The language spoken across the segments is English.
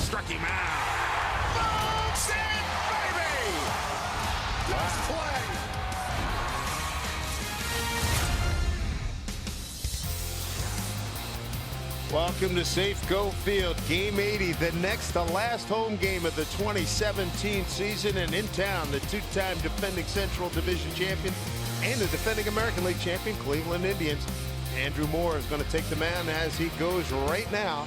Struck him out. Boots it, baby! Let's play. Welcome to Safeco Field, Game 80, the next to last home game of the 2017 season, and in town, the two-time defending Central Division champion and the defending American League champion, Cleveland Indians. Andrew Moore is going to take the mound as he goes right now,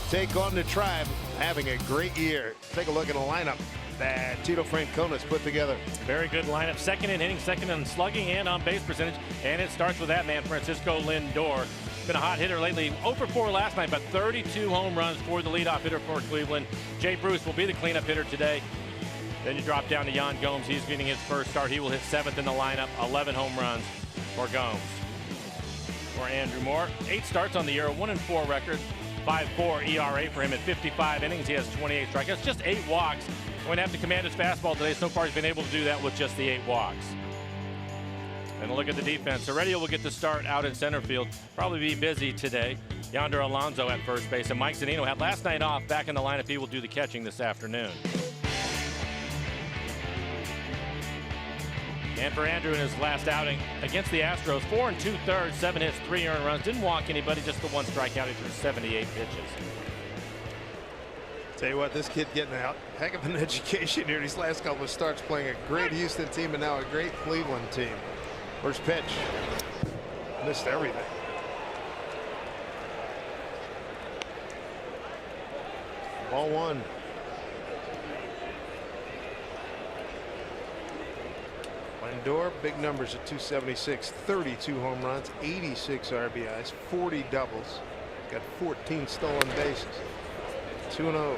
take on the Tribe, having a great year. Take a look at the lineup that Tito Francona's put together. Very good lineup. Second in hitting, second in slugging, and on base percentage. And it starts with that man, Francisco Lindor. Been a hot hitter lately. 0 for 4 last night, but 32 home runs for the leadoff hitter for Cleveland. Jay Bruce will be the cleanup hitter today. Then you drop down to Yan Gomes. He's getting his first start. He will hit 7th in the lineup. 11 home runs for Gomes. For Andrew Moore, 8 starts on the year, a 1-4 record. 5.4 ERA for him at 55 innings. He has 28 strikeouts, just 8 walks. Going to have to command his fastball today. So far, he's been able to do that with just the 8 walks. And a look at the defense. Heredia will get the start out in center field. Probably be busy today. Yonder Alonso at first base. And Mike Zunino had last night off, back in the lineup. He will do the catching this afternoon. And for Andrew in his last outing against the Astros, 4 2/3, 7 hits, 3 earned runs. Didn't walk anybody, just the 1 strikeout. He threw 78 pitches. Tell you what, this kid getting a heck of an education here these last couple of starts, playing a great Houston team and now a great Cleveland team. First pitch. Missed everything. Ball 1. Lindor, big numbers at 276, 32 home runs, 86 RBIs, 40 doubles, got 14 stolen bases. 2-0.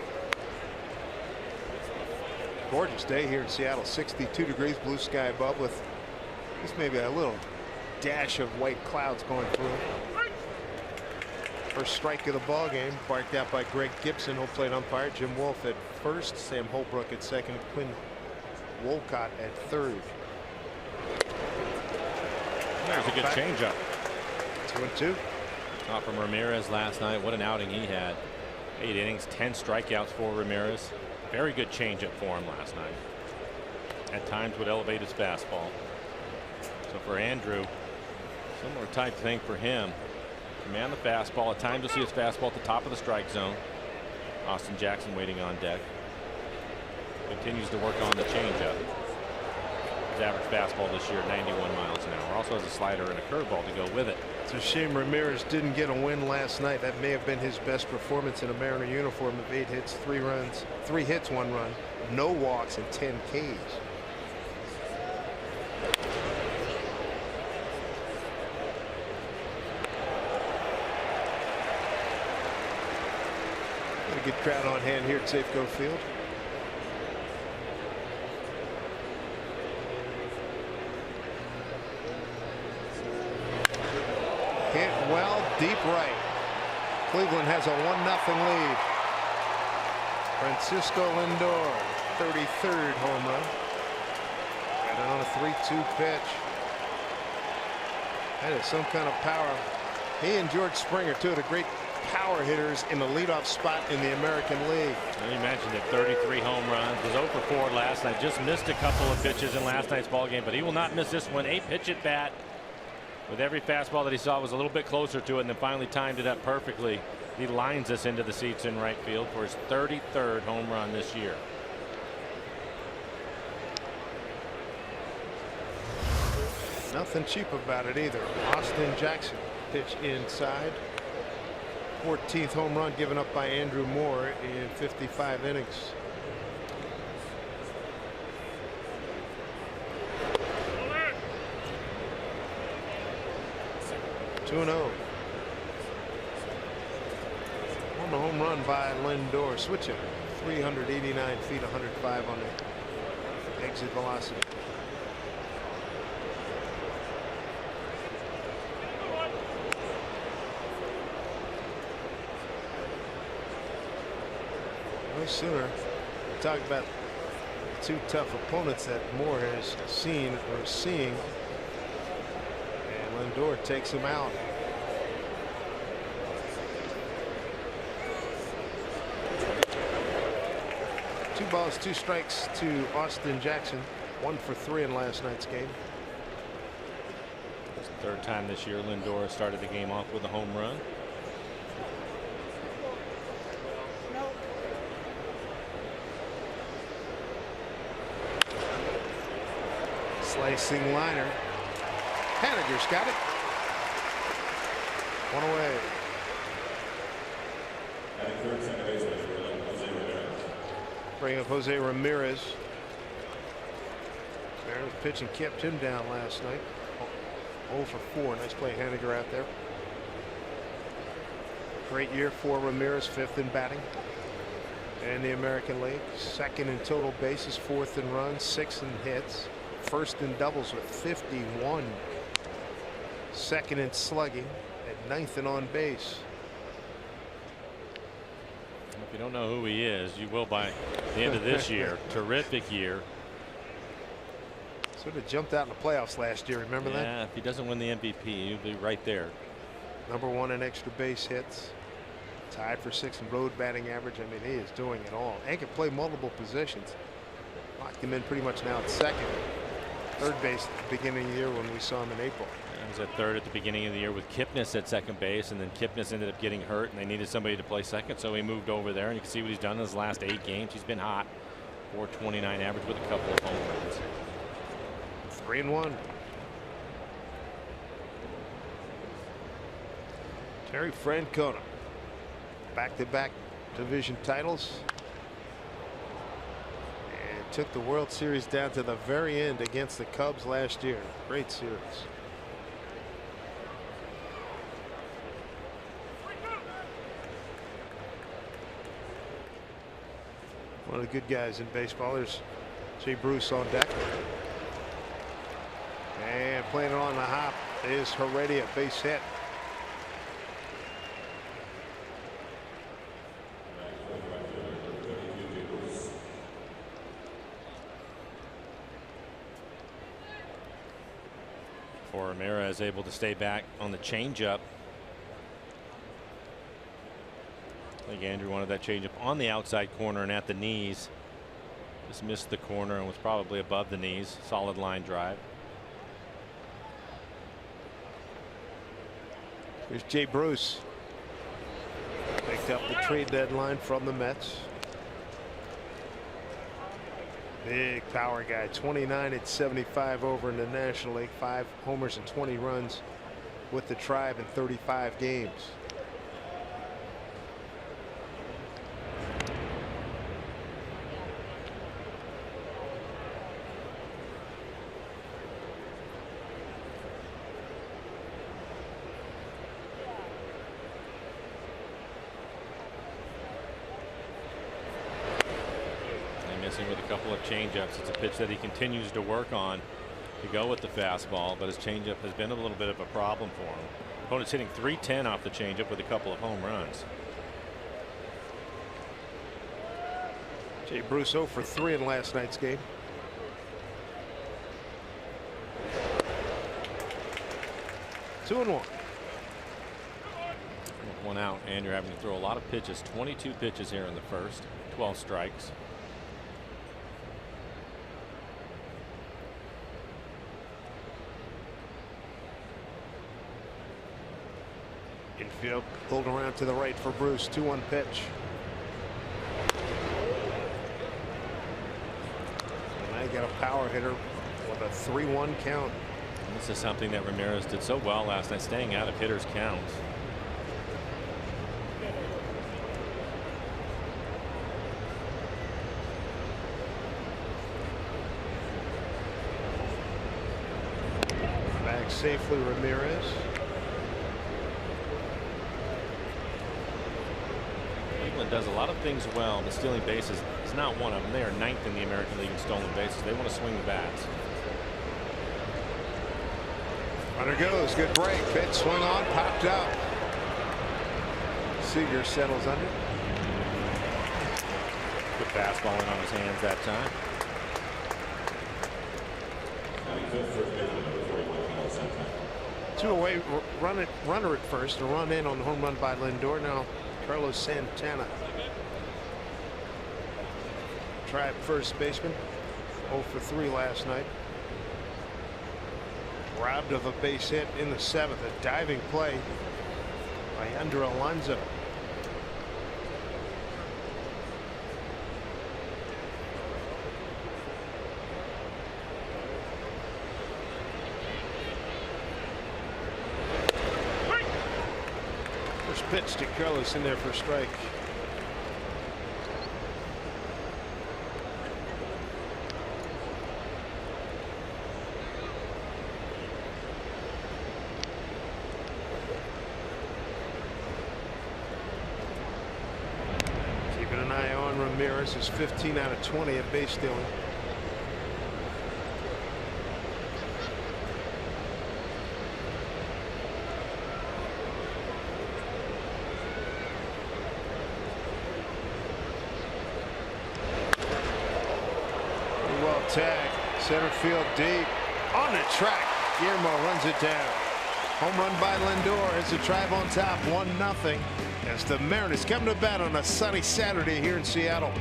Gorgeous day here in Seattle. 62 degrees, blue sky above, with just maybe a little dash of white clouds going through. First strike of the ball game, barked out by Greg Gibson, home plate umpire. Jim Wolf at first, Sam Holbrook at second, Quinn Wolcott at third. There's a good changeup. 2-2. Off from Ramirez last night. What an outing he had. 8 innings, 10 strikeouts for Ramirez. Very good changeup for him last night. At times would elevate his fastball. So for Andrew, similar type thing for him. Command the fastball. At times you'll see his fastball at the top of the strike zone. Austin Jackson waiting on deck. Continues to work on the changeup. His average fastball this year, 91 miles an hour. Also has a slider and a curveball to go with it. It's a shame Ramirez didn't get a win last night. That may have been his best performance in a Mariner uniform of 8 hits, 3 runs, 3 hits, 1 run, no walks, and 10 Ks. Got a good crowd on hand here at Safeco Field. Hit well, deep right. Cleveland has a 1-0 lead. Francisco Lindor, 33rd home run. Got it on a 3-2 pitch. That is some kind of power. He and George Springer, 2 of the great power hitters in the leadoff spot in the American League. Well, you mentioned it, 33 home runs. Was 0 for 4 last night. Just missed a couple of pitches in last night's ball game, but he will not miss this one. 8 pitch at bat. With every fastball that he saw was a little bit closer to it, and then finally timed it up perfectly. He lines us into the seats in right field for his 33rd home run this year. Nothing cheap about it either. Austin Jackson pitch inside. 14th home run given up by Andrew Moore in 55 innings. On the home run by Lindor. Switch it. 389 feet, 105 on the exit velocity. No sooner. Talk about 2 tough opponents that Moore has seen or seeing. Lindor takes him out. 2 balls, 2 strikes to Austin Jackson. 1 for 3 in last night's game. It's the 3rd time this year Lindor started the game off with a home run. Slicing liner. Haniger's got it. 1 away. Bring up Jose Ramirez. Mariners pitching kept him down last night. 0 for 4. Nice play, Haniger out there. Great year for Ramirez, 5th in batting in the American League. 2nd in total bases, 4th in runs, 6th in hits, 1st in doubles with 51. 2nd in slugging, and 9th in on base. If you don't know who he is, you will by the end of this year. Terrific year. Sort of jumped out in the playoffs last year. Remember that? Yeah, if he doesn't win the MVP, he'll be right there. Number 1 in extra base hits. Tied for 6th in road batting average. I mean, he is doing it all and can play multiple positions. Locked him in pretty much now at 2nd. 3rd base at the beginning of the year when we saw him in April. He was at 3rd at the beginning of the year with Kipnis at 2nd base, and then Kipnis ended up getting hurt, and they needed somebody to play 2nd, so he moved over there. And you can see what he's done in his last 8 games. He's been hot. 429 average with a couple of home runs. 3-1. Terry Francona. Back-to-back division titles. And took the World Series down to the very end against the Cubs last year. Great series. One of the good guys in baseball. There's Jay Bruce on deck. And playing it on the hop is Heredia, base hit. For Ramirez, able to stay back on the changeup. I think Andrew wanted that changeup on the outside corner and at the knees. Just missed the corner and was probably above the knees. Solid line drive. Here's Jay Bruce. Picked up the trade deadline from the Mets. Big power guy. 29 at 75 over in the National League. 5 homers and 20 runs with the Tribe in 35 games. With a couple of changeups. It's a pitch that he continues to work on to go with the fastball, but his changeup has been a little bit of a problem for him. Opponent's hitting .310 off the changeup with a couple of home runs. Jay Bruce 0 for 3 in last night's game. Two and one. With 1 out, and you're having to throw a lot of pitches. 22 pitches here in the first. 12 strikes. Infield pulled around to the right for Bruce. 2-1 pitch. Now you got a power hitter with a 3-1 count. And this is something that Ramirez did so well last night, staying out of hitters' counts. Back safely, Ramirez. Does a lot of things well. The stealing bases is not one of them. They are 9th in the American League in stolen bases. They want to swing the bats. Runner goes. Good break. Pitch swung on. Popped up. Seager settles under. Good fastball in on his hands that time. Two away. Runner at first. A run in on the home run by Lindor. Now Carlos Santana Tribe first baseman, 0 for 3 last night. Robbed of a base hit in the 7th. A diving play by Yonder Alonso. First pitch to Carlos in there for a strike. Keeping an eye on Ramirez, is 15 out of 20 at base stealing. Tag, center field deep, on the track. Guillermo runs it down. Home run by Lindor as the Tribe on top, 1-0. As the Mariners come to bat on a sunny Saturday here in Seattle.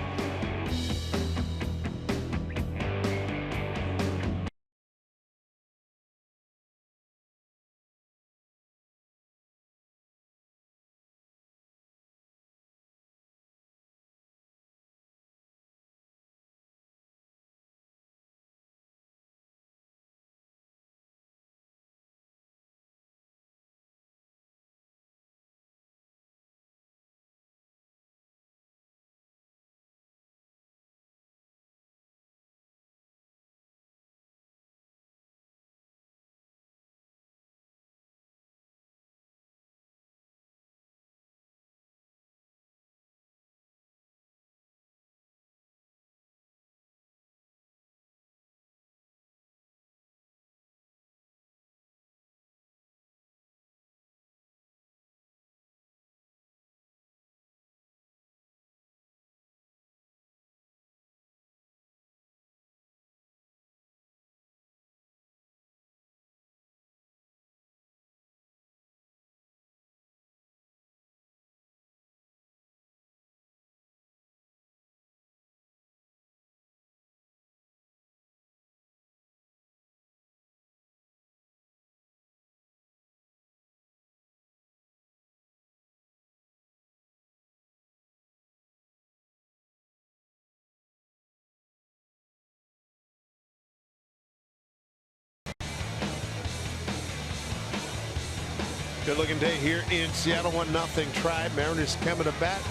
Good looking day here in Seattle. 1-0 Tribe. Mariners coming to bat.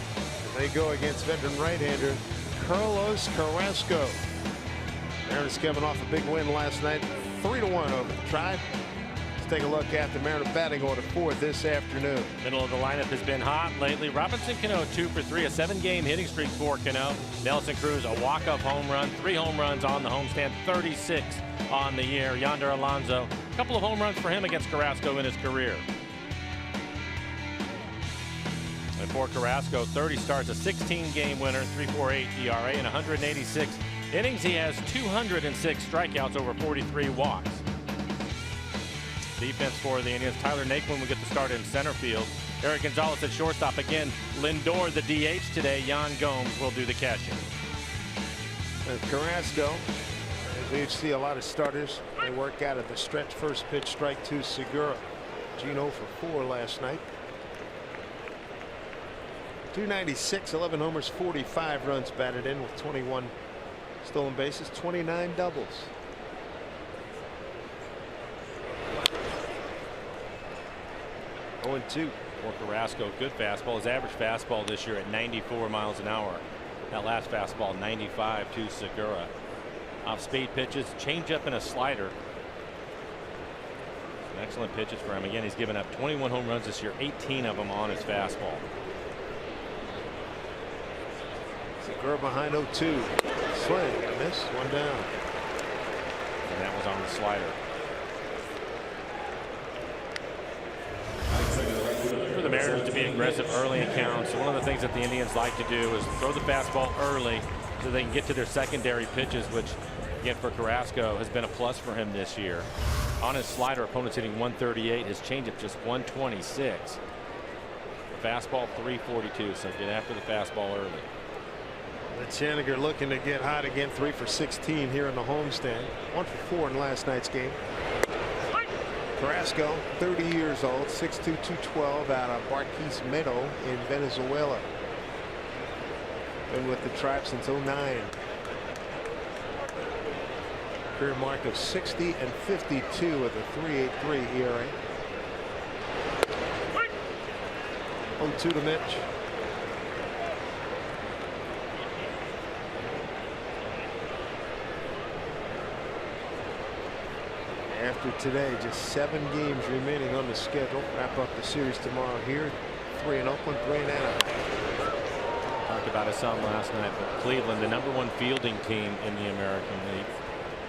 They go against veteran right-hander Carlos Carrasco. Mariners coming off a big win last night, 3-1 over the Tribe. Let's take a look at the Mariners batting order for this afternoon. Middle of the lineup has been hot lately. Robinson Cano 2 for 3, a 7-game hitting streak for Cano. Nelson Cruz a walk-off home run, 3 home runs on the homestand, 36 on the year. Yonder Alonso, a couple of home runs for him against Carrasco in his career. And for Carrasco, 30 starts, a 16-game winner, 3.48 ERA, and 186 innings. He has 206 strikeouts over 43 walks. Defense for the Indians. Tyler Naquin will get the start in center field. Eric Gonzalez at shortstop again. Lindor the DH today. Yan Gomes will do the catching. Carrasco, as we see a lot of starters, they work out at the stretch. First pitch, strike 2, Segura. Gino for 4 last night. 296, 11 homers, 45 runs batted in with 21 stolen bases, 29 doubles. Oh, 2 for Carrasco. Good fastball. His average fastball this year at 94 miles an hour. That last fastball 95 to Segura. Off speed pitches, changeup and a slider. Some excellent pitches for him. Again, he's given up 21 home runs this year, 18 of them on his fastball. Segura behind 0-2. Swing and a miss, 1 down. And that was on the slider. For the Mariners to be aggressive early in counts, one of the things that the Indians like to do is throw the fastball early so they can get to their secondary pitches, which again for Carrasco has been a plus for him this year. On his slider, opponents hitting 138, his changeup just 126. Fastball 342, so get after the fastball early. Haniger looking to get hot again. 3 for 16 here in the homestand. 1 for 4 in last night's game. Carrasco, 30 years old, 6'2", 212, out of Barquisimeto in Venezuela. Been with the Tribe since '09. Career mark of 60 and 52 with a 3.83 ERA. 0-2 to Mitch. After today, just 7 games remaining on the schedule. Wrap up the series tomorrow here. 3 in Oakland, 3 in Anaheim. Talked about it some last night, but Cleveland, the #1 fielding team in the American League.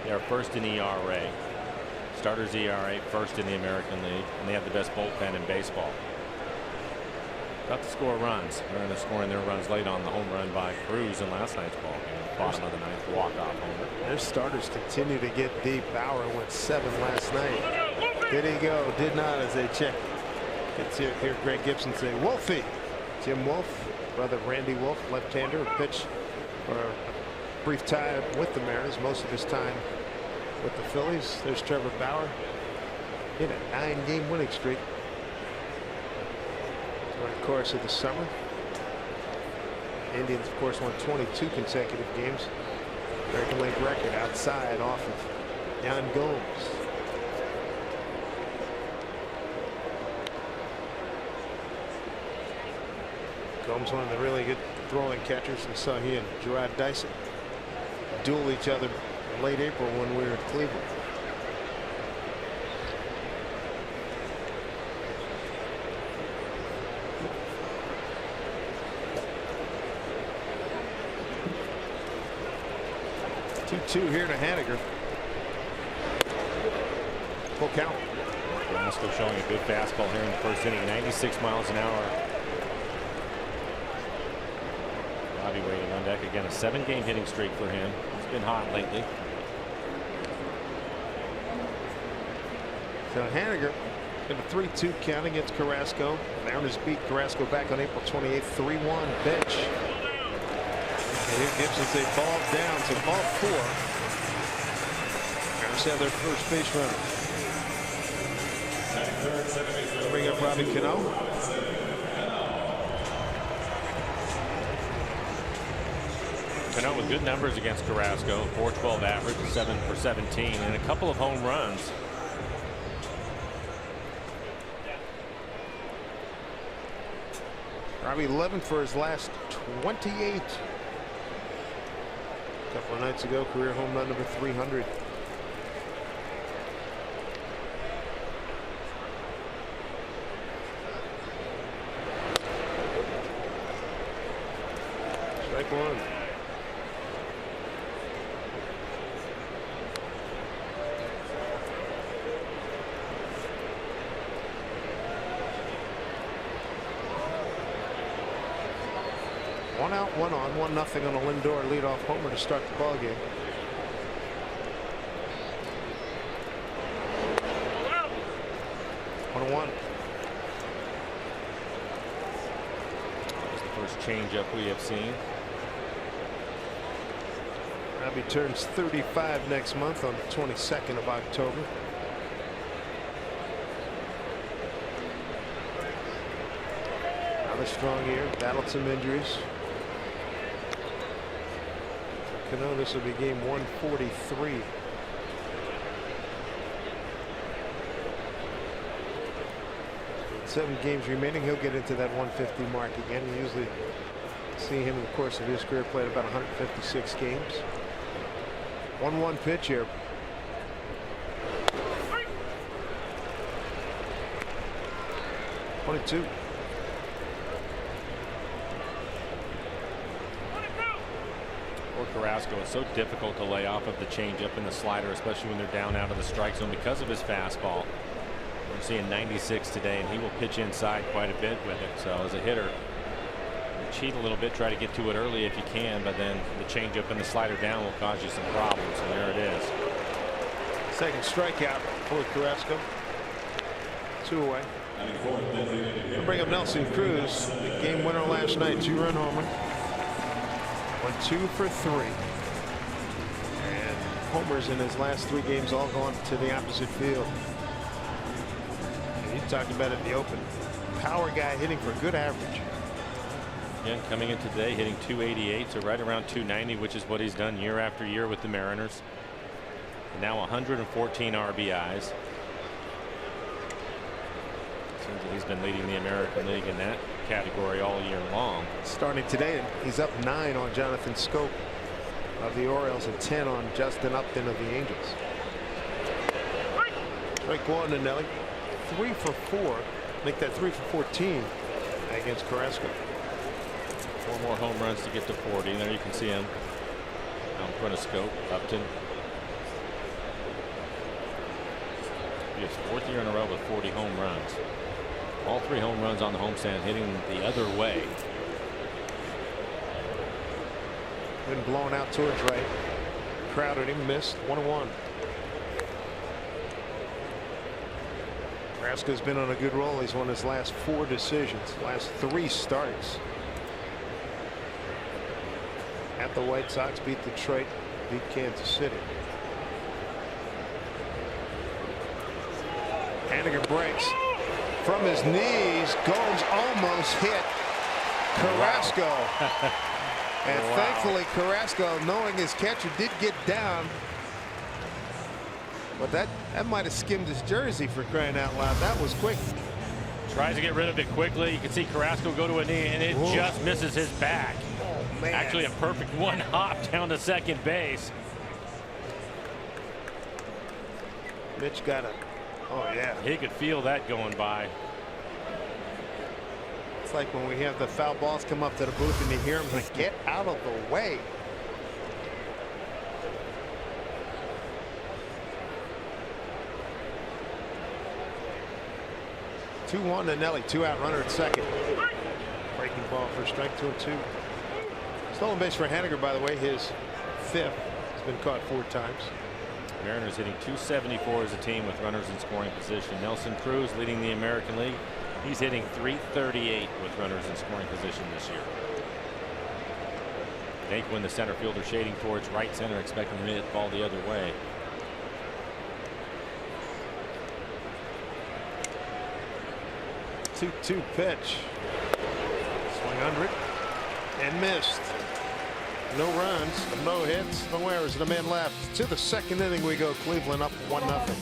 They are first in ERA. Starters ERA first in the American League, and they have the best bullpen in baseball. Got to score runs. They're going to score in their runs late on the home run by Cruz in last night's ball game. Bottom of the ninth, walk-off homer. Their starters continue to get deep. Bauer went 7 last night. Did he go? Did not, as they check. Gets here Greg Gibson say, Wolfie. Jim Wolf, brother Randy Wolf, left-hander, pitched for a brief time with the Mariners, most of his time with the Phillies. There's Trevor Bauer. Hit a 9-game winning streak during the course of the summer. Indians, of course, won 22 consecutive games. American League record outside off of Yan Gomes. Gomes, one of the really good throwing catchers. We saw he and Gerard Dyson duel each other in late April when we were in Cleveland. Two here to Haniger. Full count. Carrasco showing a good fastball here in the first inning. 96 miles an hour. Bobby waiting on deck again. A 7-game hitting streak for him. It's been hot lately. So Haniger in a 3-2 count against Carrasco. Mariners beat Carrasco back on April 28th. 3-1 pitch. And here Gibson say ball down, so ball 4. Mariners have their first base runner. Bring up Robbie Cano. Cano with good numbers against Carrasco. 412 average, 7 for 17, and a couple of home runs. Robbie 11 for his last 28. A couple of nights ago, career home run number 300. Strike 1. One out, one on, 1-0 on a Lindor leadoff homer to start the ball game. One. That's the first changeup we have seen. Robbie turns 35 next month on the 22nd of October. Another strong year, battled some injuries. Cano, this will be game 143. With 7 games remaining, he'll get into that 150 mark again. You usually see him in the course of his career played about 156 games. 1-1 pitch here. .22. Carrasco, it's so difficult to lay off of the changeup and the slider, especially when they're down out of the strike zone because of his fastball. We're seeing 96 today, and he will pitch inside quite a bit with it. So as a hitter, cheat a little bit, try to get to it early if you can, but then the changeup and the slider down will cause you some problems. And there it is. Second strikeout for Carrasco. 2 away. We'll bring up Nelson Cruz, the game winner last night, 2-run homer. Went 2 for 3. And homers in his last 3 games all gone to the opposite field. And you talked about it in the open. Power guy hitting for good average. Again, coming in today hitting 288, so right around 290, which is what he's done year after year with the Mariners. And now 114 RBIs. Seems that he's been leading the American League in that category all year long. Starting today, he's up 9 on Jonathan Scope of the Orioles and 10 on Justin Upton of the Angels. Strike 1 to Nelly. 3 for 4. Make that 3 for 14 against Carrasco. 4 more home runs to get to 40. There you can see him out in front of Scope. Upton. His 4th year in a row with 40 home runs. All 3 home runs on the homestand hitting the other way. Been blown out towards right. Crowded him, missed. 1-1. Carrasco's been on a good roll. He's won his last 4 decisions, last 3 starts. At the White Sox, beat Detroit, beat Kansas City. Haniger breaks from his knees. Gomes almost hit Carrasco. Wow. And thankfully Carrasco, knowing his catcher, did get down. But that might have skimmed his jersey, for crying out loud. That was quick. Tries to get rid of it quickly. You can see Carrasco go to a knee, and it just misses his back. Oh, man. Actually, a perfect 1 hop down to second base. Mitch got a. Oh, yeah. He could feel that going by. It's like when we have the foul balls come up to the booth and you hear them like, get out of the way. Two-1 to Nelly. 2-out runner at second. Breaking ball for strike 2 and 2. Stolen base for Haniger, by the way, his 5th. He's been caught 4 times. Mariners hitting 274 as a team with runners in scoring position. Nelson Cruz leading the American League. He's hitting 338 with runners in scoring position this year. Naquin, the center fielder, shading towards right center, expecting him to hit the ball the other way. Two pitch. Swing under it and missed. No runs, no hits, no errors, and a man left. To the 2nd inning we go. Cleveland up 1-0.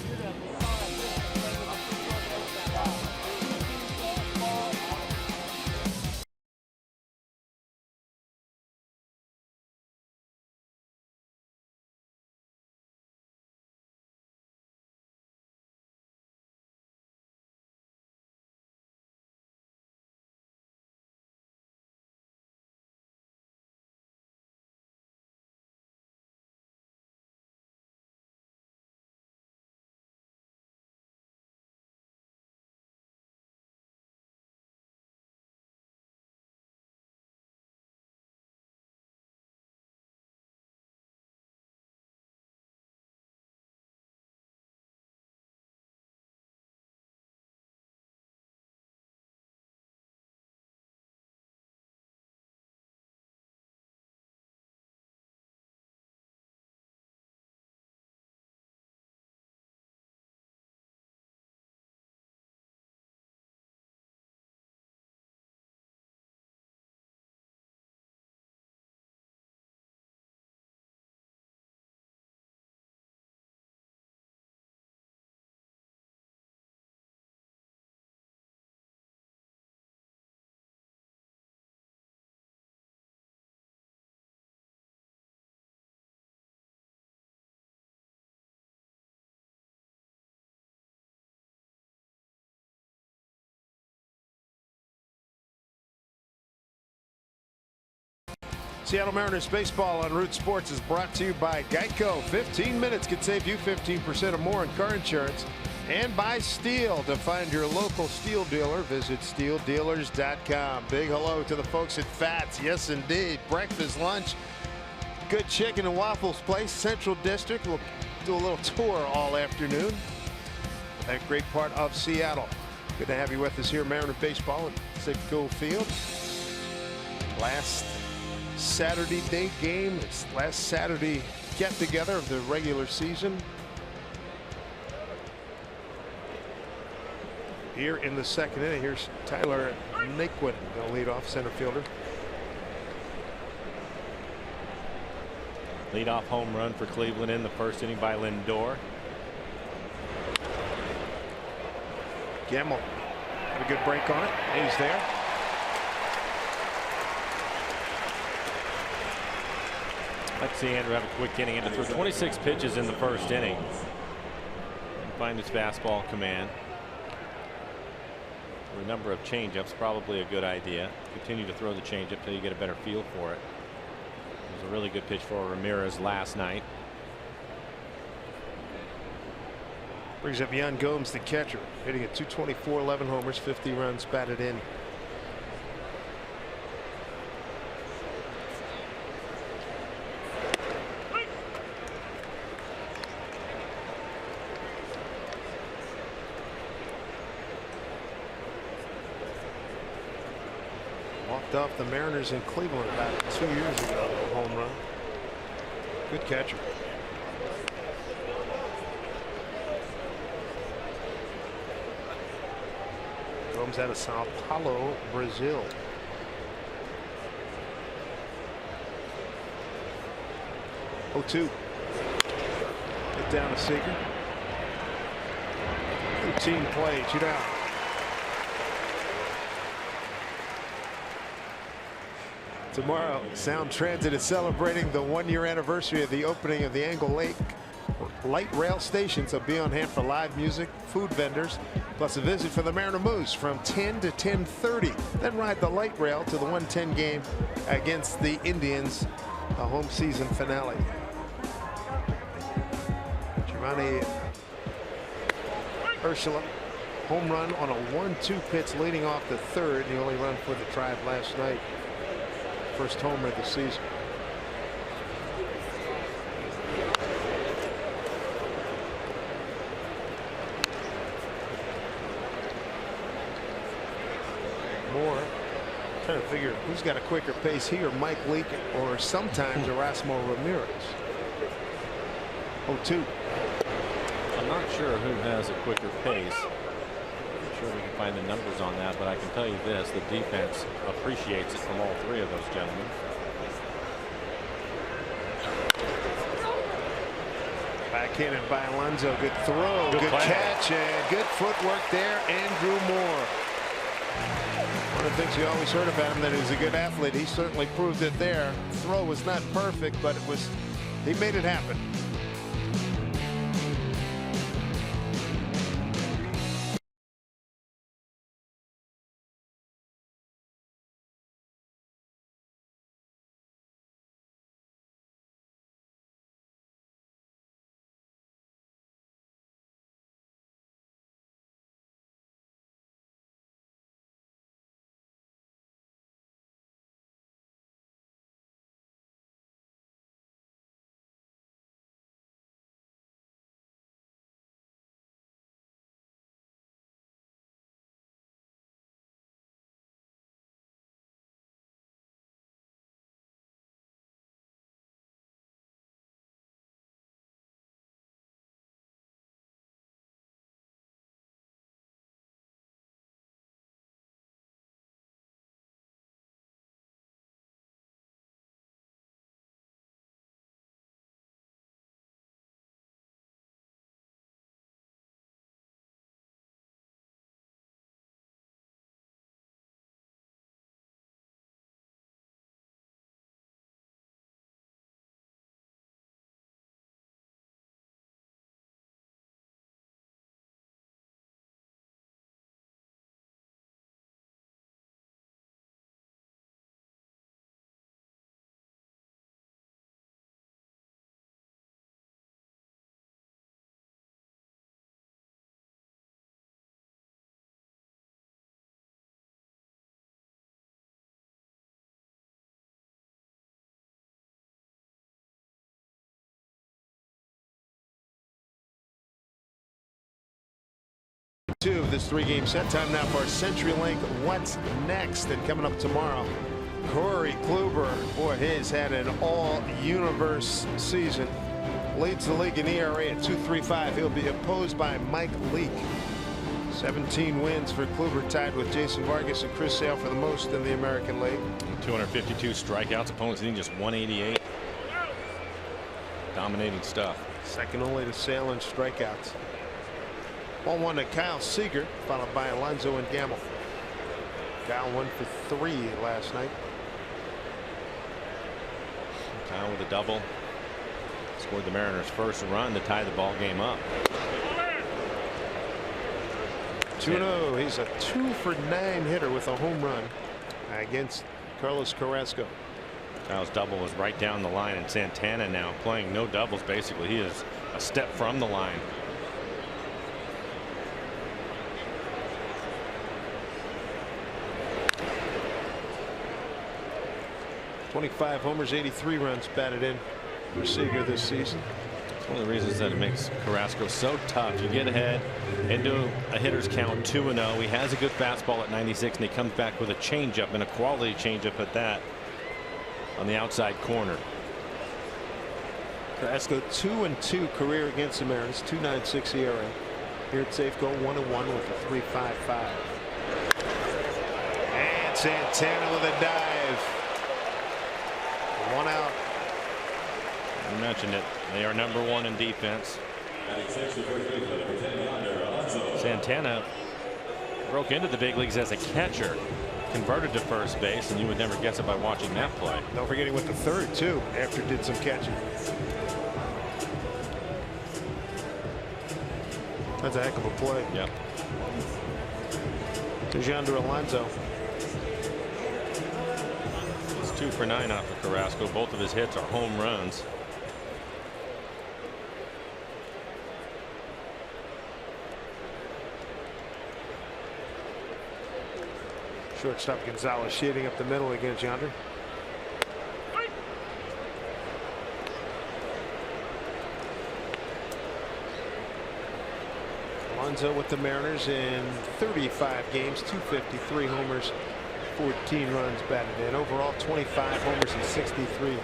Seattle Mariners baseball on Root Sports is brought to you by Geico. 15 minutes could save you 15% or more in car insurance. And by Steel. To find your local Steel dealer, visit steeldealers.com. Big hello to the folks at Fats. Yes, indeed. Breakfast, lunch, good chicken and waffles place, Central District. We'll do a little tour all afternoon. That great part of Seattle. Good to have you with us here, Mariner Baseball at Safeco Field. Last Saturday day game. It's last Saturday get together of the regular season. Here in the second inning, here's Tyler Naquin, the leadoff center fielder. Leadoff home run for Cleveland in the first inning by Lindor. Gamble had a good break on it. He's there. Let's see Andrew have a quick inning and to throw 26 pitches in the first inning. And find his fastball command. For a number of changeups, probably a good idea. Continue to throw the changeup till you get a better feel for it. It was a really good pitch for Ramirez last night. Brings up Yan Gomes, the catcher, hitting at .224, 11 homers, 50 runs batted in. Walked off the Mariners in Cleveland about 2 years ago, a home run. Good catcher. Gomes out of Sao Paulo, Brazil. Oh, 2. Get down to Seager. Routine play, 2 down. Tomorrow, Sound Transit is celebrating the 1-year anniversary of the opening of the Angle Lake light rail station. So be on hand for live music, food vendors, plus a visit for the Mariner Moose from 10 to 10:30. Then ride the light rail to the 1:10 game against the Indians, a home season finale. Giovanni Urshela, home run on a 1-2 pitch leading off the third. The only run for the Tribe last night. First homer of the season. Moore trying to figure who's got a quicker pace here, Mike Leake or sometimes Erasmo Ramirez. 0-2. I'm not sure who has a quicker pace. I'm sure we can find the numbers on that, but I can tell you this: the defense appreciates it from all three of those gentlemen. Backhanded by Alonso. Good throw, good catch, and good footwork there. Andrew Moore. One of the things we always heard about him, that he was a good athlete. He certainly proved it there. Throw was not perfect, but it was. He made it happen. Two of this 3-game set. Time now for our CenturyLink What's Next. And coming up tomorrow, Corey Kluber, boy, he's had an all-universe season. Leads the league in ERA at 2.35. He'll be opposed by Mike Leake. 17 wins for Kluber, tied with Jason Vargas and Chris Sale for the most in the American League. 252 strikeouts. Opponents hitting just 188. Dominating stuff. Second only to Sale in strikeouts. 1-1 to Kyle Seager, followed by Alonso and Gamble. Kyle 1 for 3 last night. Kyle with a double. Scored the Mariners' first run to tie the ball game up. 2-0. He's a 2 for 9 hitter with a home run against Carlos Carrasco. Kyle's double was right down the line, and Santana now playing no doubles. Basically, he is a step from the line. .25 homers, 83 runs batted in for Seager this season. It's one of the reasons that it makes Carrasco so tough. You get ahead into a hitter's count 2-0. He has a good fastball at 96, and he comes back with a changeup, and a quality changeup at that, on the outside corner. Carrasco 2-2 career against the Mariners, 2.96 ERA. Here at Safeco, 1-1 with a 3.55. And Santana with a dive. 1 out. You mentioned it. They are #1 in defense. Santana broke into the big leagues as a catcher, converted to first base, and you would never guess it by watching that play. Don't forget he went to third too after did some catching. That's a heck of a play. Yep. To Yonder Alonso. He's 2 for 9 off of Carrasco. Both of his hits are home runs. Shortstop Gonzalez shading up the middle against Yonder. Alonso with the Mariners in 35 games, 253 homers, 14 runs batted in. Overall 25 homers and 63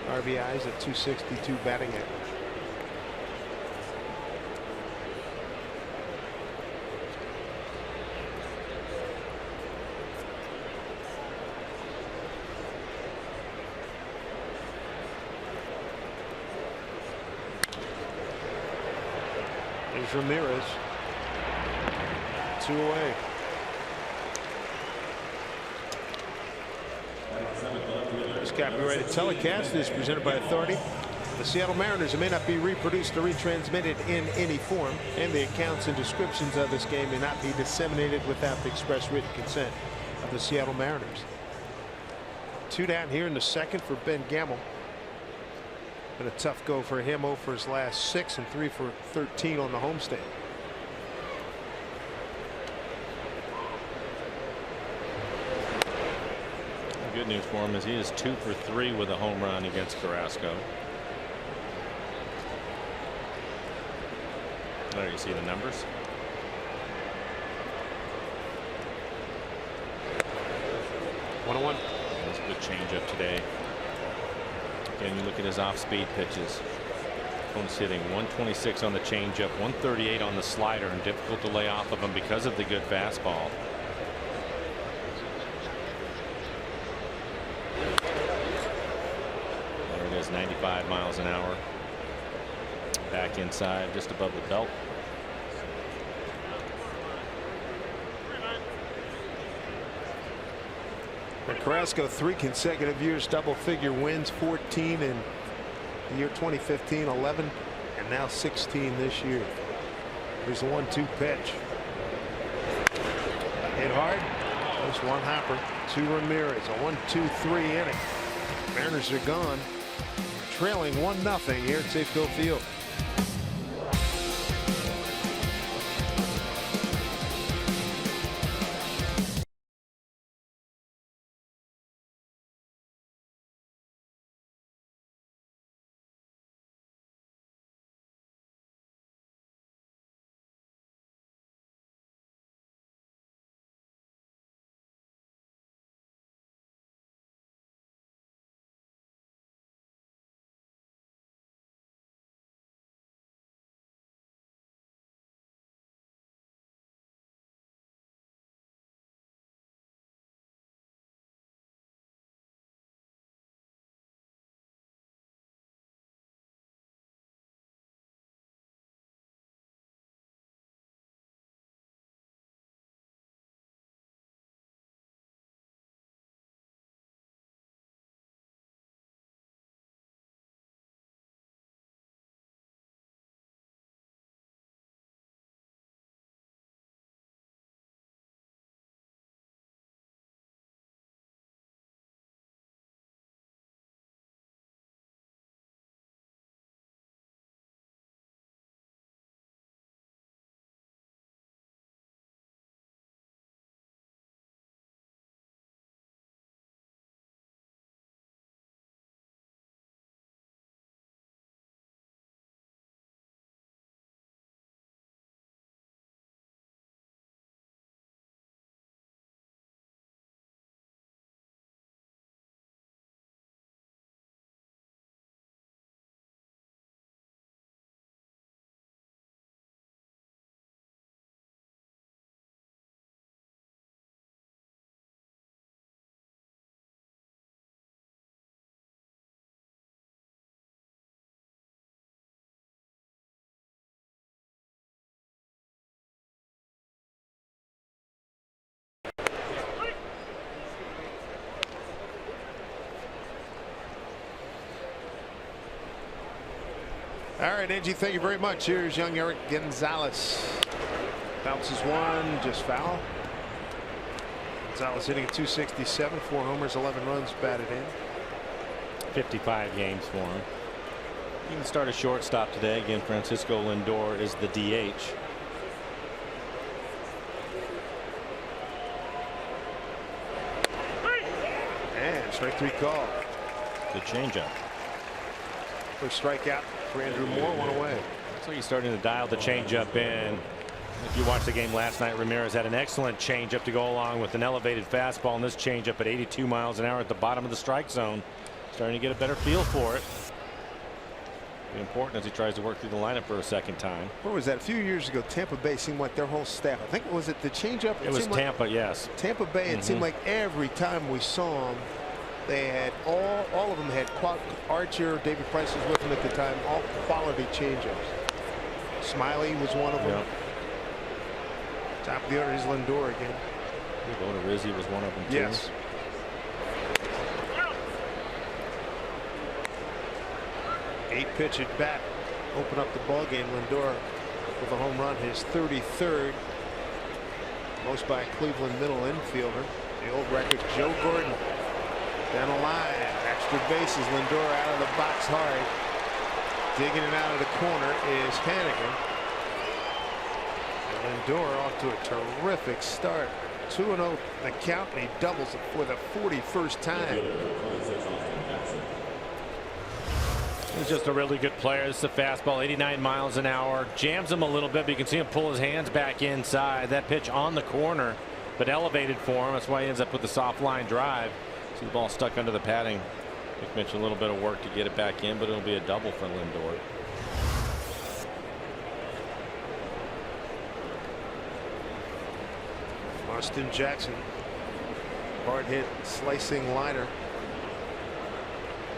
RBIs at 262 batting average. Here's Ramirez. 2 away. This copyrighted telecast is presented by Authority. The Seattle Mariners. It may not be reproduced or retransmitted in any form, and the accounts and descriptions of this game may not be disseminated without the express written consent of the Seattle Mariners. 2 down here in the second for Ben Gamble. Been a tough go for him. 0 for his last 6 and 3 for 13 on the homestand. The good news for him is he is 2 for 3 with a home run against Carrasco. There you see the numbers. One. That's a good changeup today. And you look at his off-speed pitches. Opponent's hitting 126 on the changeup, 138 on the slider, and difficult to lay off of him because of the good fastball. There it is, 95 miles an hour. Back inside, just above the belt. And Carrasco 3 consecutive years double-figure wins, 14 in the year 2015, 11, and now 16 this year. Here's the 1-2 pitch. Hit hard. There's one hopper to Ramirez. A 1-2-3 inning. Mariners are gone, trailing 1-0 here at Safeco Field. All right, Angie, thank you very much. Here's young Eric Gonzalez. Bounces one, just foul. Gonzalez hitting at 267, 4 homers, 11 runs batted in. 55 games for him. He can start a shortstop today. Again, Francisco Lindor is the DH. And strike 3 call. Good changeup. First strikeout for Andrew Moore, 1 away. So he's starting to dial the changeup in. If you watched the game last night, Ramirez had an excellent changeup to go along with an elevated fastball, and this changeup at 82 miles an hour at the bottom of the strike zone. Starting to get a better feel for it. Be important as he tries to work through the lineup for a second time. Where was that? A few years ago, Tampa Bay seemed like their whole staff. I think, was it the changeup? It was Tampa, yes. Tampa Bay, it seemed like every time we saw them, they had all of them had Archer, David Price was with them at the time, all quality changeups. Smiley was one of them. Yep. Top of the order is Lindor again. Rizzi was one of them too. Yes. Eight pitch at bat. Open up the ball game. Lindor with a home run, his 33rd. Most by a Cleveland middle infielder. The old record, Joe Gordon. Down the line, extra bases. Lindor out of the box hard. Digging it out of the corner is Haniger. And Lindor off to a terrific start. 2-0 the count, and he doubles it for the 41st time. He's just a really good player. This is a fastball, 89 miles an hour. Jams him a little bit, but you can see him pull his hands back inside. That pitch on the corner, but elevated for him. That's why he ends up with the soft line drive. See the ball stuck under the padding. Nick Mitchell, a little bit of work to get it back in, but it'll be a double for Lindor. Austin Jackson, hard hit, slicing liner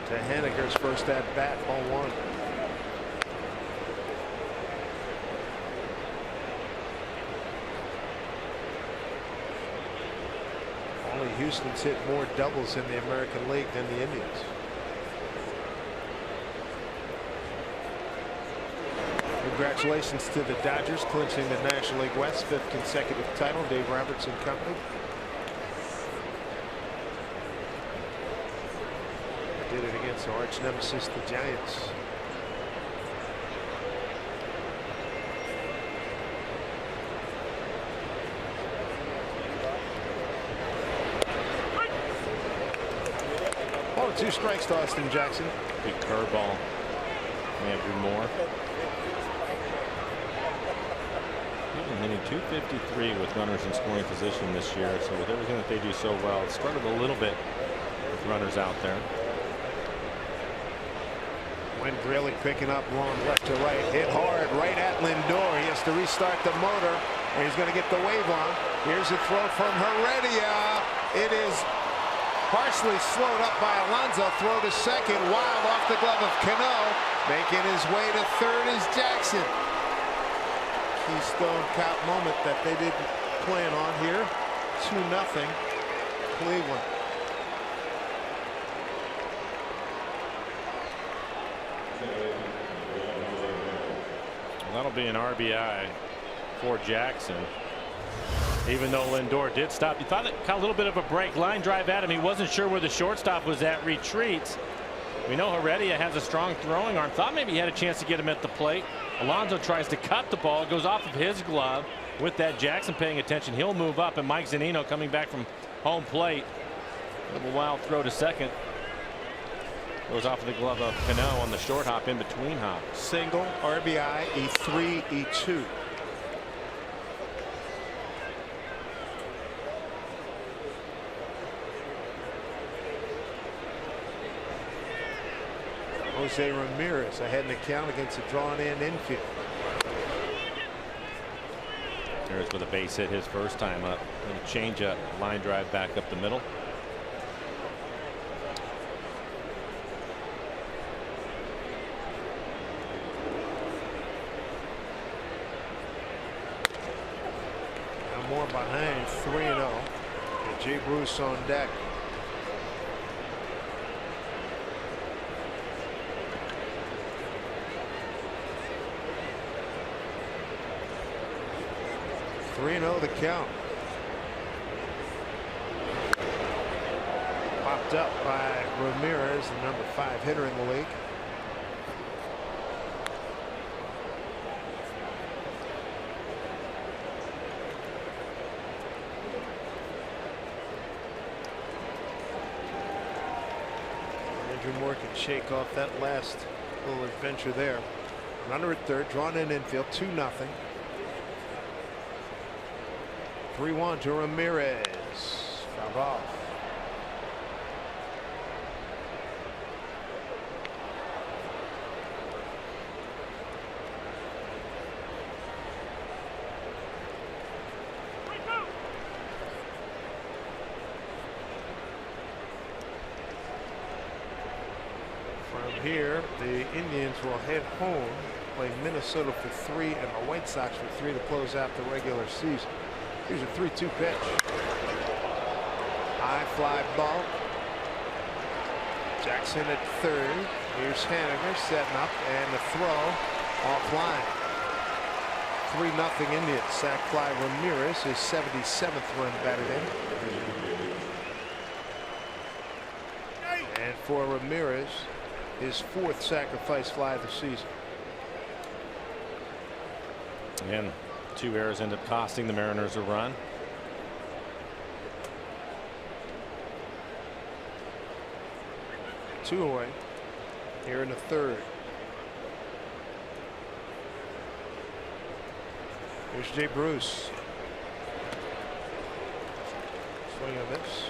to Haniger's first at bat, ball 1. Only Houston's hit more doubles in the American League than the Indians. Congratulations to the Dodgers clinching the National League West 5th consecutive title. Dave Robertson Company. Did it against our arch nemesis, the Giants. Oh, 2 strikes to Austin Jackson. Big curveball. Andrew Moore. Hitting 253 with runners in scoring position this year. So with everything that they do so well, it started a little bit with runners out there. Went really picking up long left to right, hit hard right at Lindor. He has to restart the motor, and he's going to get the wave on. Here's a throw from Heredia. It is partially slowed up by Alonso. Throw to second, wild off the glove of Cano. Making his way to third is Jackson. Keystone Cop moment that they didn't plan on here. 2-0 Cleveland. That'll be an RBI for Jackson. Even though Lindor did stop, you thought it got a little bit of a break. Line drive at him. He wasn't sure where the shortstop was at. Retreats. We know Heredia has a strong throwing arm. Thought maybe he had a chance to get him at the plate. Alonso tries to cut the ball, goes off of his glove. With that, Jackson paying attention. He'll move up, and Mike Zunino coming back from home plate. A little wild throw to second. Goes off of the glove of Cano on the short hop, in between hop. Single, RBI, E3, E2. Jose Ramirez ahead in the count against a drawn-in infield. Ramirez with a base hit his first time up. And a change up, line drive back up the middle. Now more behind, 3-0. And Jay Bruce on deck. 3-0 the count. Popped up by Ramirez, the number 5 hitter in the league. Andrew Moore can shake off that last little adventure there. Runner at third, drawn in infield, 2-0. 3-1 to Ramirez. Fouled off. From here, the Indians will head home, play Minnesota for 3 and the White Sox for 3 to close out the regular season. Here's a 3-2 pitch. High fly ball. Jackson at third. Here's Haniger setting up, and the throw offline. 3-0 Indians. Sac fly Ramirez, his 77th run batted in. And for Ramirez, his 4th sacrifice fly of the season. And 2 errors end up costing the Mariners a run. Two away here in the third. Here's Jay Bruce. Swing and miss.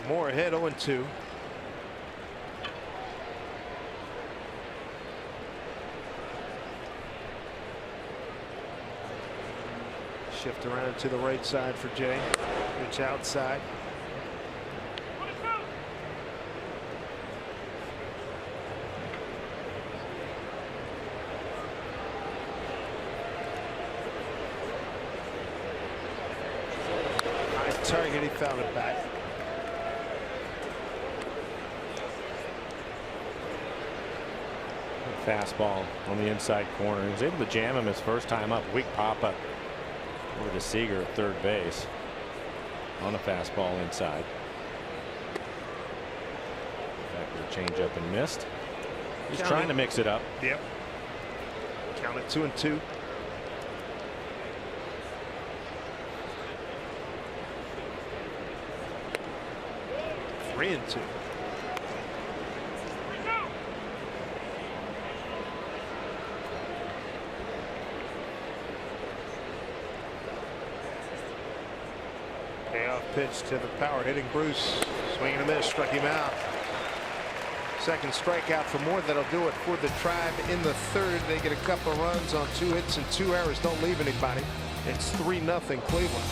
Moore ahead 0-2. Shift around to the right side for Jay. Pitch outside. High target, he fouled it back. Fastball on the inside corner. He was able to jam him his first time up. Weak pop up over to Seager at third base on a fastball inside. Back to the changeup and missed. He's trying to mix it up. Yep. Count it 2-2. Three and 2. Payoff pitch to the power hitting Bruce. Swing and a miss, struck him out. Second strikeout for Moore. That'll do it for the Tribe in the third. They get a couple runs on 2 hits and 2 errors. Don't leave anybody. It's 3-0 Cleveland.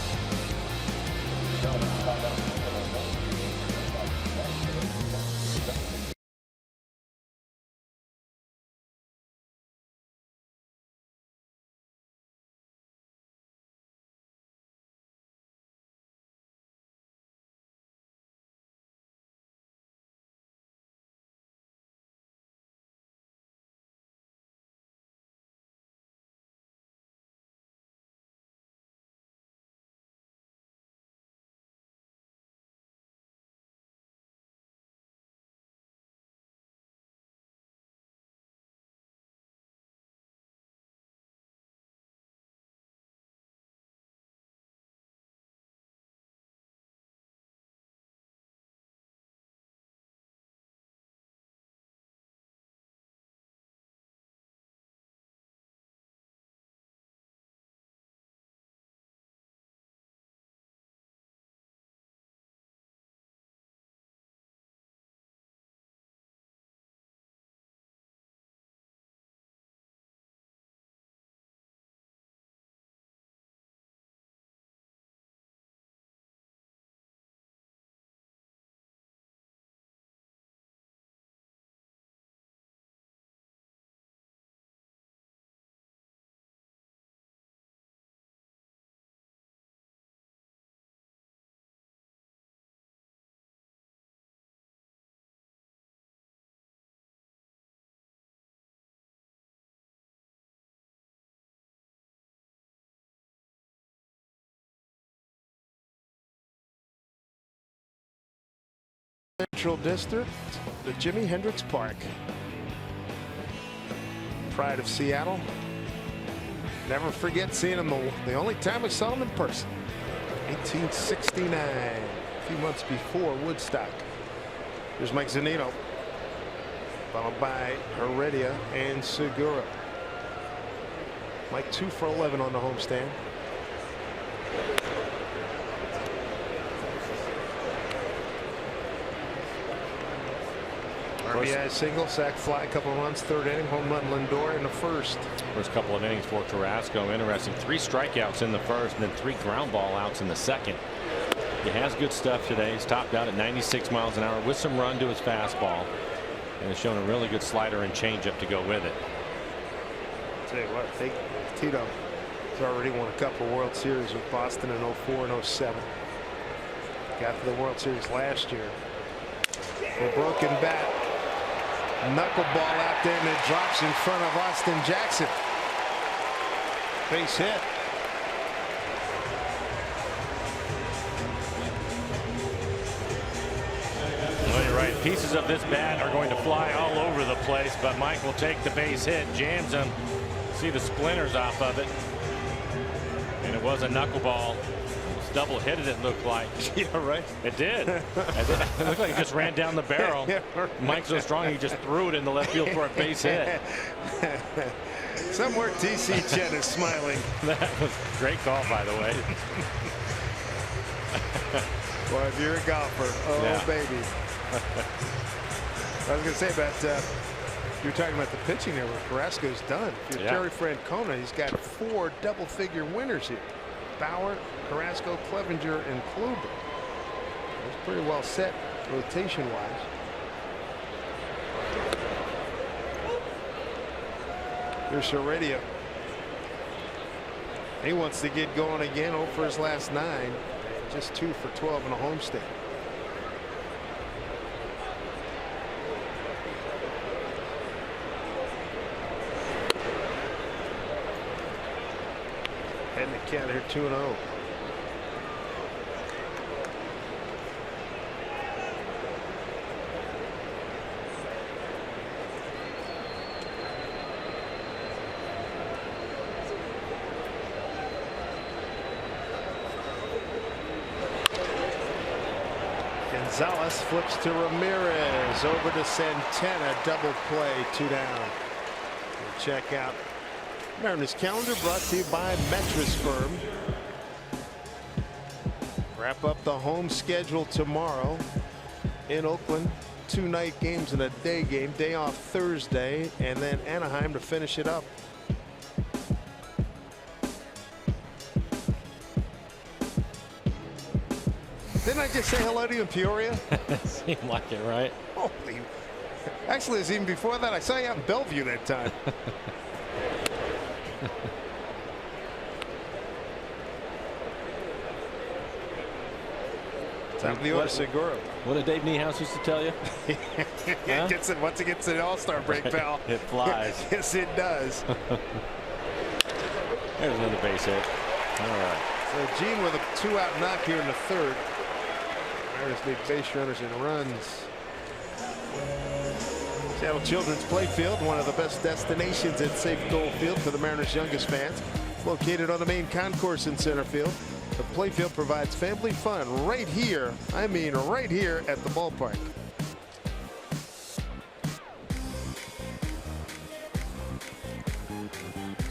Central District, the Jimi Hendrix Park. Pride of Seattle. Never forget seeing him the only time I saw him in person. 1869, a few months before Woodstock. Here's Mike Zunino, followed by Heredia and Segura. Mike 2 for 11 on the homestand. RBI single, sac fly, couple of runs, third inning, home run Lindor in the first. First couple of innings for Carrasco. Interesting. 3 strikeouts in the first and then 3 ground ball outs in the second. He has good stuff today. He's topped out at 96 miles an hour with some run to his fastball. And has shown a really good slider and changeup to go with it. I'll tell you what, Tito has already won a couple World Series with Boston in 04 and 07. Got to the World Series last year. A broken bat. Knuckleball out there and it drops in front of Austin Jackson. Base hit. Well, you're right. Pieces of this bat are going to fly all over the place, but Mike will take the base hit, jams him. See the splinters off of it. And it was a knuckleball. Double hit it looked like. Yeah, right. It did. It looked like it just ran down the barrel. Yeah, right. Mike's so strong he just threw it in the left field for a base hit. Somewhere TC Chen is smiling. That was a great call, by the way. Well, if you're a golfer, oh yeah. Baby. I was going to say about you're talking about the pitching there where Carrasco's done. If you're Terry Francona, he's got 4 double-figure winners here. Bauer, Carrasco, Clevenger, and Kluber. It's pretty well set rotation-wise. Here's Heredia. He wants to get going again. 0 for his last 9. Just 2 for 12 in a homestand. And the count here 2-0. Gonzalez flips to Ramirez, over to Santana, double play, 2 down. We'll check out Mariners calendar brought to you by Mattress Firm. Wrap up the home schedule tomorrow in Oakland. 2 night games and a day game. Day off Thursday, and then Anaheim to finish it up. Didn't I just say hello to you in Peoria? Seemed like it, right? Holy. Actually, it was even before that. I saw you out in Bellevue that time. Time for the order, Segura. What did Dave Niehaus used to tell you? Huh? Once it gets to the All-Star break, pal. It flies. Yes, it does. There's another base hit. All right. So Gene with a 2-out knock here in the third. Mariners lead base runners and runs. Seattle Children's Playfield, one of the best destinations at Safeco Field for the Mariners' youngest fans. Located on the main concourse in center field, the Playfield provides family fun right here. I mean, right here at the ballpark.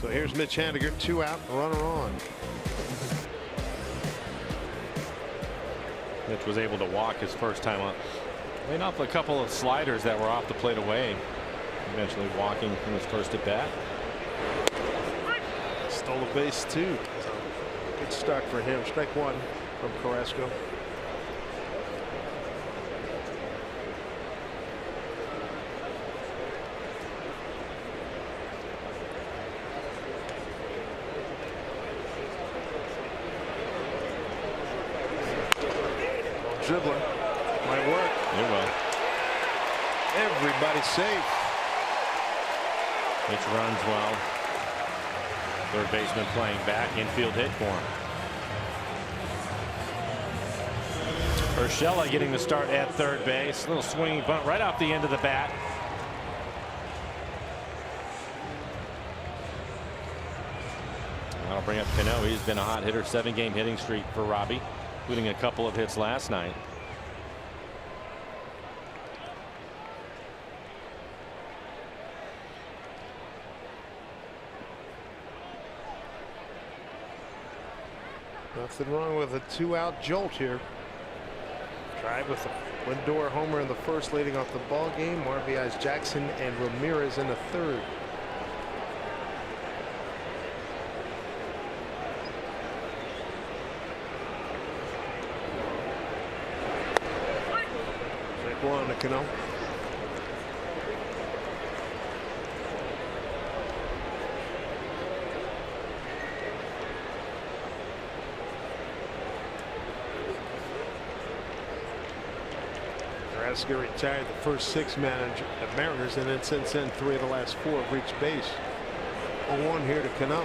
So here's Mitch Haniger, 2 out, runner on. Mitch was able to walk his first time on. Laying off a couple of sliders that were off the plate away. Eventually walking from his first at bat. Stole a base too. So good start for him. Strike 1 from Carrasco. Dribbler might work. It will. Everybody safe. Mitch runs well. Third baseman playing back. Infield hit for him. Urshela getting the start at third base. Little swinging bunt right off the end of the bat. I'll bring up Cano. He's been a hot hitter. 7-game hitting streak for Robbie, including a couple of hits last night. Nothing wrong with a 2-out jolt here. Tried with a Lindor homer in the first, leading off the ball game. RBIs Jackson and Ramirez in the third. Strike one to Cano. Carrasco retired the first 6 Mariners, and then since then 3 of the last 4 have reached base. 0-1 here to Cano.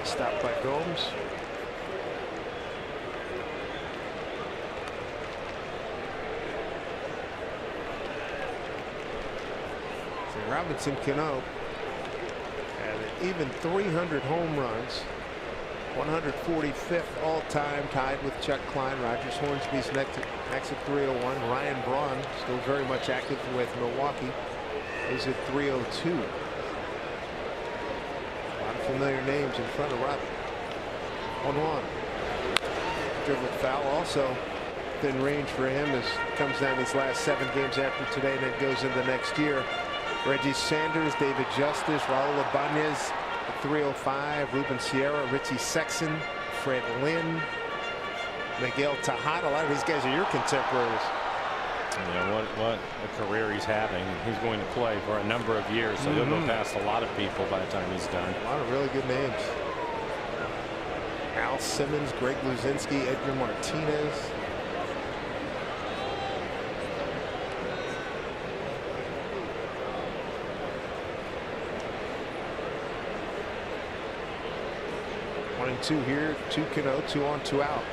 Stopped by Gomes. So Robinson Cano had an even 300 home runs. 145th all-time, tied with Chuck Klein. Rogers Hornsby's next at 301. Ryan Braun still very much active with Milwaukee. Is at 302. A lot of familiar names in front of Robin. 1-1. Dribbled foul, also thin range for him as comes down these last 7 games after today, and then goes into next year. Reggie Sanders, David Justice, Raul Ibanez. 305, Ruben Sierra, Richie Sexson, Fred Lynn, Miguel Tejada. A lot of these guys are your contemporaries. Yeah, what a career he's having. He's going to play for a number of years, so he'll go past a lot of people by the time he's done. A lot of really good names. Al Simmons, Greg Luzinski, Edgar Martinez. One and two here, 2 Cano, 2 on, 2 out.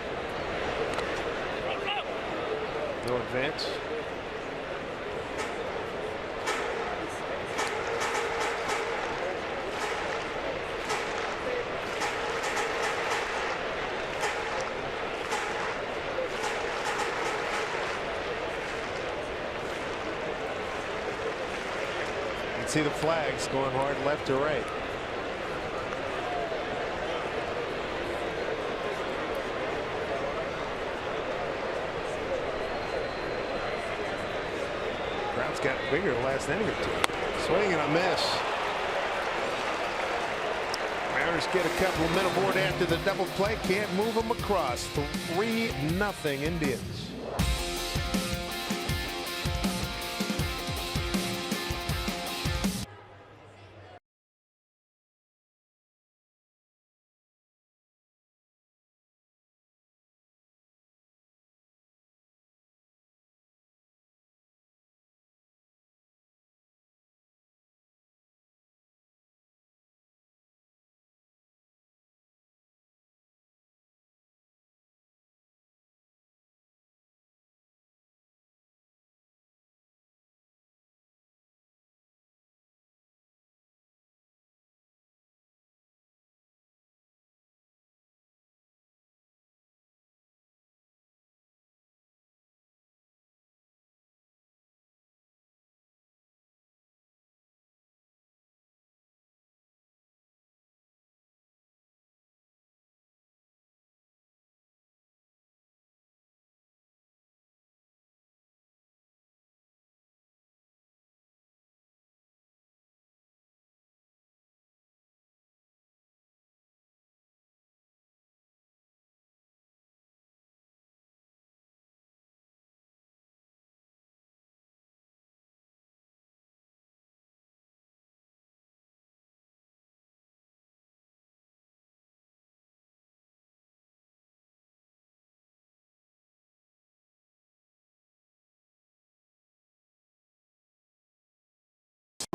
No advance. You can see the flags going hard left to right. Crowd's got bigger the last inning or 2. Swing and a miss. Mariners get a couple of men aboard after the double play. Can't move them across. 3-0 Indians.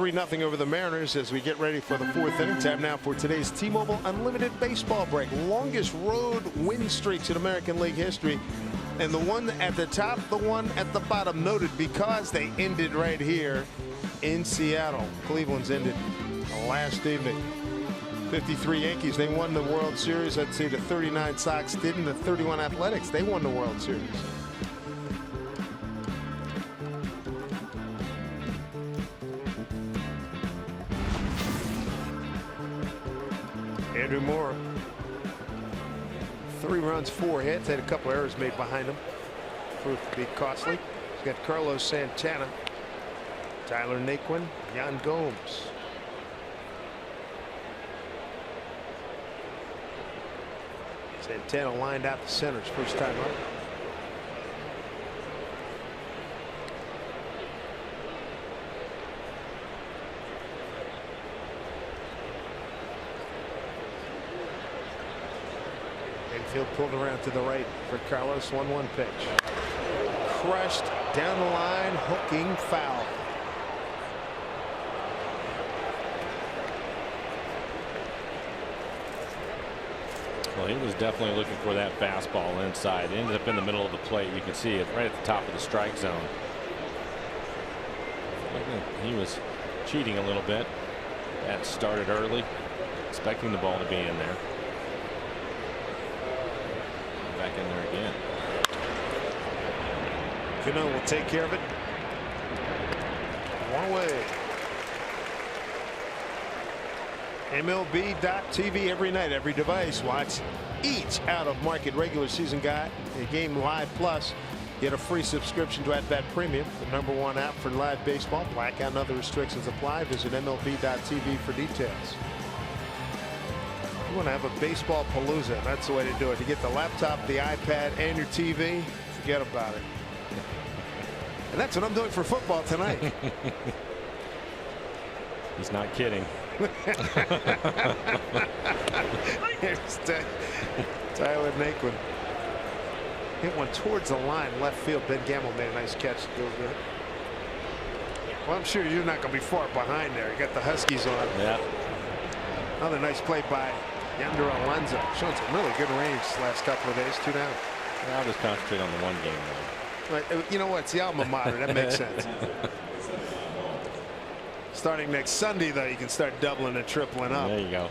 3-0 over the Mariners as we get ready for the 4th inning. Time now for today's T-Mobile Unlimited Baseball Break. Longest road win streaks in American League history. And the one at the top, the one at the bottom, noted because they ended right here in Seattle. Cleveland's ended last evening. 53 Yankees, they won the World Series. I'd say the 39 Sox didn't. The 31 Athletics, they won the World Series. Andrew Moore, 3 runs, 4 hits, had a couple errors made behind him. Proved to be costly. He's got Carlos Santana, Tyler Naquin, Yan Gomes. Santana lined out the centers first time up. Infield pulled around to the right for Carlos. 1-1 pitch. Crushed down the line, hooking foul. Well, he was definitely looking for that fastball inside. It ended up in the middle of the plate. You can see it right at the top of the strike zone. He was cheating a little bit. That started early, expecting the ball to be in there. Back in there again. Cano will take care of it. One away. MLB.TV every night, every device. Watch each out-of-market regular season game live. Plus, get a free subscription to At-Bat Premium, the #1 app for live baseball. Blackout and other restrictions apply. Visit MLB.TV for details. You want to have a baseball palooza. That's the way to do it. You get the laptop, the iPad, and your TV. Forget about it. And that's what I'm doing for football tonight. He's not kidding. Here's Tyler Naquin. Hit one towards the line, left field. Ben Gamble made a nice catch to go with it. Well, I'm sure you're not going to be far behind there. You got the Huskies on. Yeah. Another nice play by Yonder Alonso. Showing some really good range the last couple of days. 2 down. I'll just concentrate on the one game though. But you know what? It's the alma mater. That makes sense. Starting next Sunday, though, you can start doubling and tripling up. There you go.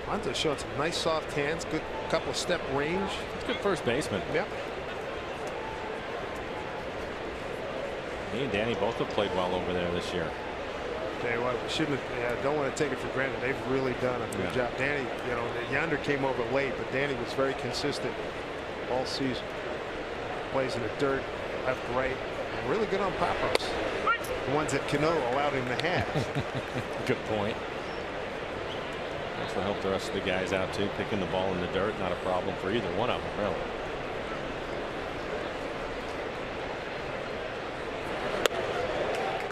Alonso showing some nice soft hands. Good couple step range. It's good first baseman. Yep. He and Danny both have played well over there this year. Tell you what, we shouldn't. Don't want to take it for granted. They've really done a good job. Danny, you know, Yonder came over late, but Danny was very consistent all season. Plays in the dirt, left, right, and really good on pop-ups. The ones that Cano allowed him to have. Good point. Also help the rest of the guys out too. Picking the ball in the dirt, not a problem for either one of them, really.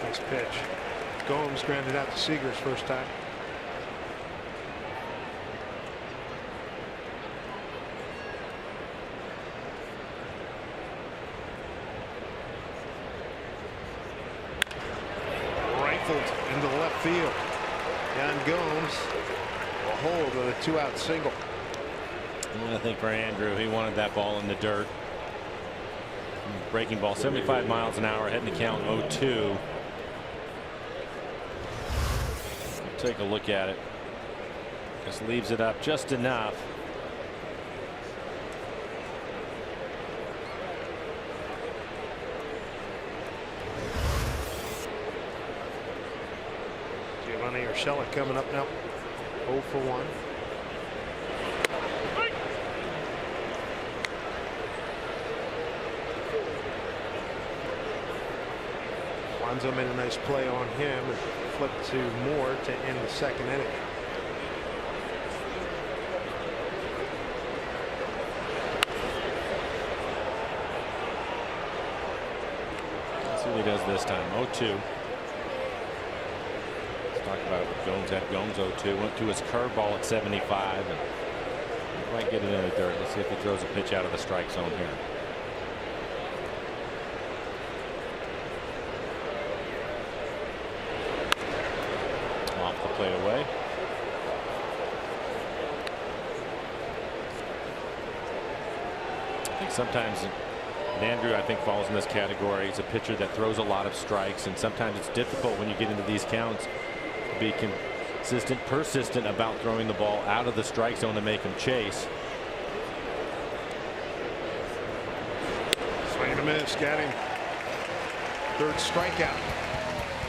Nice pitch. Gomes grounded out to Seager's first time. Rifled into the left field. Yan Gomes will hold with a 2-out single. I think for Andrew, he wanted that ball in the dirt. Breaking ball, 75 miles an hour, heading to count 0-2. Take a look at it. Just leaves it up just enough. Giovanni Urshela coming up now. 0 for 1. Alonso made a nice play on him and flipped to Moore to end the second inning. Let's see what he does this time. 0-2. Let's talk about what Gomes had. Gomes 0-2. Went to his curveball at 75 and might get it in the dirt. Let's see if he throws a pitch out of the strike zone here. think sometimes Andrew, I think, falls in this category. He's a pitcher that throws a lot of strikes, and sometimes it's difficult when you get into these counts to be consistent, persistent about throwing the ball out of the strike zone to make him chase. Swing and a miss, got him. Third strikeout.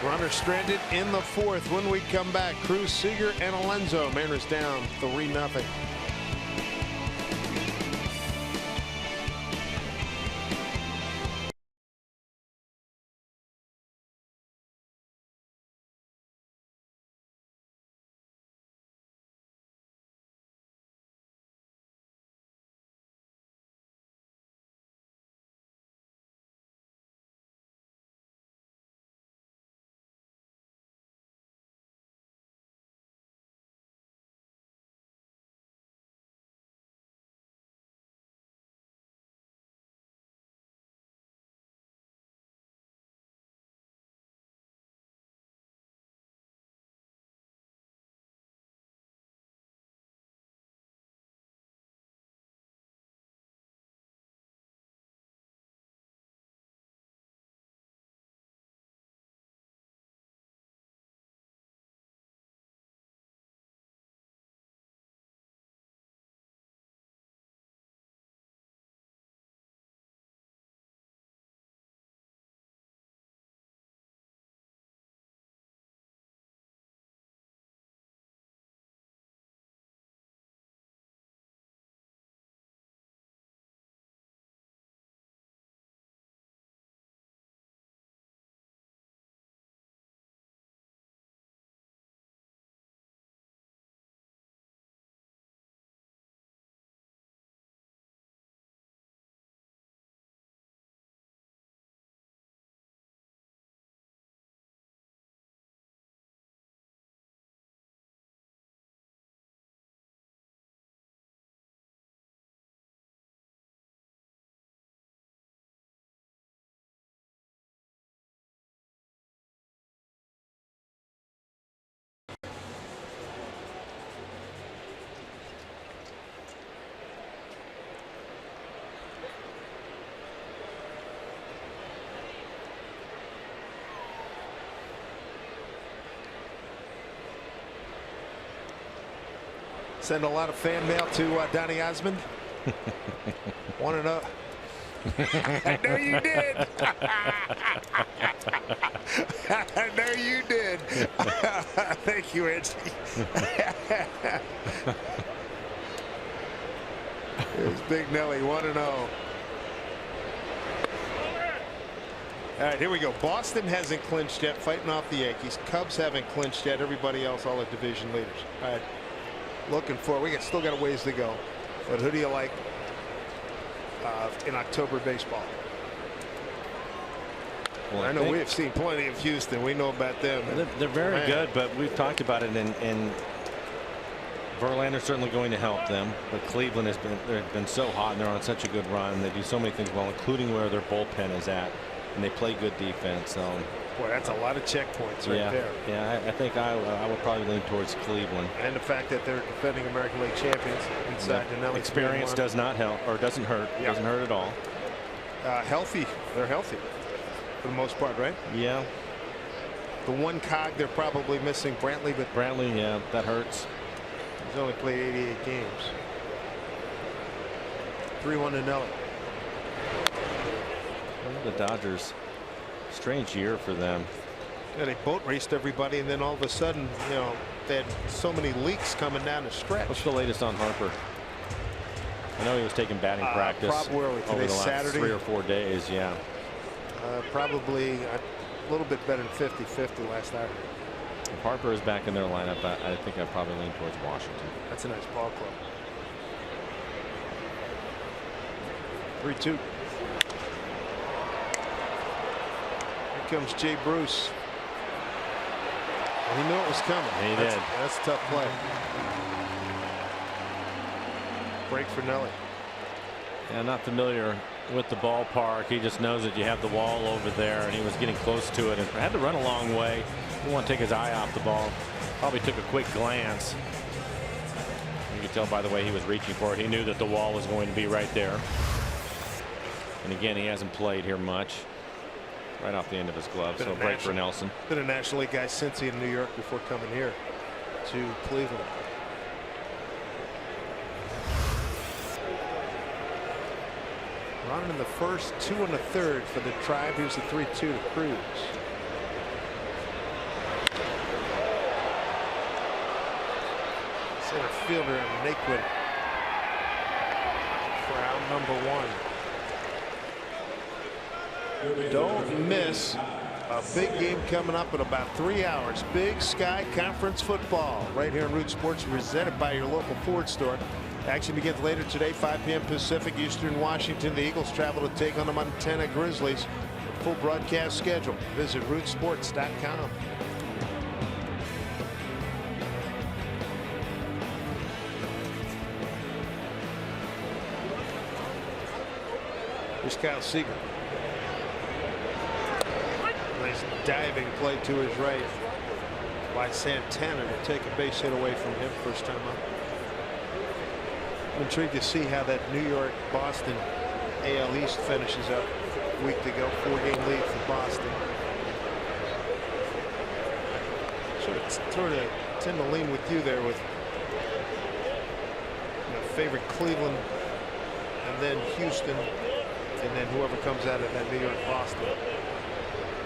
Runner stranded in the fourth. When we come back, Cruz, Seager, and Alonso. Mariners down 3-0. Send a lot of fan mail to Donny Osmond. Want to know? I know you did. I know you did. Thank you, Reggie. Here's Big Nelly, 1-0. All right, here we go. Boston hasn't clinched yet, fighting off the Yankees. Cubs haven't clinched yet. Everybody else, all the division leaders. All right, looking for. We still got a ways to go. But who do you like in October baseball? Well, I know we have seen plenty of Houston. We know about them. They're very good, but we've talked about it, and Verlander's certainly going to help them. But Cleveland has been so hot, and they're on such a good run. They do so many things well, including where their bullpen is at, and they play good defense. So, boy, that's a lot of checkpoints right there. Yeah, I think I would probably lean towards Cleveland. And the fact that they're defending American League champions inside the Nelly. Experience does not help, or doesn't hurt. Yeah. Doesn't hurt at all. Healthy. They're healthy for the most part, right? Yeah. The one cog they're probably missing, Brantley, but Brantley, yeah, that hurts. He's only played 88 games. 3-1 to Nelly. The Dodgers, strange year for them. Yeah, they boat raced everybody, and then all of a sudden, you know, they had so many leaks coming down the stretch. What's the latest on Harper? I know he was taking batting practice over the last Saturday. 3 or 4 days. Yeah. Probably a little bit better than 50-50 last night. If Harper is back in their lineup, I think I'd probably lean towards Washington. That's a nice ball club. 3-2. Here comes Jay Bruce. He knew it was coming. He did. That's a tough play. Break for Nelly. Yeah, not familiar with the ballpark. He just knows that you have the wall over there, and he was getting close to it and had to run a long way. Didn't want to take his eye off the ball. Probably took a quick glance. You could tell by the way he was reaching for it. He knew that the wall was going to be right there. And again, he hasn't played here much. Right off the end of his glove. So break for Nelson. Been a National League guy since he in New York before coming here to Cleveland. Running in the first, 2 1/3 for the Tribe. Here's the 3-2 to Cruz. Center fielder Naquin for out number 1. Don't miss a big game coming up in about 3 hours. Big Sky Conference football right here on Root Sports, presented by your local Ford store. Action begins later today, 5 p.m. Pacific, Eastern Washington. The Eagles travel to take on the Montana Grizzlies. Full broadcast schedule. Visit rootsports.com. Here's Kyle Seager. Nice diving play to his right by Santana to take a base hit away from him first time up. I'm intrigued to see how that New York-Boston AL East finishes up a week to go. 4-game lead for Boston. Sort of tend to lean with you there with favorite Cleveland and then Houston and then whoever comes out of that New York-Boston.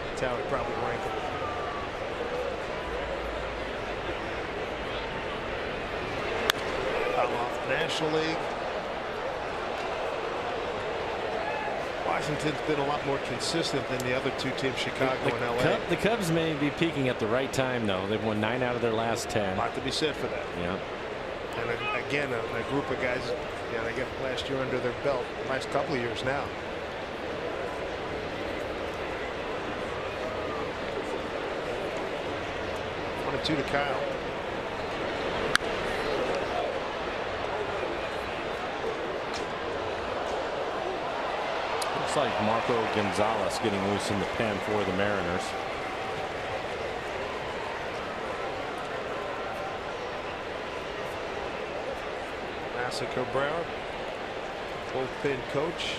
That's how I'd probably rank them. National League. Washington's been a lot more consistent than the other two teams, Chicago and LA. The Cubs may be peaking at the right time, though. They've won 9 out of their last 10. A lot to be said for that. Yeah. And again, a group of guys, they got last year under their belt, last couple of years now. One and 2 to Kyle. Looks like Marco Gonzalez getting loose in the pen for the Mariners. Massa Cabrera, bullpen coach.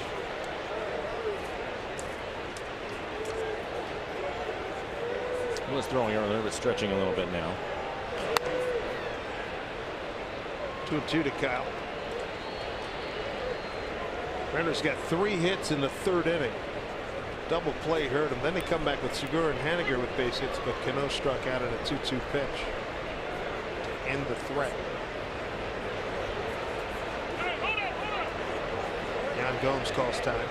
He was throwing earlier, but stretching a little bit now. 2-2 to Kyle. Mariners got 3 hits in the 3rd inning. Double play hurt him. Then they come back with Segura and Haniger with base hits, but Cano struck out in a 2-2 pitch to end the threat. Yan Gomes calls time.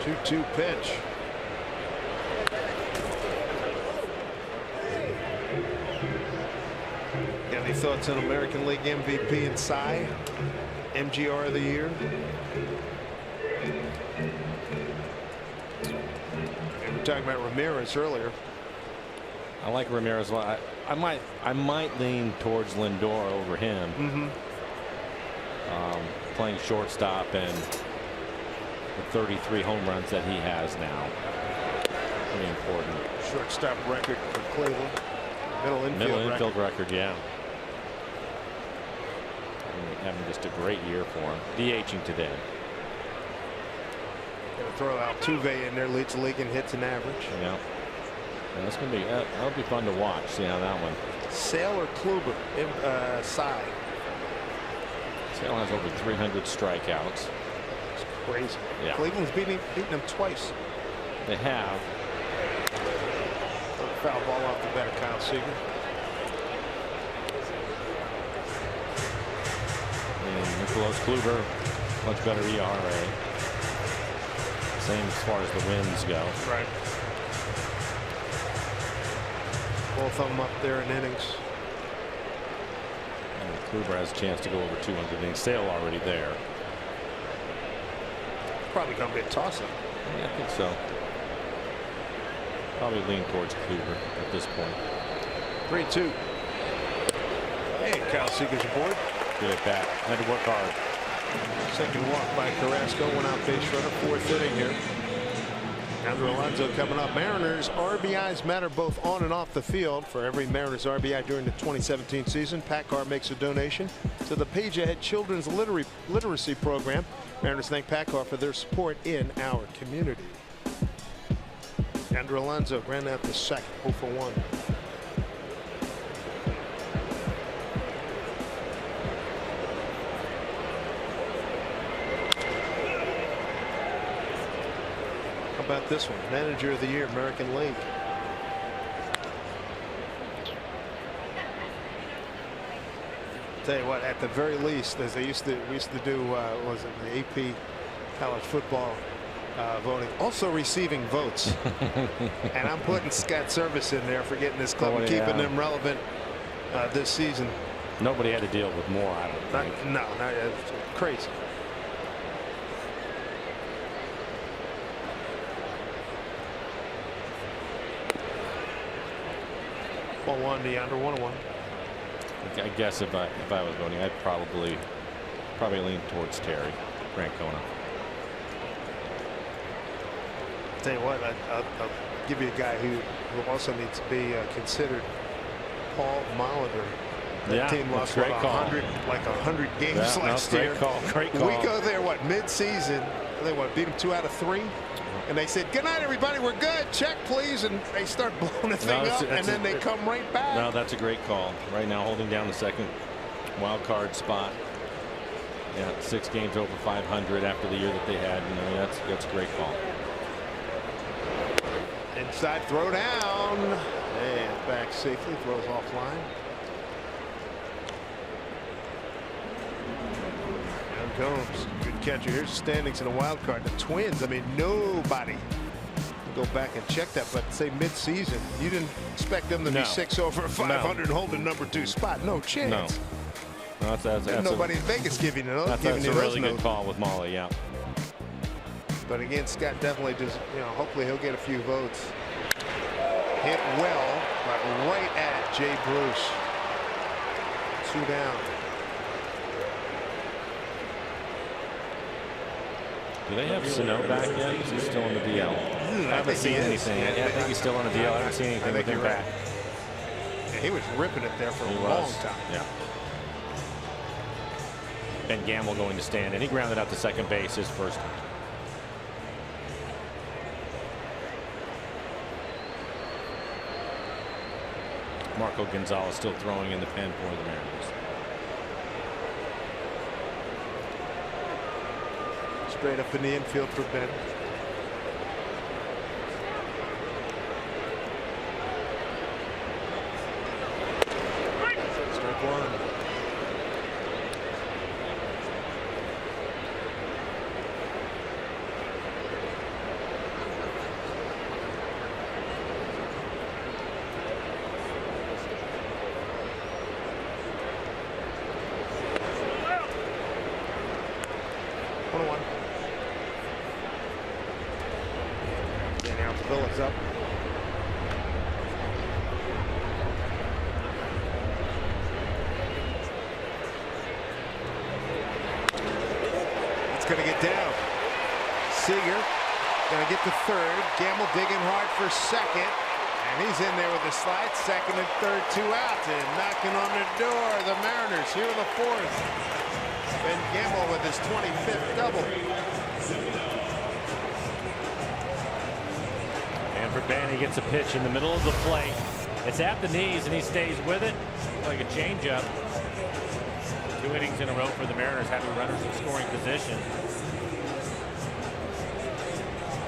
Two-two pitch. Any thoughts on American League MVP and Cy? MGR of the year? We were talking about Ramirez earlier. I like Ramirez a lot. I might lean towards Lindor over him. Playing shortstop and the 33 home runs that he has now. Pretty important. Shortstop record for Cleveland. Middle infield record, yeah. Having just a great year for him. DHing today. Gonna throw Altuve in there, leads the league in hits and average. Yeah. And that's gonna be that'll be fun to watch. See how that one. Sale or Kluber in Cy. Sale has over 300 strikeouts. It's crazy. Yeah. Cleveland's beaten them twice. They have. Foul ball off the bat of Kyle Seager. And Nicholas Kluber, much better ERA. Same as far as the wins go. Right. Both of them up there in innings. And Kluber has a chance to go over 200 innings. Sale already there. Probably going to be a toss-up. Yeah, I think so. Probably lean towards Kluber at this point. 3-2. Hey, Kyle Seager's aboard. Good at bat. Had to work hard. Second walk by Carrasco. 1 out base runner. 4th inning here. Andrew Alonso coming up. Mariners RBIs matter both on and off the field. For every Mariners RBI during the 2017 season, PACCAR makes a donation to the Page Ahead Children's Literacy Program. Mariners thank PACCAR for their support in our community. Andrew Alonso ran out the second, 0 for 1. How about this one? Manager of the Year, American League. Tell you what, at the very least, as we used to do, was it the AP college football voting, also receiving votes. And I'm putting Scott Service in there for getting this club and keeping them relevant this season. Nobody had to deal with more, I don't think. No, it's crazy. One the under 101. I guess if I was voting, I'd probably lean towards Terry Francona. Tell you what, I'll give you a guy who also needs to be considered. Paul Molitor. That team lost like 100 games last year. Great call. We go there mid-season. They beat them 2 out of 3. And they said, "Good night, everybody. We're good. Check, please." And they start blowing the thing up, and then they come right back. No, that's a great call. Right now, holding down the second wild card spot. Yeah, 6 games over 500 after the year that they had. You know, that's a great call. Inside throw down, and back safely. Throws offline. Down Combs, good catcher. Here's the standings in the wild card. The Twins. I mean, nobody can go back and check that. But say mid-season, you didn't expect them to be 6 over 500 and hold the number 2 spot. No chance. No, that's nobody in Vegas giving it. That's a really good call with Molly. Yeah. But again, Scott definitely does. Hopefully he'll get a few votes. Hit well, but right at Jay Bruce. 2 down. Do they have Sano back yet? Is he still on the DL? I haven't seen anything. I think he's still on the DL. I haven't seen anything with him back. Yeah, he was ripping it there for a long time. Yeah. Ben Gamble going to stand, and he grounded out to second base his first time. Marco Gonzalez still throwing in the pen for the Mariners. Straight up in the infield for Ben. Strike 1. Phillips up. It's going to get down. Seager going to get to third. Gamble digging hard for second. And he's in there with the slide. Second and third, 2 outs. And knocking on the door, the Mariners here in the 4th. Ben Gamble with his 25th double. For Ben, he gets a pitch in the middle of the plate. It's at the knees, and he stays with it like a changeup. 2 innings in a row for the Mariners, having runners in scoring position.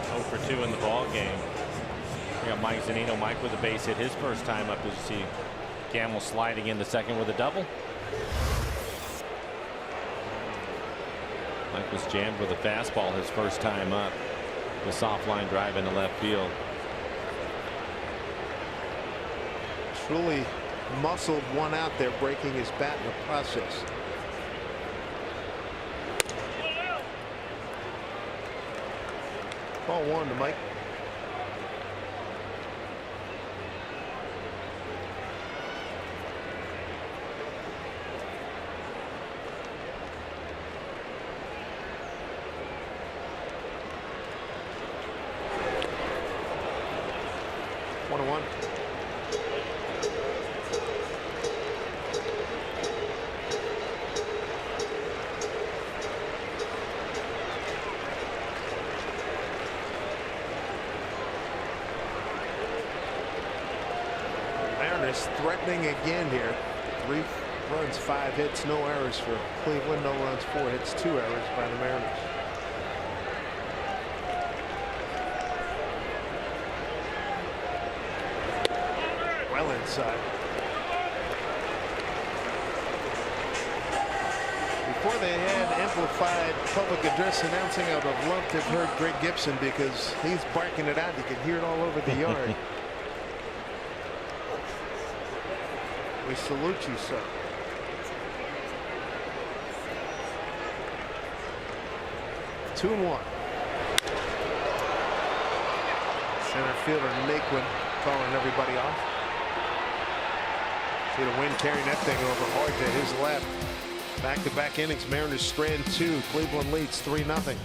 0 for 2 in the ball game. We got Mike Zunino. Mike with a base hit his first time up. As you see Gamble sliding into second with a double. Mike was jammed with a fastball his first time up. The soft line drive into left field. Truly muscled one out there, breaking his bat in the process. Ball 1 to Mike. 1-1. Mariners threatening again here. 3 runs, 5 hits, no errors for Cleveland. No runs, 4 hits, 2 errors by the Mariners. Well inside. Before they had amplified public address announcing, I would have loved to have heard Greg Gibson, because he's barking it out. You can hear it all over the yard. We salute you, sir. Two and 1. Center fielder Naquin calling everybody off. See the wind carrying that thing over hard to his left. Back-to-back innings. Mariners strand 2. Cleveland leads 3-0.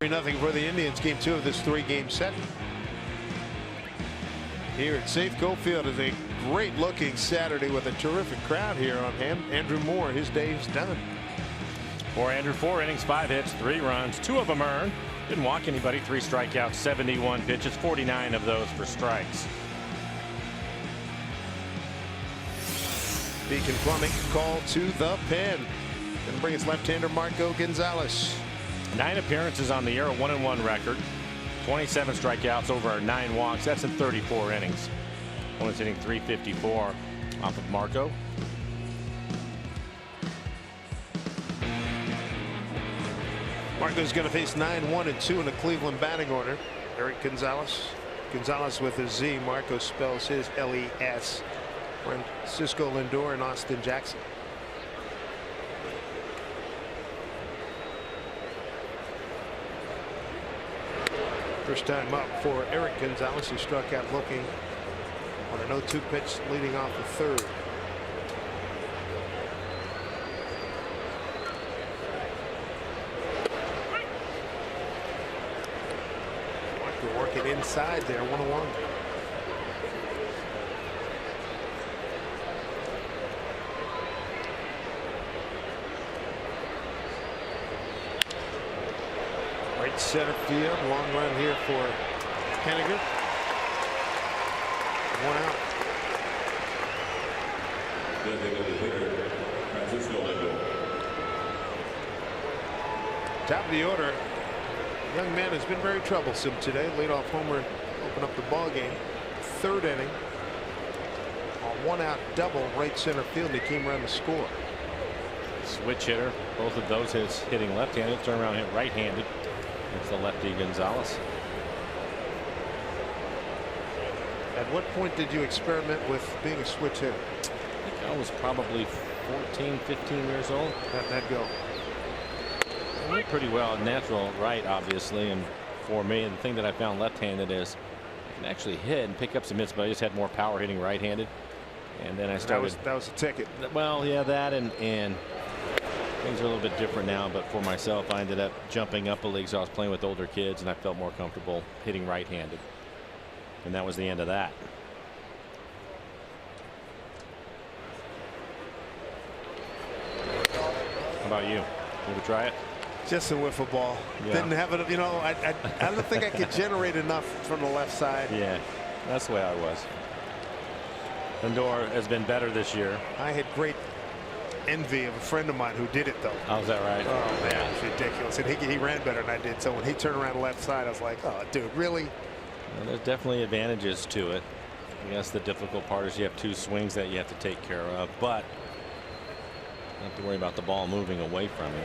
Nothing for the Indians. Game 2 of this 3-game set. Here at Safeco Field is a great looking Saturday with a terrific crowd here on hand. Andrew Moore, his day is done. For Andrew, 4 innings, 5 hits, 3 runs, 2 of them earned. Didn't walk anybody. 3 strikeouts, 71 pitches, 49 of those for strikes. Beacon Plumbing called to the pen. Going to bring his left-hander Marco Gonzalez. 9 appearances on the year, a 1-1 record. 27 strikeouts, over 9 walks. That's in 34 innings. Opponent's hitting .354 off of Marco. Marco's going to face 9-1-2 in the Cleveland batting order. Eric Gonzalez. Gonzalez with a Z. Marco spells his L-E-S. Francisco Lindor and Austin Jackson. First time up for Eric Gonzalez, who struck out looking on an 0-2 pitch leading off the 3rd. Marco working inside there, 1-1. Right center field, long run here for Henniger. 1 out. Top of the order. Young man has been very troublesome today. Leadoff homer open up the ball game. 3rd inning. A 1-out double right center field. He came around to score. Switch hitter. Both of those hits hitting left-handed. Turn around hit right-handed. It's the lefty Gonzalez. At what point did you experiment with being a switch hitter? I think I was probably 14, 15 years old. How'd that go? I went pretty well. Natural right, obviously, and for me, the thing that I found left-handed is I can actually hit and pick up some hits, but I just had more power hitting right-handed. And then I started. That was a ticket. Well, yeah, that and things are a little bit different now. But for myself, I ended up jumping up a league, so I was playing with older kids, and I felt more comfortable hitting right-handed. And that was the end of that. How about you? You ever try it? Just a wiffle ball. Yeah. Didn't have it. You know, I don't think I could generate enough from the left side. Yeah, that's the way I was. Lindor has been better this year. I had great envy of a friend of mine who did it though. Oh, is that right? Oh man, it's ridiculous. And he ran better than I did. So when he turned around the left side, I was like, oh, dude, really? Well, there's definitely advantages to it. I guess the difficult part is you have two swings that you have to take care of, but you don't have to worry about the ball moving away from you.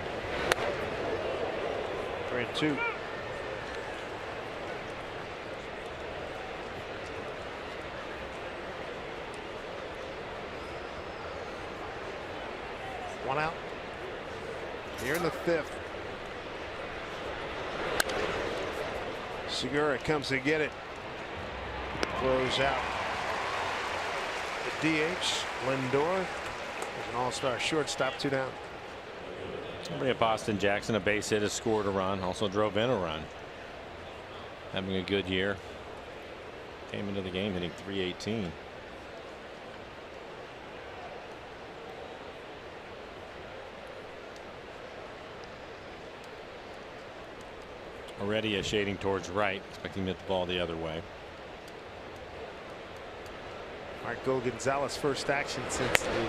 3-2. One out. Here in the fifth. Segura comes to get it. Throws out the DH. Lindor is an all-star shortstop. 2 down. Somebody at Boston, Jackson, a base hit, has scored a run, also drove in a run. Having a good year. Came into the game hitting .318. Already shading towards right, expecting to hit the ball the other way. Marco Gonzalez first action since the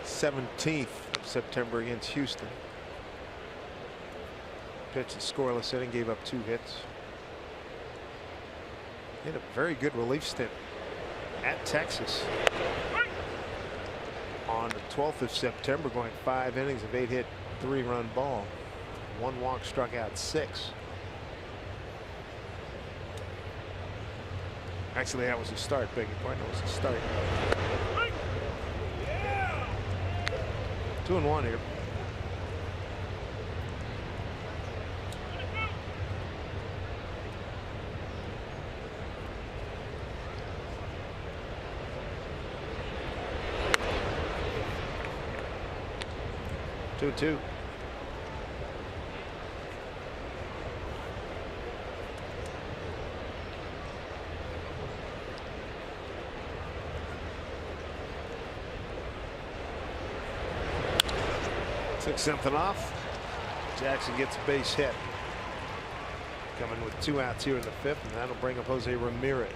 17th of September against Houston. Pitched a scoreless inning, gave up 2 hits. He had a very good relief stint at Texas on the 12th of September, going 5 innings of 8-hit 3-run ball. 1 walk, struck out 6. Actually, that was a start. Beg your pardon. That was a start. 2-1 here. Two. Took something off. Jackson gets a base hit. Coming with 2 outs here in the 5th, and that'll bring up Jose Ramirez.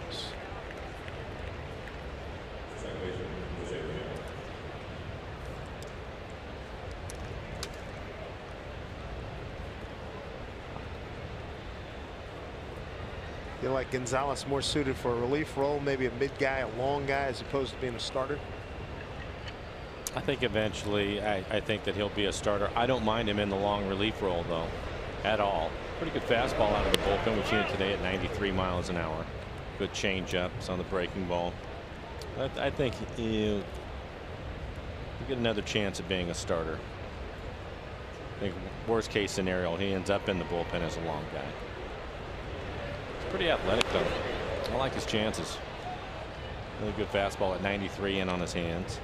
Feel like Gonzalez more suited for a relief role, maybe a mid guy, a long guy, as opposed to being a starter? I think eventually I think that he'll be a starter. I don't mind him in the long relief role though at all. Pretty good fastball out of the bullpen. We've seen it today at 93 miles an hour. Good changeups on the breaking ball. I think you get another chance at being a starter. I think worst case scenario he ends up in the bullpen as a long guy. He's pretty athletic though. I like his chances. Really good fastball at 93 and on his hands.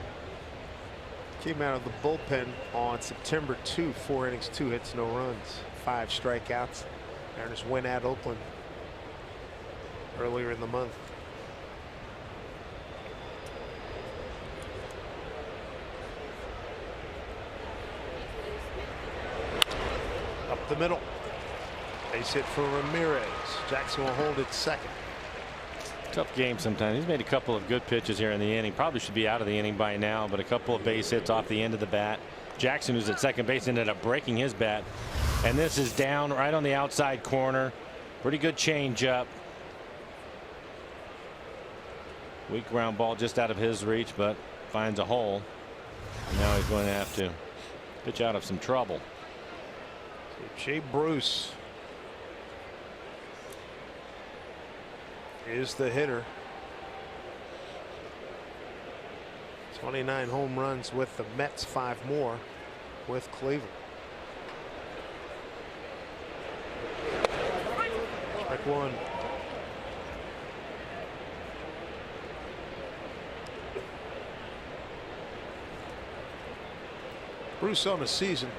Came out of the bullpen on September 2, 4 innings, 2 hits, no runs, 5 strikeouts. Mariners win at Oakland earlier in the month. Up the middle. Base hit for Ramirez. Jackson will hold it second. Tough game sometimes. He's made a couple of good pitches here in the inning. Probably should be out of the inning by now, but a couple of base hits off the end of the bat. Jackson, who's at second base, ended up breaking his bat. And this is down right on the outside corner. Pretty good changeup. Weak ground ball just out of his reach, but finds a hole. And now he's going to have to pitch out of some trouble. Jay Bruce is the hitter. 29 home runs with the Mets, 5 more with Cleveland. Strike one. Bruce on the season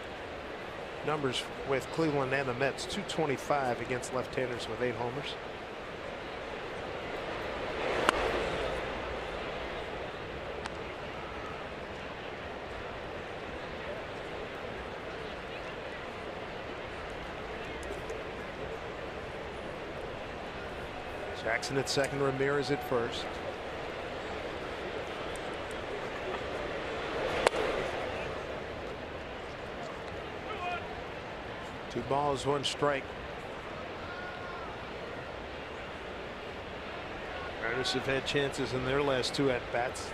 numbers with Cleveland and the Mets, 225 against left-handers with 8 homers. Jackson at second, Ramirez at first. Two balls, one strike. Mariners have had chances in their last 2 at-bats.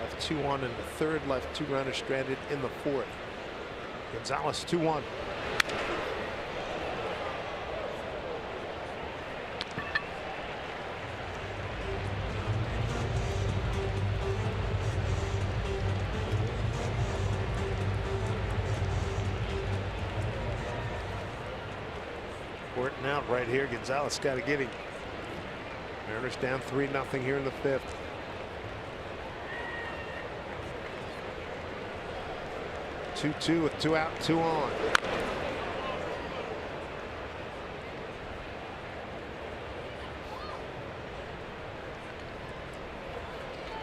Left 2 on in the third, left 2 runners stranded in the fourth. Gonzalez 2-1. Working out right here. Gonzalez got to get him. Mariners down 3-0 here in the 5th. Two with 2 out, 2 on.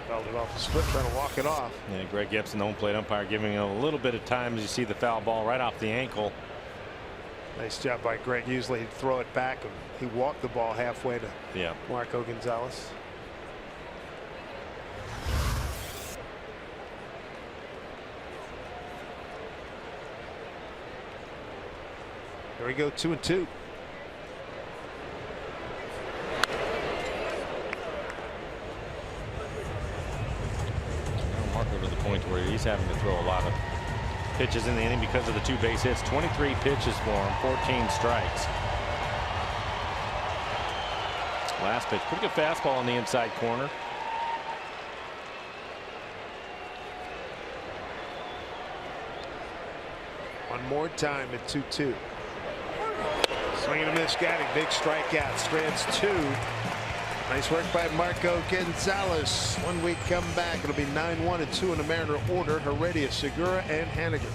Fouled it off his foot, trying to walk it off. Yeah, Greg Gibson, the home plate umpire, giving him a little bit of time as you see the foul ball right off the ankle. Nice job by Greg. Usually he'd throw it back, and he walked the ball halfway to Marco Gonzalez. There we go, 2-2. Marco to the point where he's having to throw a lot of pitches in the inning because of the 2 base hits. 23 pitches for him, 14 strikes. Last pitch, pretty good fastball on the inside corner. One more time at 2-2. Swing and a miss, got it. Big strikeout. Strands 2. Nice work by Marco Gonzalez. When we come back, it'll be 9-1 and 2 in the Mariner order. Heredia, Segura, and Haniger.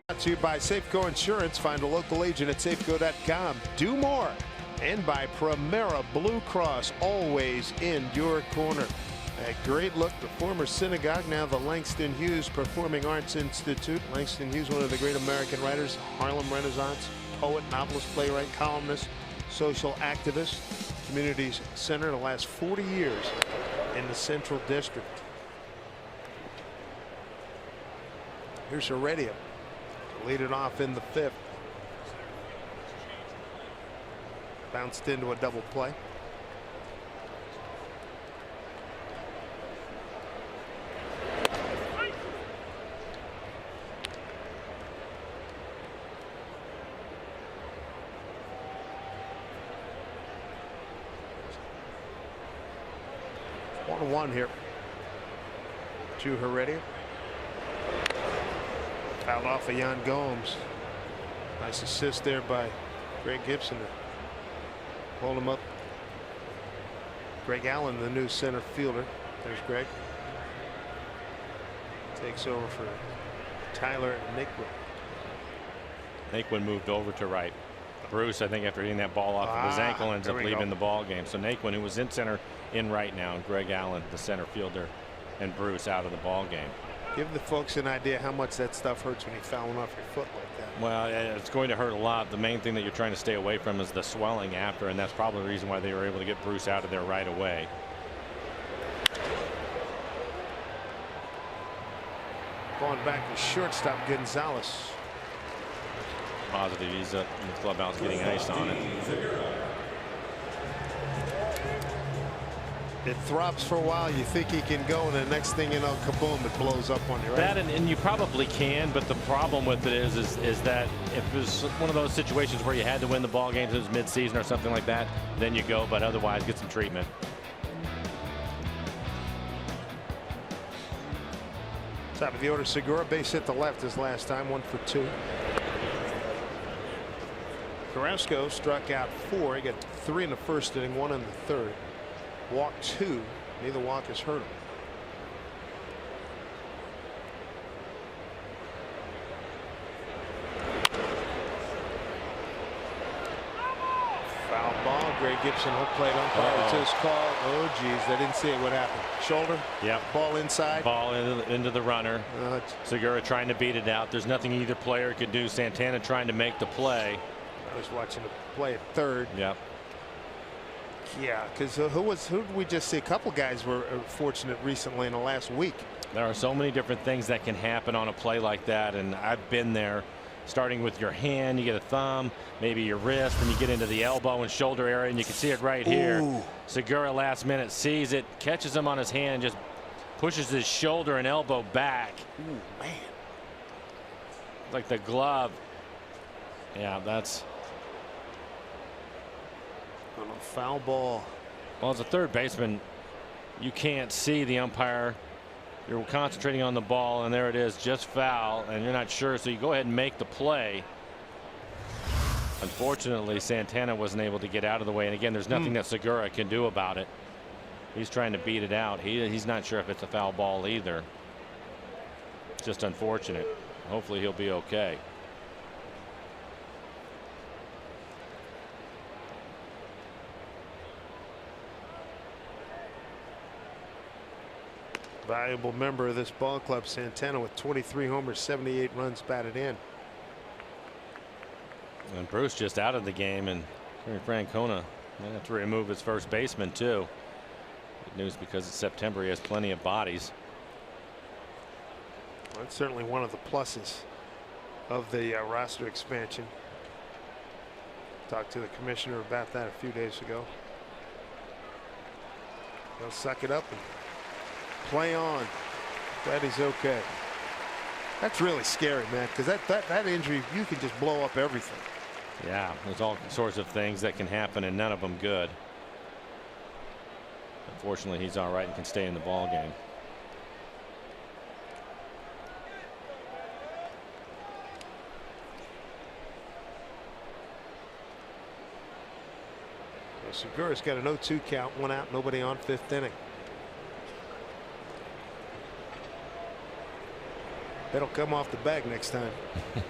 Brought to you by Safeco Insurance. Find a local agent at safeco.com. Do more. And by Primera Blue Cross, always in your corner. A great look, the former synagogue, now the Langston Hughes Performing Arts Institute. Langston Hughes, one of the great American writers, Harlem Renaissance, poet, novelist, playwright, columnist, social activist. Communities Center the last 40 years in the Central District. Here's Heredia to lead it off in the 5th. Bounced into a double play. One here to Heredia. Fouled off of Yan Gomes. Nice assist there by Greg Gibson to hold him up. Greg Allen, the new center fielder. There's Greg. Takes over for Tyler Naquin. Naquin moved over to right. Bruce, I think, after hitting that ball off of his ankle, ends up leaving the ball game. So Naquin, who was in center, in right now, and Greg Allen, the center fielder, and Bruce out of the ball game. Give the folks an idea how much that stuff hurts when you're fouling off your foot like that. Well, it's going to hurt a lot. The main thing that you're trying to stay away from is the swelling after, and that's probably the reason why they were able to get Bruce out of there right away. Going back to shortstop Gonzalez. Positive he's up in the clubhouse getting ice on it. It throbs for a while. You think he can go, and the next thing you know, kaboom! It blows up on you. Right? That and you probably can, but the problem with it is that if it was one of those situations where you had to win the ball games, it was mid-season or something like that, then you go. But otherwise, get some treatment. Top of the order, Segura, base hit the left his last time, 1 for 2. Carrasco struck out 4. He got 3 in the first inning, 1 in the 3rd. Walked 2. Neither walk has hurt him. Foul ball. Greg Gibson, home plate umpire. It's his call. Oh, geez, I didn't see it. What happened? Shoulder? Yep. Ball inside. Ball into the runner. Segura trying to beat it out. There's nothing either player could do. Santana trying to make the play. I was watching the play at 3rd. Yep. Yeah, because who did we just see? A couple guys were fortunate recently in the last week. There are so many different things that can happen on a play like that, and I've been there. Starting with your hand, you get a thumb, maybe your wrist, and you get into the elbow and shoulder area, and you can see it right here. Segura last minute sees it, catches him on his hand, and just pushes his shoulder and elbow back. Ooh, man. Like the glove. Yeah, that's on a foul ball. Well, as a third baseman, you can't see the umpire. You're concentrating on the ball, and there it is, just foul, and you're not sure, so you go ahead and make the play. Unfortunately, Santana wasn't able to get out of the way, and again, there's nothing that Segura can do about it. He's trying to beat it out. He's not sure if it's a foul ball either. Just unfortunate. Hopefully he'll be okay. Valuable member of this ball club, Santana, with 23 homers, 78 runs batted in. And Bruce just out of the game, and Francona might have to remove his first baseman too. Good news, because it's September, he has plenty of bodies. Well, that's certainly one of the pluses of the roster expansion. Talked to the commissioner about that a few days ago. They'll suck it up and play on. That is okay. That's really scary, man, because that injury, you can just blow up everything. Yeah, there's all sorts of things that can happen, and none of them good. Unfortunately, he's all right and can stay in the ball game. Well, Segura's got an 0-2 count, 1 out, nobody on, 5th inning. That'll come off the bag next time. I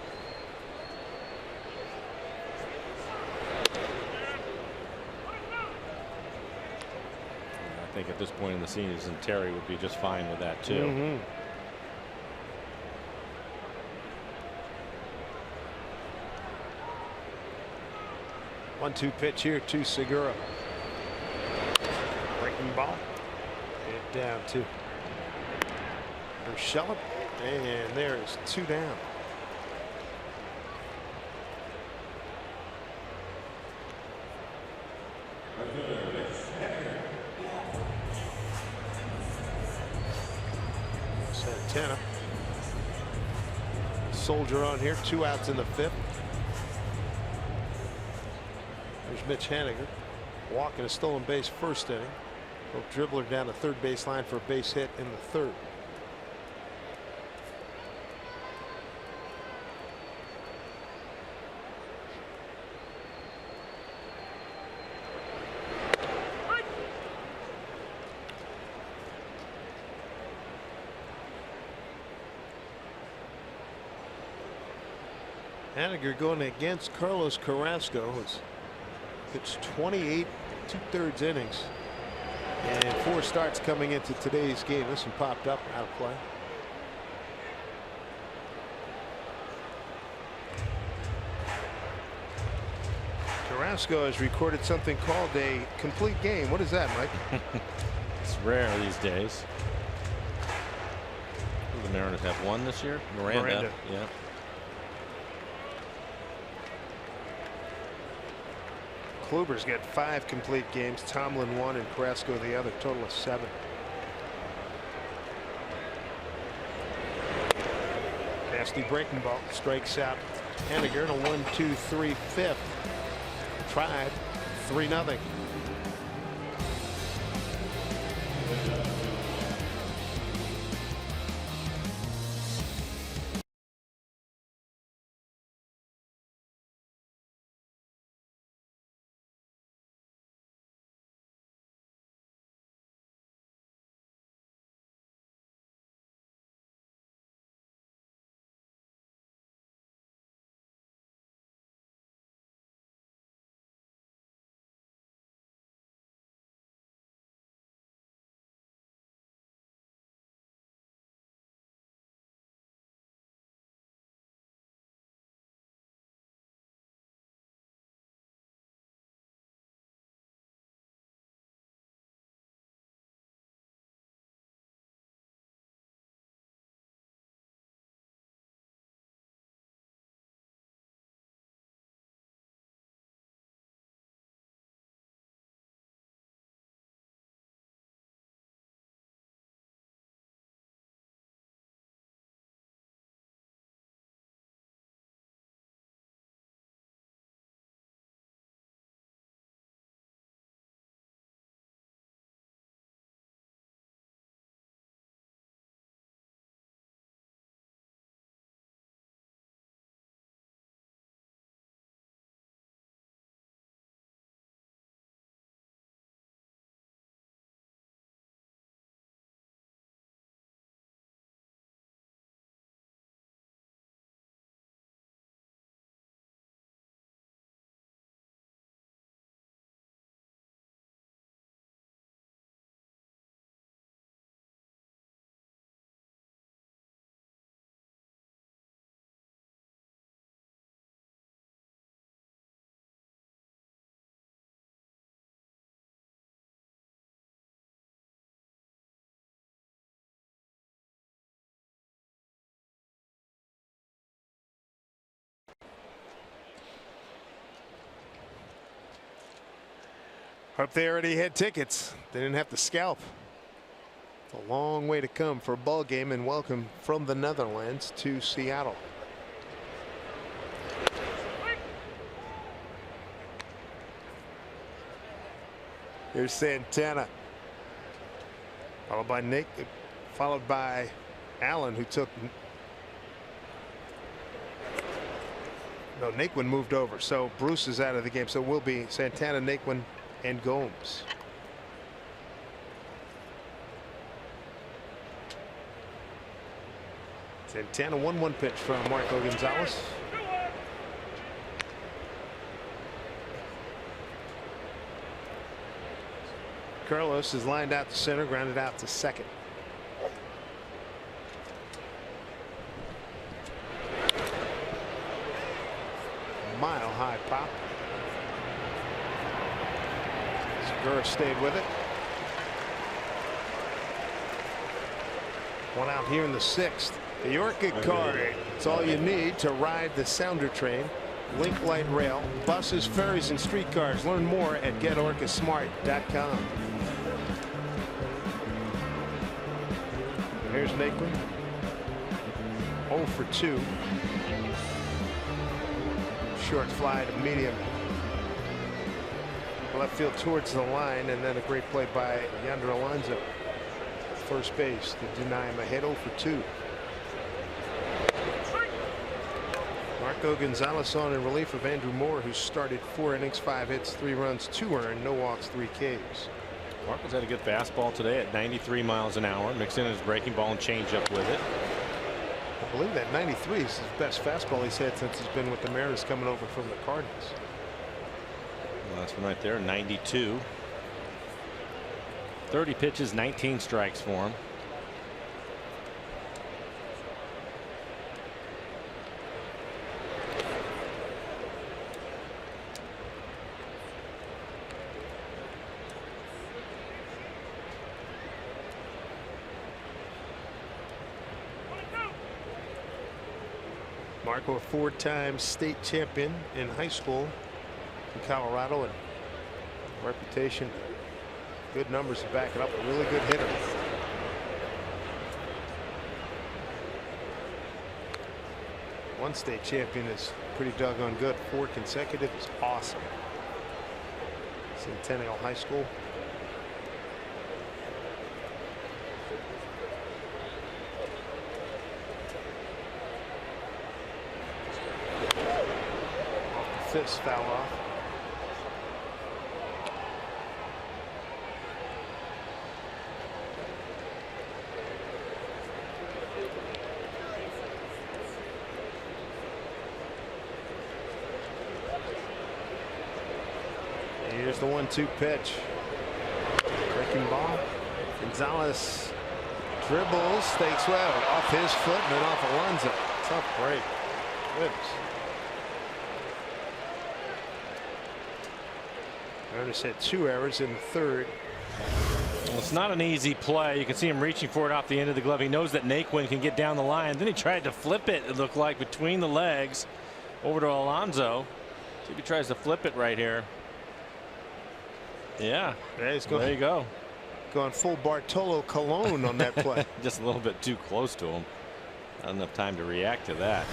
think at this point in the season, Terry would be just fine with that too. 1-2 pitch here to Segura. breaking ball. And down to Urshela. And there is 2 down. Santana. Soldier on here. 2 outs in the 5th. There's Mitch Haniger walking a stolen base first inning. A dribbler down the third base line for a base hit in the 3rd. Haniger going against Carlos Carrasco, who's pitched 28 2/3 innings and 4 starts coming into today's game. This one popped up out of play. Carrasco has recorded something called a complete game. What is that, Mike? It's rare these days. The Mariners have 1 this year. Miranda. Yeah. Kluber's got 5 complete games. Tomlin 1 and Carrasco the other. Total of 7. Nasty breaking ball. Strikes out Haniger in a 1-2-3 5th. Tried 3-0. Hope they already had tickets. They didn't have to scalp. It's a long way to come for a ball game, and welcome from the Netherlands to Seattle. Here's Santana, followed by Allen, who took. No, Naquin moved over, so Bruce is out of the game. So it will be Santana, Naquin, and Gomes. Santana 1-1 pitch from Marco Gonzalez. Carlos is lined out to center, grounded out to second. Mile high pop. Segura stayed with it. One out here in the 6th. The Orchid card. It's all you need to ride the Sounder train. Link Light Rail, buses, ferries, and streetcars. Learn more at getorcasmart.com. Here's Naquin. 0 for 2. Short fly to medium. Left field towards the line, and then a great play by Yonder Alonso. First base to deny him a hit. 0 for 2. Marco Gonzalez on in relief of Andrew Moore, who started 4 innings, 5 hits, 3 runs, 2 earned, no walks, 3 Ks. Marco's had a good fastball today at 93 miles an hour, mixing his breaking ball and changeup with it. I believe that 93 is his best fastball he's had since he's been with the Mariners, coming over from the Cardinals. Last one right there, 92. 30 pitches, 19 strikes for him. Marco, a 4-time state champion in high school in Colorado, and reputation, good numbers to back it up. A really good hitter. One state champion is pretty doggone good. 4 consecutive is awesome. Centennial High School. Fist foul off. Here's the 1-2 pitch. Breaking ball. Gonzalez dribbles, stakes well off his foot and then off Alonso. Tough break. Goodness. Mariners had 2 errors in the 3rd. Well, it's not an easy play. You can see him reaching for it off the end of the glove. He knows that Naquin can get down the line. Then he tried to flip it. It looked like between the legs over to Alonso. See if he tries to flip it right here. Yeah, there you go. Going full Bartolo Colon on that play. Just a little bit too close to him. Not enough time to react to that.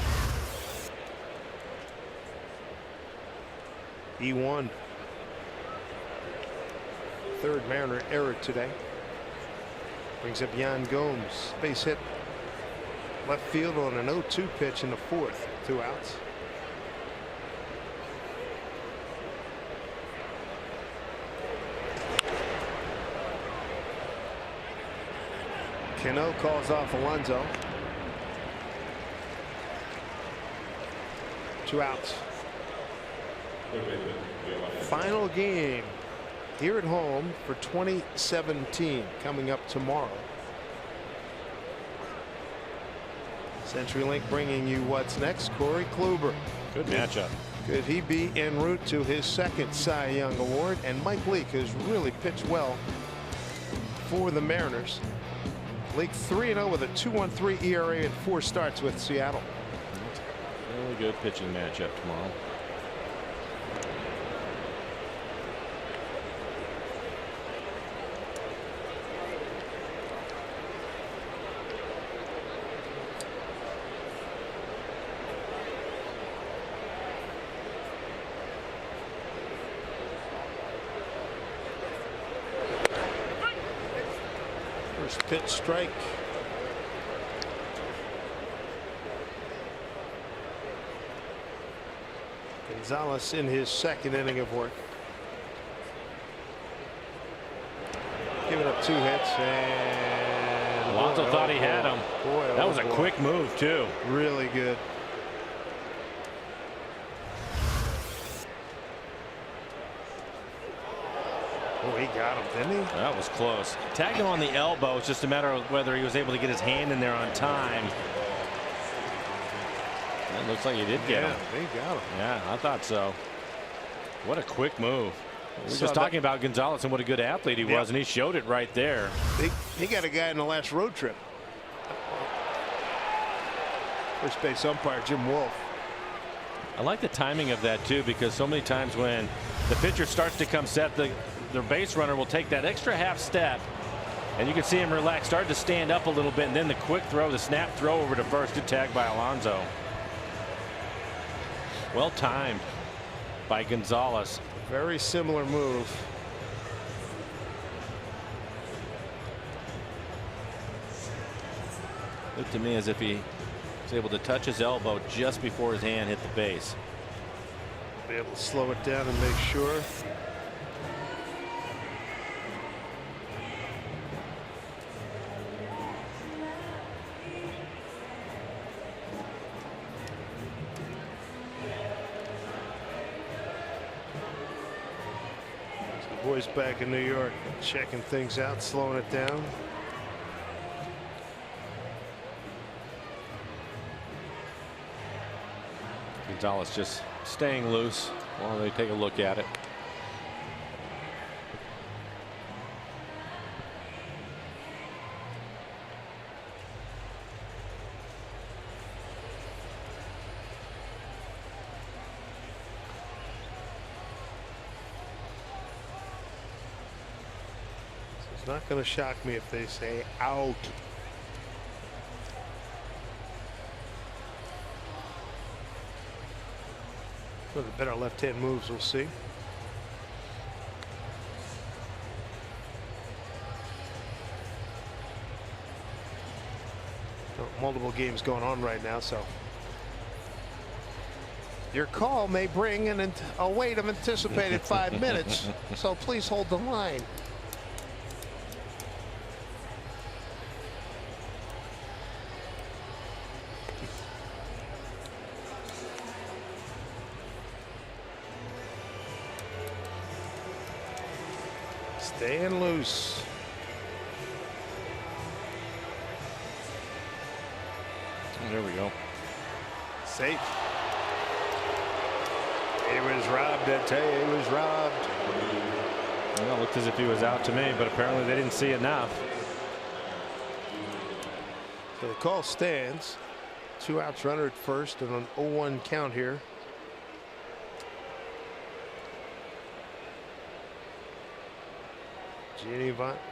E1. 3rd Mariner error today. Brings up Yan Gomes. Base hit left field on an 0-2 pitch in the 4th. 2 outs. Cano calls off Alonso. 2 outs. Final game here at home for 2017 coming up tomorrow. CenturyLink bringing you what's next. Corey Kluber. Good matchup. Could he be en route to his 2nd Cy Young Award? And Mike Leake has really pitched well for the Mariners. Leake 3-0 with a 2.13 ERA and 4 starts with Seattle. Really good pitching matchup tomorrow. First pitch strike. Gonzalez in his 2nd inning of work. Giving up 2 hits, and Alonso thought he had him. That was a quick move too. Really good. Oh, he got him, didn't he? That was close. Tagged him on the elbow. It's just a matter of whether he was able to get his hand in there on time. It looks like he did get him. They got him. Yeah, I thought so. What a quick move. We were just talking about Gonzalez and what a good athlete he was, and he showed it right there. He got a guy in the last road trip. First base umpire Jim Wolf. I like the timing of that too, because so many times when the pitcher starts to come set, the base runner will take that extra half step, and you can see him relax, start to stand up a little bit, and then the quick throw, the snap throw over to first, to tag by Alonso. Well timed by Gonzalez. Very similar move. Looked to me as if he was able to touch his elbow just before his hand hit the base. Be able to slow it down and make sure. The boys back in New York checking things out, slowing it down. Gonzalez just staying loose while they take a look at it. It's not going to shock me if they say out. One of the better left-hand moves we'll see. Multiple games going on right now, so your call may bring a wait of anticipated 5 minutes, so please hold the line. Staying loose. There we go. Safe. He was robbed. I tell you, he was robbed. Well, it looked as if he was out to me, but apparently they didn't see enough. So the call stands. 2 outs, runner at first, and an 0-1 count here.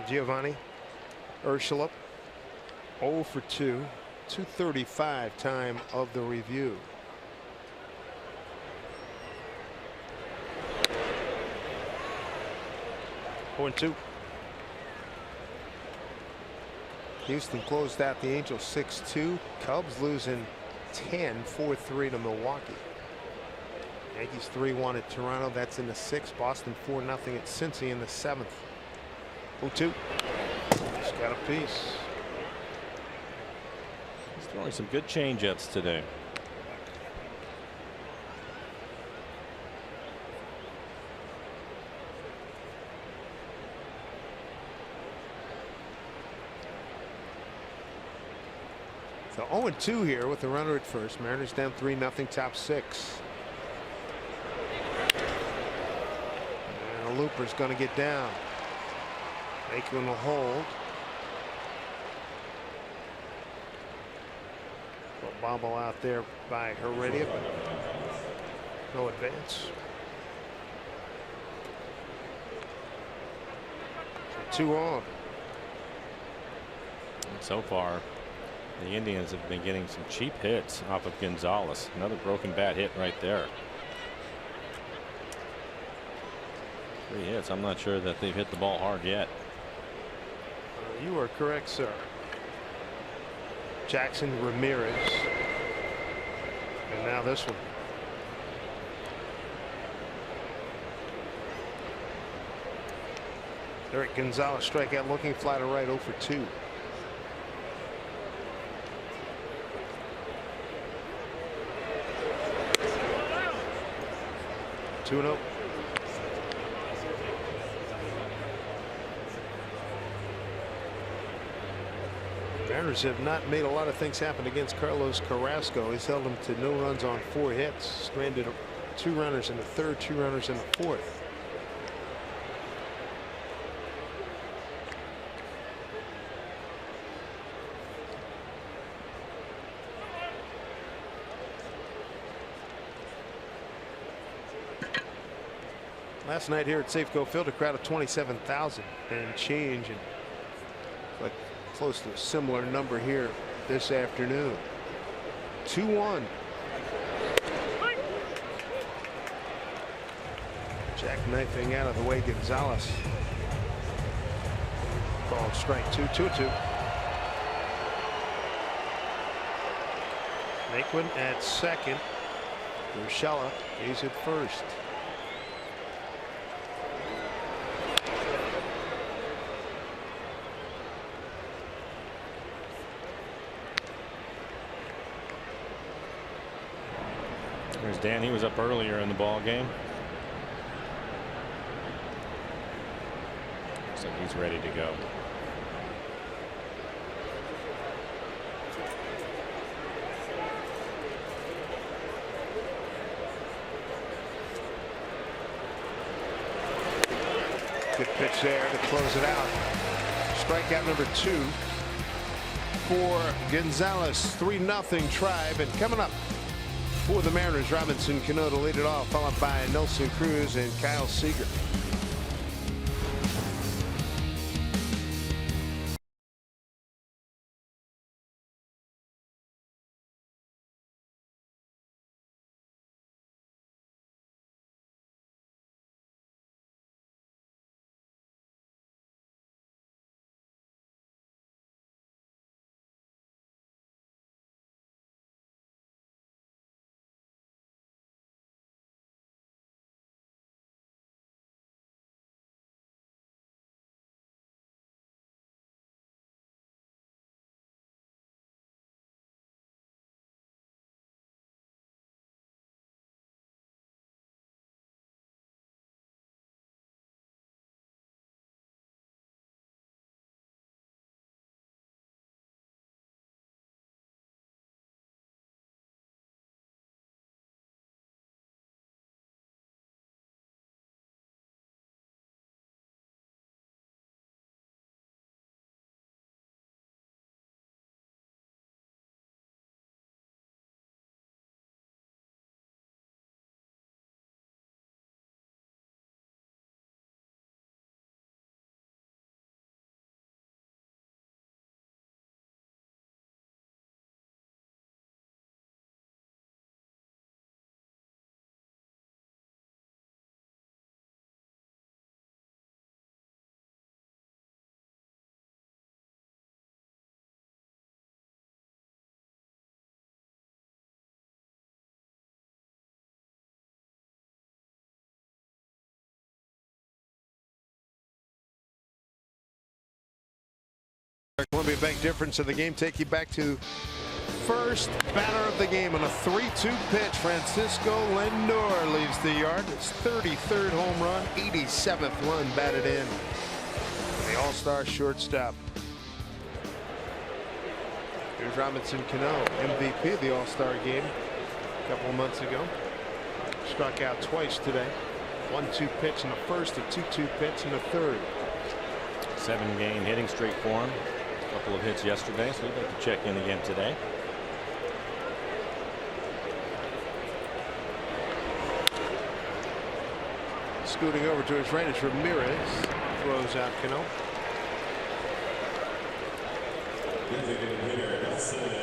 Giovanni Urshela 0 for 2. 2:35 time of the review. Point 2. Houston closed out the Angels 6-2. Cubs losing 10, 4-3 to Milwaukee. Yankees 3-1 at Toronto. That's in the 6th. Boston 4-0 at Cincy in the 7th. 0-2. Just got a piece. He's throwing some good change-ups today. So 0-2 here with the runner at first. Mariners down 3-0, top 6. And the looper's going to get down. Making will hold. A bobble out there by Heredia, but no advance. So 2 on. And so far, the Indians have been getting some cheap hits off of Gonzalez. Another broken bat hit right there. 3 hits. I'm not sure that they've hit the ball hard yet. You are correct, sir. Jackson, Ramirez, and now this one. Eric Gonzalez strikeout, looking fly to right, 0 for 2. Two and 0. Mariners have not made a lot of things happen against Carlos Carrasco. He's held them to no runs on 4 hits. Stranded 2 runners in the 3rd, 2 runners in the 4th. Last night here at Safeco Field, a crowd of 27,000 and change, and like close to a similar number here this afternoon. 2-1. Jackknifing out of the way, Gonzalez. Called strike 2, 2-2. Naquin at second. Urshela is at first. There's Dan. He was up earlier in the ball game. So he's ready to go. Good pitch there to close it out. Strikeout number 2 for Gonzalez. 3-0 Tribe. And coming up for the Mariners, Robinson Cano to lead it off, followed by Nelson Cruz and Kyle Seager. Columbia Bank difference in the game. Take you back to first batter of the game on a 3-2 pitch. Francisco Lindor leaves the yard. His 33rd home run, 87th run batted in. The all-star shortstop. Here's Robinson Cano, MVP of the all-star game a couple of months ago. Struck out twice today. 1-2 pitch in the first, a 2-2 pitch in the third. 7-game hitting streak for him. A couple of hits yesterday, so we'd like to check in again today. Scooting over to his right is Ramirez. Throws out Cano.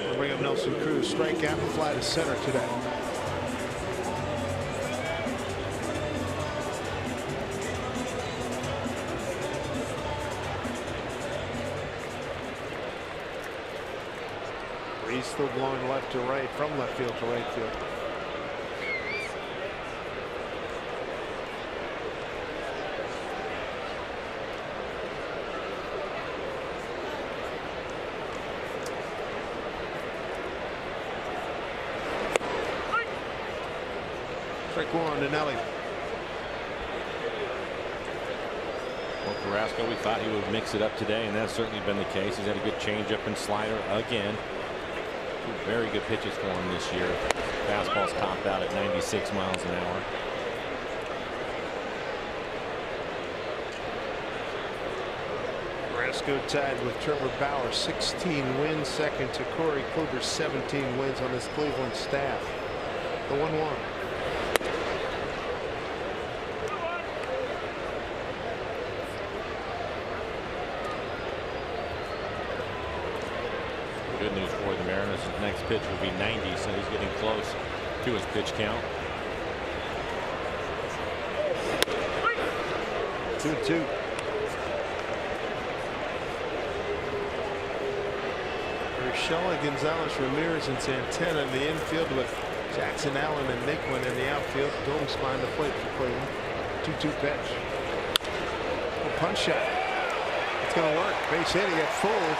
We'll bring up Nelson Cruz. Strikeout and fly to center today. He's still blowing left to right, from left field to right field. Strike one to Nelly. Well, Carrasco, we thought he would mix it up today, and that's certainly been the case. He's had a good changeup and slider again. Two very good pitches for him this year. Fastball's topped out at 96 miles an hour. Carrasco tied with Trevor Bauer, 16 wins. Second to Corey Kluber, 17 wins on this Cleveland staff. The 1-1. for the Mariners. His next pitch will be 90, so he's getting close to his pitch count. 2-2. Urshela, Gonzalez, Ramirez, and Santana in the infield with Jackson Allen and Naquin in the outfield. Gomes behind the plate for Cleveland. 2-2 pitch. A punch shot. It's going to work. Base hit. He got fooled.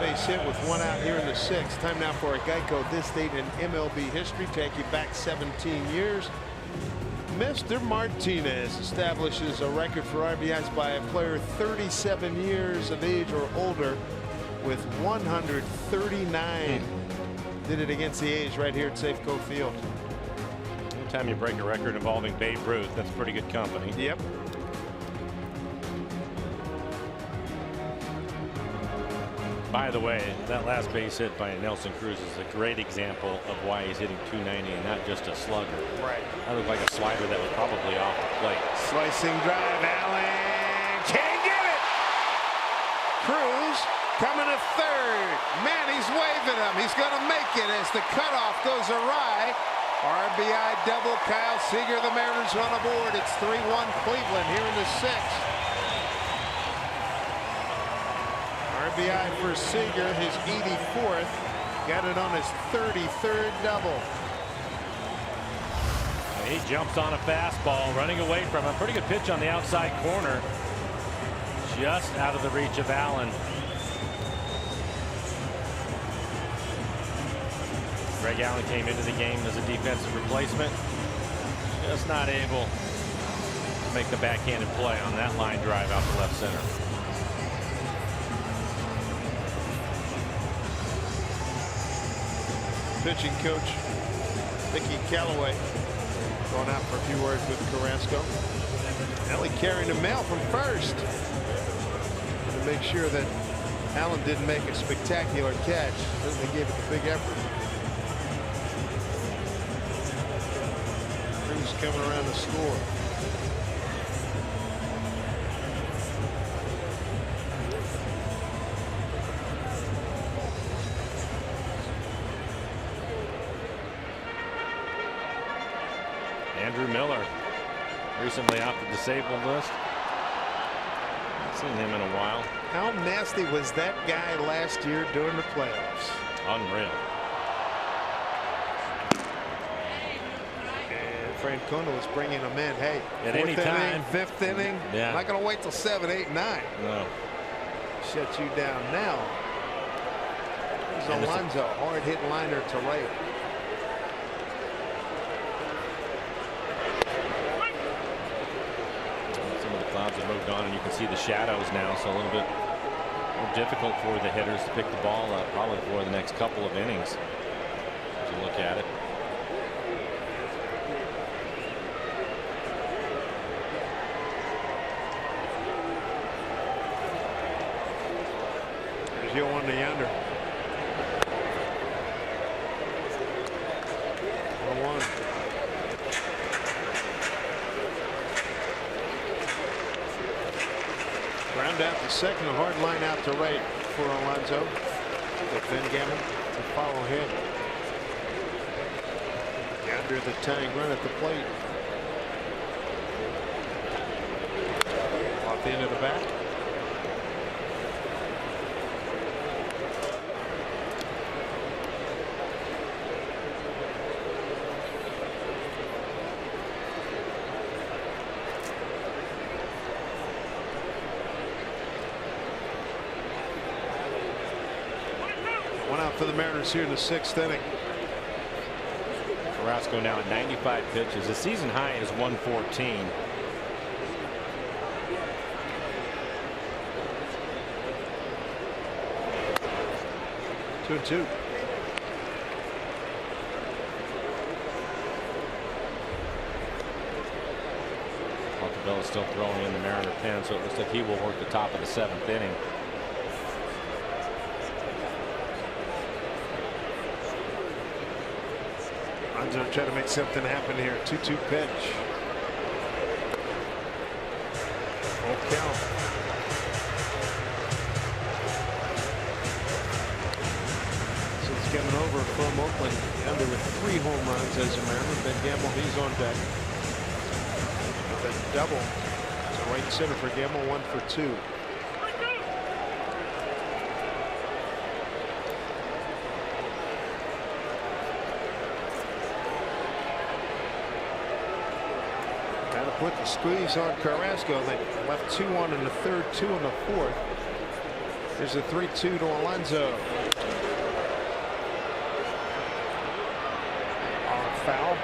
Base hit with one out here in the sixth. Time now for a Geico This Date in MLB history. Take you back 17 years. Mr. Martinez establishes a record for RBIs by a player 37 years of age or older with 139. Did it against the A's right here at Safeco Field. Anytime you break a record involving Babe Ruth, that's pretty good company. Yep. By the way, that last base hit by Nelson Cruz is a great example of why he's hitting 290 and not just a slugger. Right. That looked like a slider that was probably off the plate. Slicing drive. Allen can't get it. Cruz coming to third. Man, he's waving him. He's going to make it as the cutoff goes awry. RBI double. Kyle Seager, the Mariners on the board. It's 3-1 Cleveland here in the sixth. RBI for Seager, his 84th. Got it on his 33rd double. He jumps on a fastball, running away from a pretty good pitch on the outside corner. Just out of the reach of Allen. Greg Allen came into the game as a defensive replacement. Just not able to make the backhanded play on that line drive out to left center. Pitching coach Mickey Callaway going out for a few words with Carrasco. Ellie carrying the mail from first to make sure that Allen didn't make a spectacular catch. Certainly gave it the big effort. Cruz coming around to score. Andrew Miller, recently off the disabled list. Haven't seen him in a while. How nasty was that guy last year during the playoffs? Unreal. And Francona was bringing him in. Hey, at fourth any time, inning, fifth inning. Yeah. I'm not going to wait till 7, 8, 9. No. Shut you down now. There's Alonso, hard hit liner to right. Clouds have moved on, and you can see the shadows now, so a little bit more difficult for the hitters to pick the ball up probably for the next couple of innings as you look at it. There's your one to yonder. 1-1. Ground out to second, a hard line out to right for Alonso. With Van Gammon to follow him. Under the tying run at the plate. Off the end of the bat. One out for the Mariners here in the sixth inning. Carrasco now at 95 pitches. The season high is 114. Two and two. Altavilla is still throwing in the Mariner pen, so it looks like he will work the top of the seventh inning. Alonso trying to make something happen here. 2-2 pitch. Full count. coming over from Oakland. And there were 3 home runs as a Mariner. Ben Gamble, he's on deck. With a double to right center for Gamble, 1 for 2. Put the squeeze on Carrasco. They left 2 on in the 3rd, 2 in the 4th. There's a 3-2 to Alonso. Foul.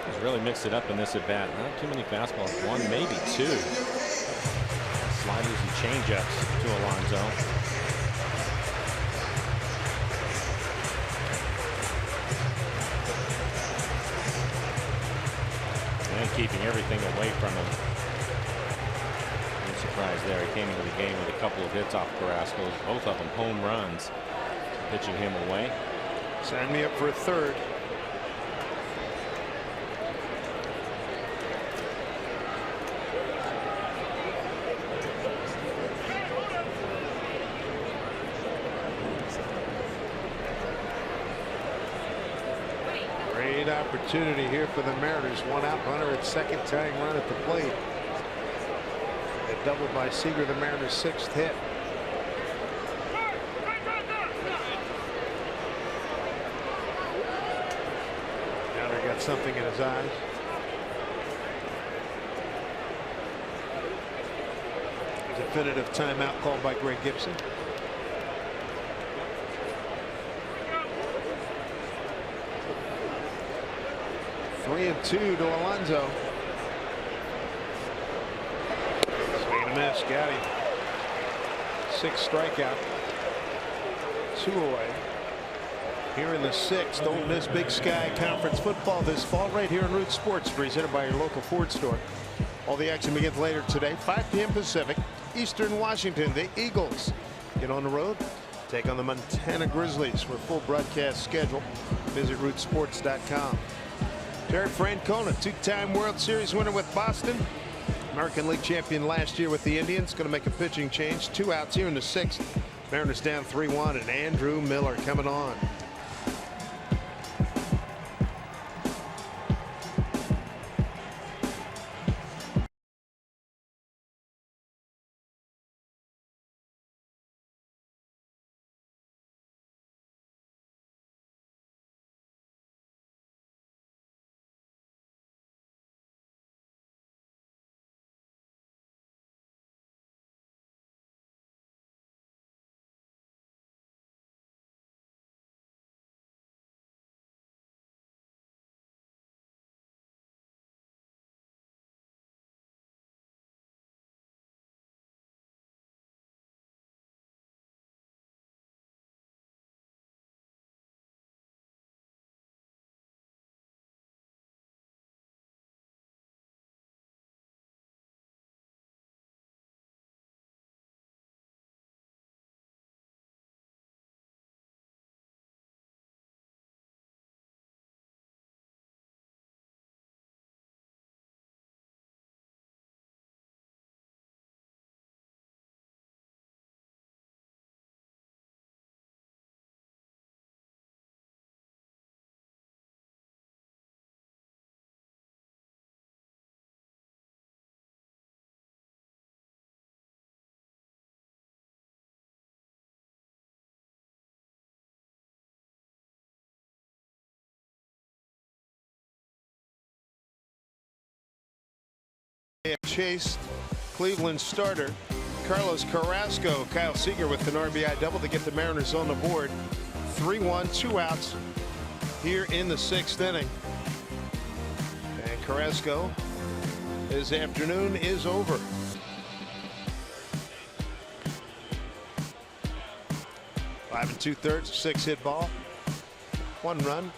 He's really mixed it up in this at bat. Not too many fastballs. 1, maybe 2. Sliders and changeups to Alonso. And keeping everything away from him. No surprise there. He came into the game with a couple of hits off Carrasco. Both of them home runs. Pitching him away. Sign me up for a 3rd. Great opportunity here for the Mariners. 1 out, runner at second, tying run at the plate. A double by Seager, the Mariners' 6th hit. Downer got something in his eyes. Definitive timeout called by Greg Gibson. Three and 2 to Alonso. Swing and a miss. Got him. 6th strikeout. 2 away. Here in the 6th, Ole Miss Big Sky Conference football this fall right here on Root Sports, presented by your local Ford store. All the action begins later today, 5 p.m. Pacific, Eastern Washington. The Eagles get on the road, take on the Montana Grizzlies for a full broadcast schedule. Visit rootsports.com. Terry Francona, 2-time World Series winner with Boston. American League champion last year with the Indians. Going to make a pitching change. 2 outs here in the 6th. Mariners down 3-1, and Andrew Miller coming on. Chase Cleveland starter Carlos Carrasco. Kyle Seager with an RBI double to get the Mariners on the board. 3-1, 2 outs here in the 6th inning. And Carrasco, his afternoon is over. Five and 2/3, 6-hit ball, 1 run,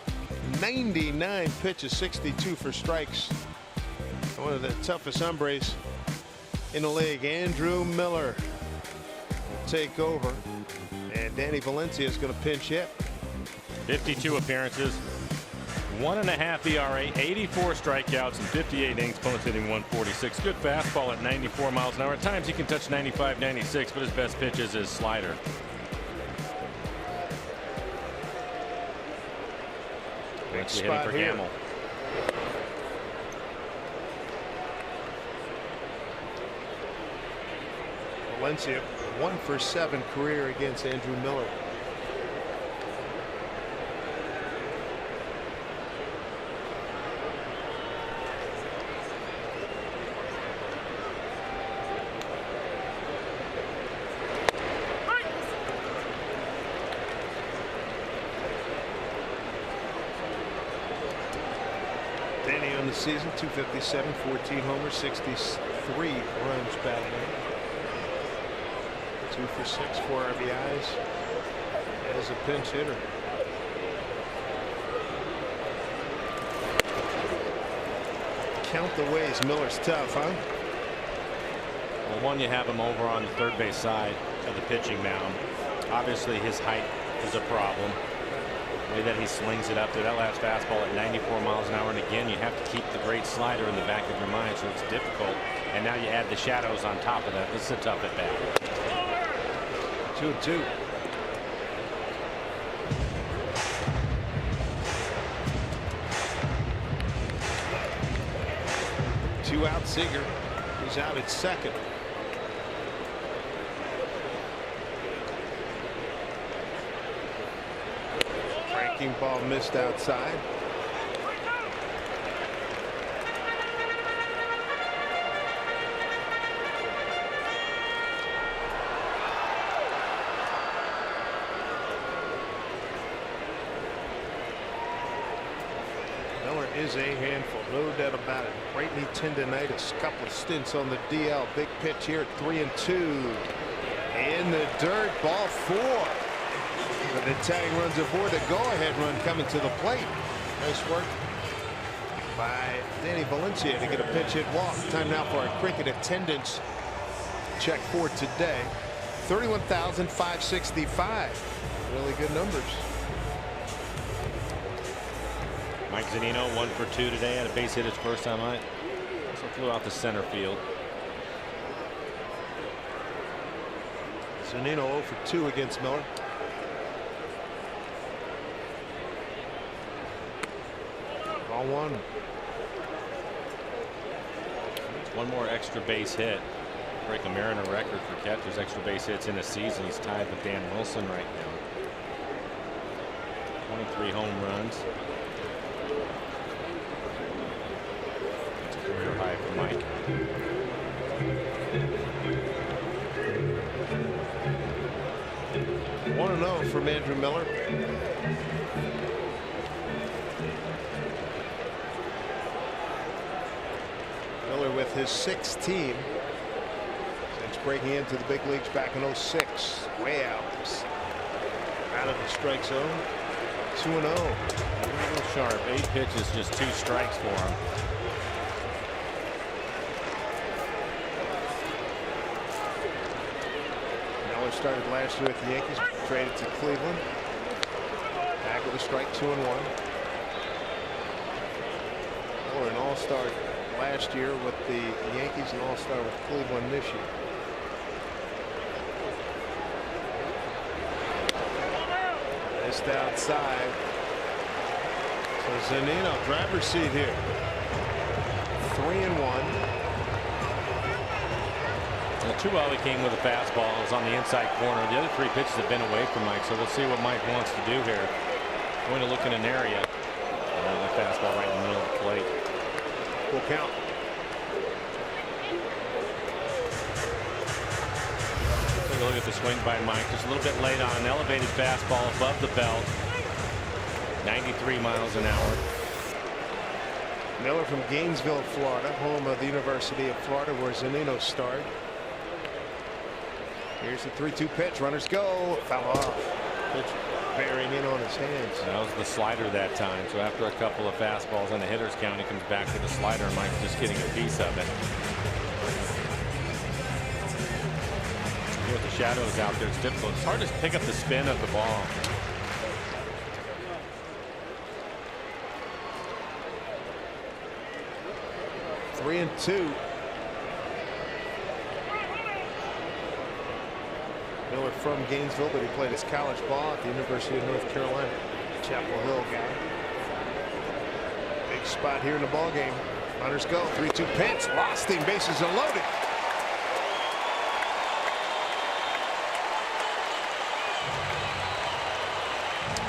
99 pitches, 62 for strikes. One of the toughest hombres in the league. Andrew Miller will take over, and Danny Valencia is going to pinch hit. 52 appearances, 1.5 ERA, 84 strikeouts, and 58 innings. Opponents hitting 146. Good fastball at 94 miles an hour. At times he can touch 95, 96, but his best pitch is his slider. Big spot here. Gamble. Valencia 1 for 7 career against Andrew Miller. Danny on the season, 257, 14 homers, 63 runs batted in. 2 for 6, 4 RBIs as a pinch hitter. Count the ways Miller's tough, huh? Well, one, you have him over on the third base side of the pitching mound. Obviously his height is a problem. The way that he slings it up there, that last fastball at 94 miles an hour, and again you have to keep the great slider in the back of your mind, so it's difficult. And now you add the shadows on top of that. This is a tough at bat. 2-2. Two out. Seager. He's out at second. Breaking ball missed outside. Miller is a handful, no doubt about it. Right knee tendonitis, couple of stints on the DL. Big pitch here at 3-2. In the dirt, ball 4. The tag runs aboard, a go-ahead run coming to the plate. Nice work by Danny Valencia to get a pinch hit walk. Time now for our cricket attendance check for today. 31,565. Really good numbers. Mike Zunino 1 for 2 today. Had a base hit his first time out. Also flew out to center field. Zunino 0 for 2 against Miller. Ball 1. One more extra base hit. Break a Mariner record for catchers extra base hits in a season. He's tied with Dan Wilson right now. 23 home runs. That's a career high for Mike. One 1-0 from Andrew Miller. Miller with his 6th team since breaking into the big leagues back in 06. Way out of the strike zone. 2-0. A little sharp. 8 pitches, just 2 strikes for him. Miller started last year with the Yankees, traded to Cleveland. Back with a strike, 2-1. Miller an all-star last year with the Yankees, an all-star with Cleveland this year. Missed outside. So Zunino, driver's seat here. 3-1. Too well he came with a fastball. It was on the inside corner. The other 3 pitches have been away from Mike, so we'll see what Mike wants to do here. Going to look in an area. The fastball right in the middle of the plate. Full count. Take a look at the swing by Mike. Just a little bit late on an elevated fastball above the belt. 93 miles an hour. Miller from Gainesville, Florida, home of the University of Florida, where Zunino starred. Here's the 3-2 pitch. Runners go. Foul off. Pitch bearing in on his hands. That was the slider that time. So after a couple of fastballs on the hitter's count, he comes back to the slider. And Mike's just getting a piece of it. With the shadows out there, it's difficult. It's hard to pick up the spin of the ball. 3-2. Miller from Gainesville, but he played his college ball at the University of North Carolina. Chapel Hill guy. Big spot here in the ball game. Runners go. 3-2 pitch. Lost him. Bases are loaded.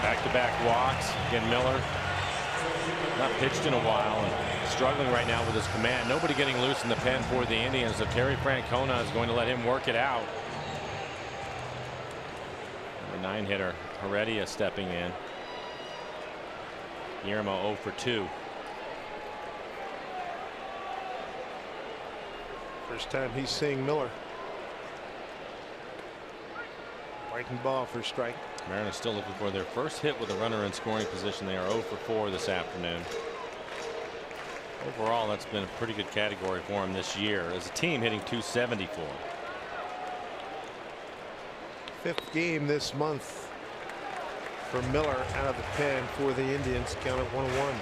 Back-to-back walks. Again, Miller not pitched in a while and struggling right now with his command. Nobody getting loose in the pen for the Indians. So Terry Francona is going to let him work it out. The 9-hitter Heredia stepping in. Guillermo 0 for 2. First time he's seeing Miller. Breaking ball for strike. Mariners still looking for their first hit with a runner in scoring position. They are 0 for 4 this afternoon. Overall, that's been a pretty good category for him this year. As a team, hitting .274. 5th game this month for Miller out of the pen for the Indians. Count at 1-1.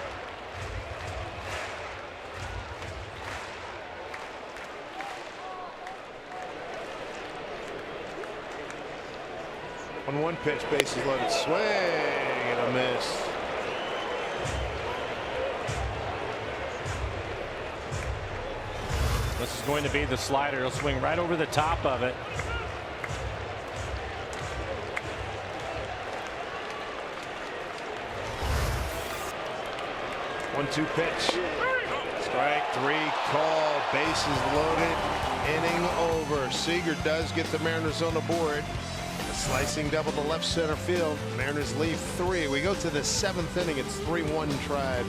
1-1 pitch, bases loaded, swing and a miss. This is going to be the slider. He'll swing right over the top of it. One-two pitch. Strike 3 call. Bases loaded. Inning over. Seager does get the Mariners on the board. A slicing double to left center field. Mariners leave 3. We go to the 7th inning. It's 3-1 Tribe.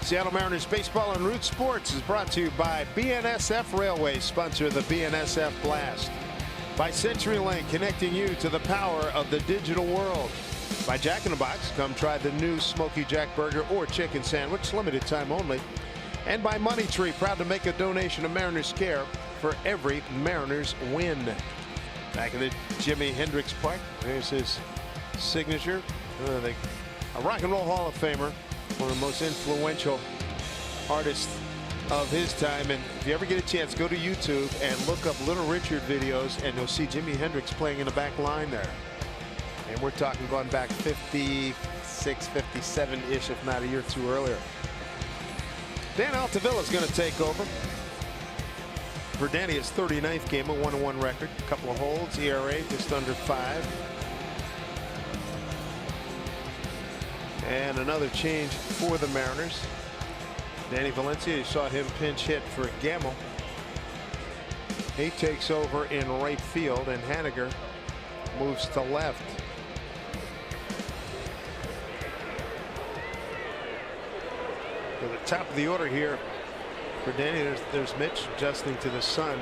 Seattle Mariners Baseball and Root Sports is brought to you by BNSF Railways, sponsor of the BNSF Blast. By CenturyLink, connecting you to the power of the digital world. By Jack in the Box, come try the new Smoky Jack Burger or Chicken Sandwich, limited time only. And by Money Tree, proud to make a donation to Mariners Care for every Mariners win. Back in the Jimi Hendrix Park, there's his signature. A rock and roll Hall of Famer. One of the most influential artists of his time. And if you ever get a chance, go to YouTube and look up Little Richard videos, and you'll see Jimi Hendrix playing in the back line there. And we're talking going back 56, 57-ish, if not a year or two earlier. Dan Altavilla is going to take over. For Danny, his 39th game, a 1-1 record. A couple of holds, ERA just under 5. And another change for the Mariners. Danny Valencia, you saw him pinch hit for Gamble. He takes over in right field, and Haniger moves to left. To the top of the order here for Danny, there's Mitch adjusting to the sun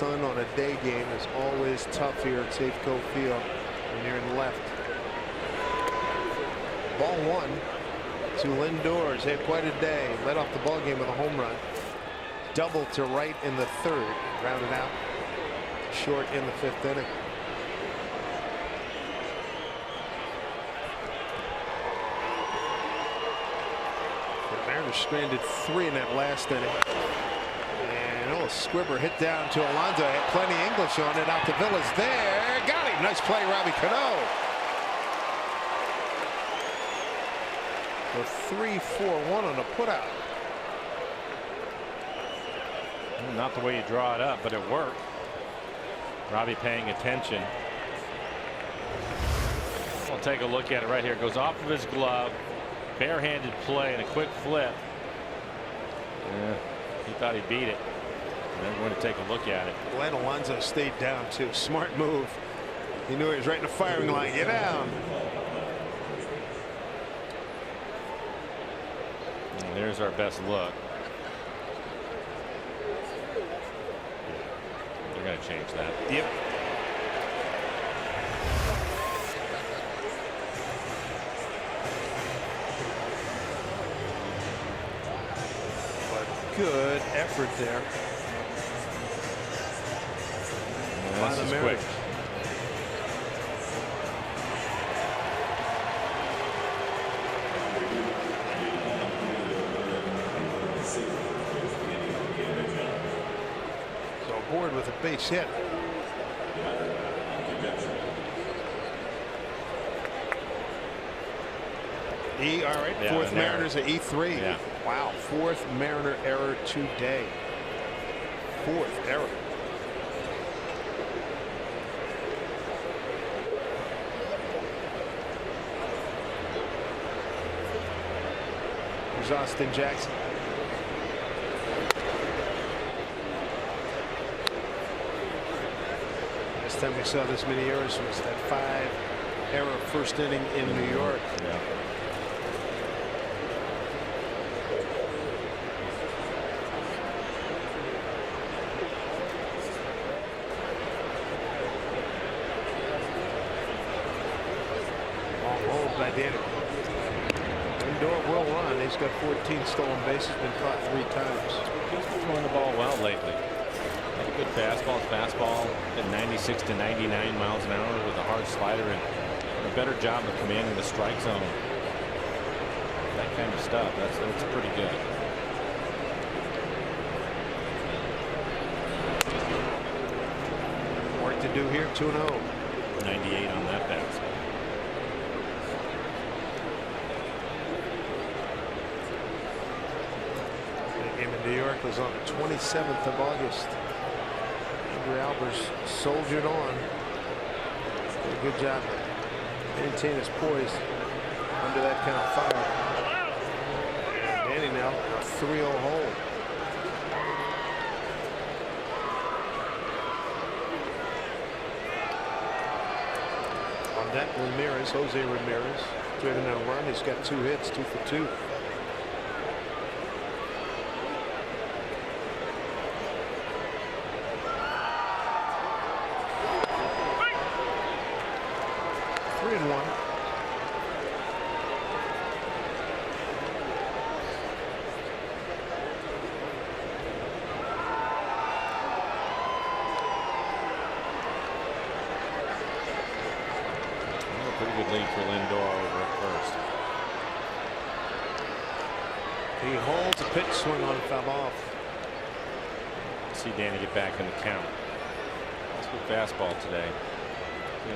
sun on a day game is always tough here at Safeco Field when you're in left. Ball one to Lindor. He's had quite a day. Led off the ball game with a home run. Double to right in the third. Rounded out short in the fifth inning. The Mariners stranded 3 in that last inning. And a squibber hit down to Alonso. Had plenty of English on it. Out to Villas there. Got him. Nice play, Robbie Cano. The 3-4-1 on a putout. Not the way you draw it up, but it worked. Robbie paying attention. We'll take a look at it right here. Goes off of his glove. Barehanded play and a quick flip. Yeah, he thought he beat it. And they're going to take a look at it. Glenn Alonso stayed down too. Smart move. He knew he was right in the firing line. Get down. And there's our best look. They're going to change that. Yep. But good effort there. By the Mariners. Quick. Board with a base hit. All right. Yeah, fourth Mariners at E3. Yeah. Wow. Fourth Mariner error today. Fourth error. Here's Austin Jackson. Last time we saw this many errors was that 5-error first inning in New York. Yeah. Long hold by Danny. Lindor will run. He's got 14 stolen bases. Been caught 3 times. He's been throwing the ball well lately. Good fastball at 96 to 99 miles an hour with a hard slider and a better job of commanding the strike zone. That kind of stuff. That's pretty good. Work to do here. 2-0. 98 on that fastball. The game in New York was on the 27th of August. Albers soldiered on. Did a good job maintain his poise under that kind of fire. Danny now a 3-0 hold. On that, Ramirez, Jose Ramirez, driven a run. He's got 2 hits, 2 for 2. Pretty good lead for Lindor over at first. He holds a pitch swing on, foul off. See Danny get back in the count. That's good fastball today.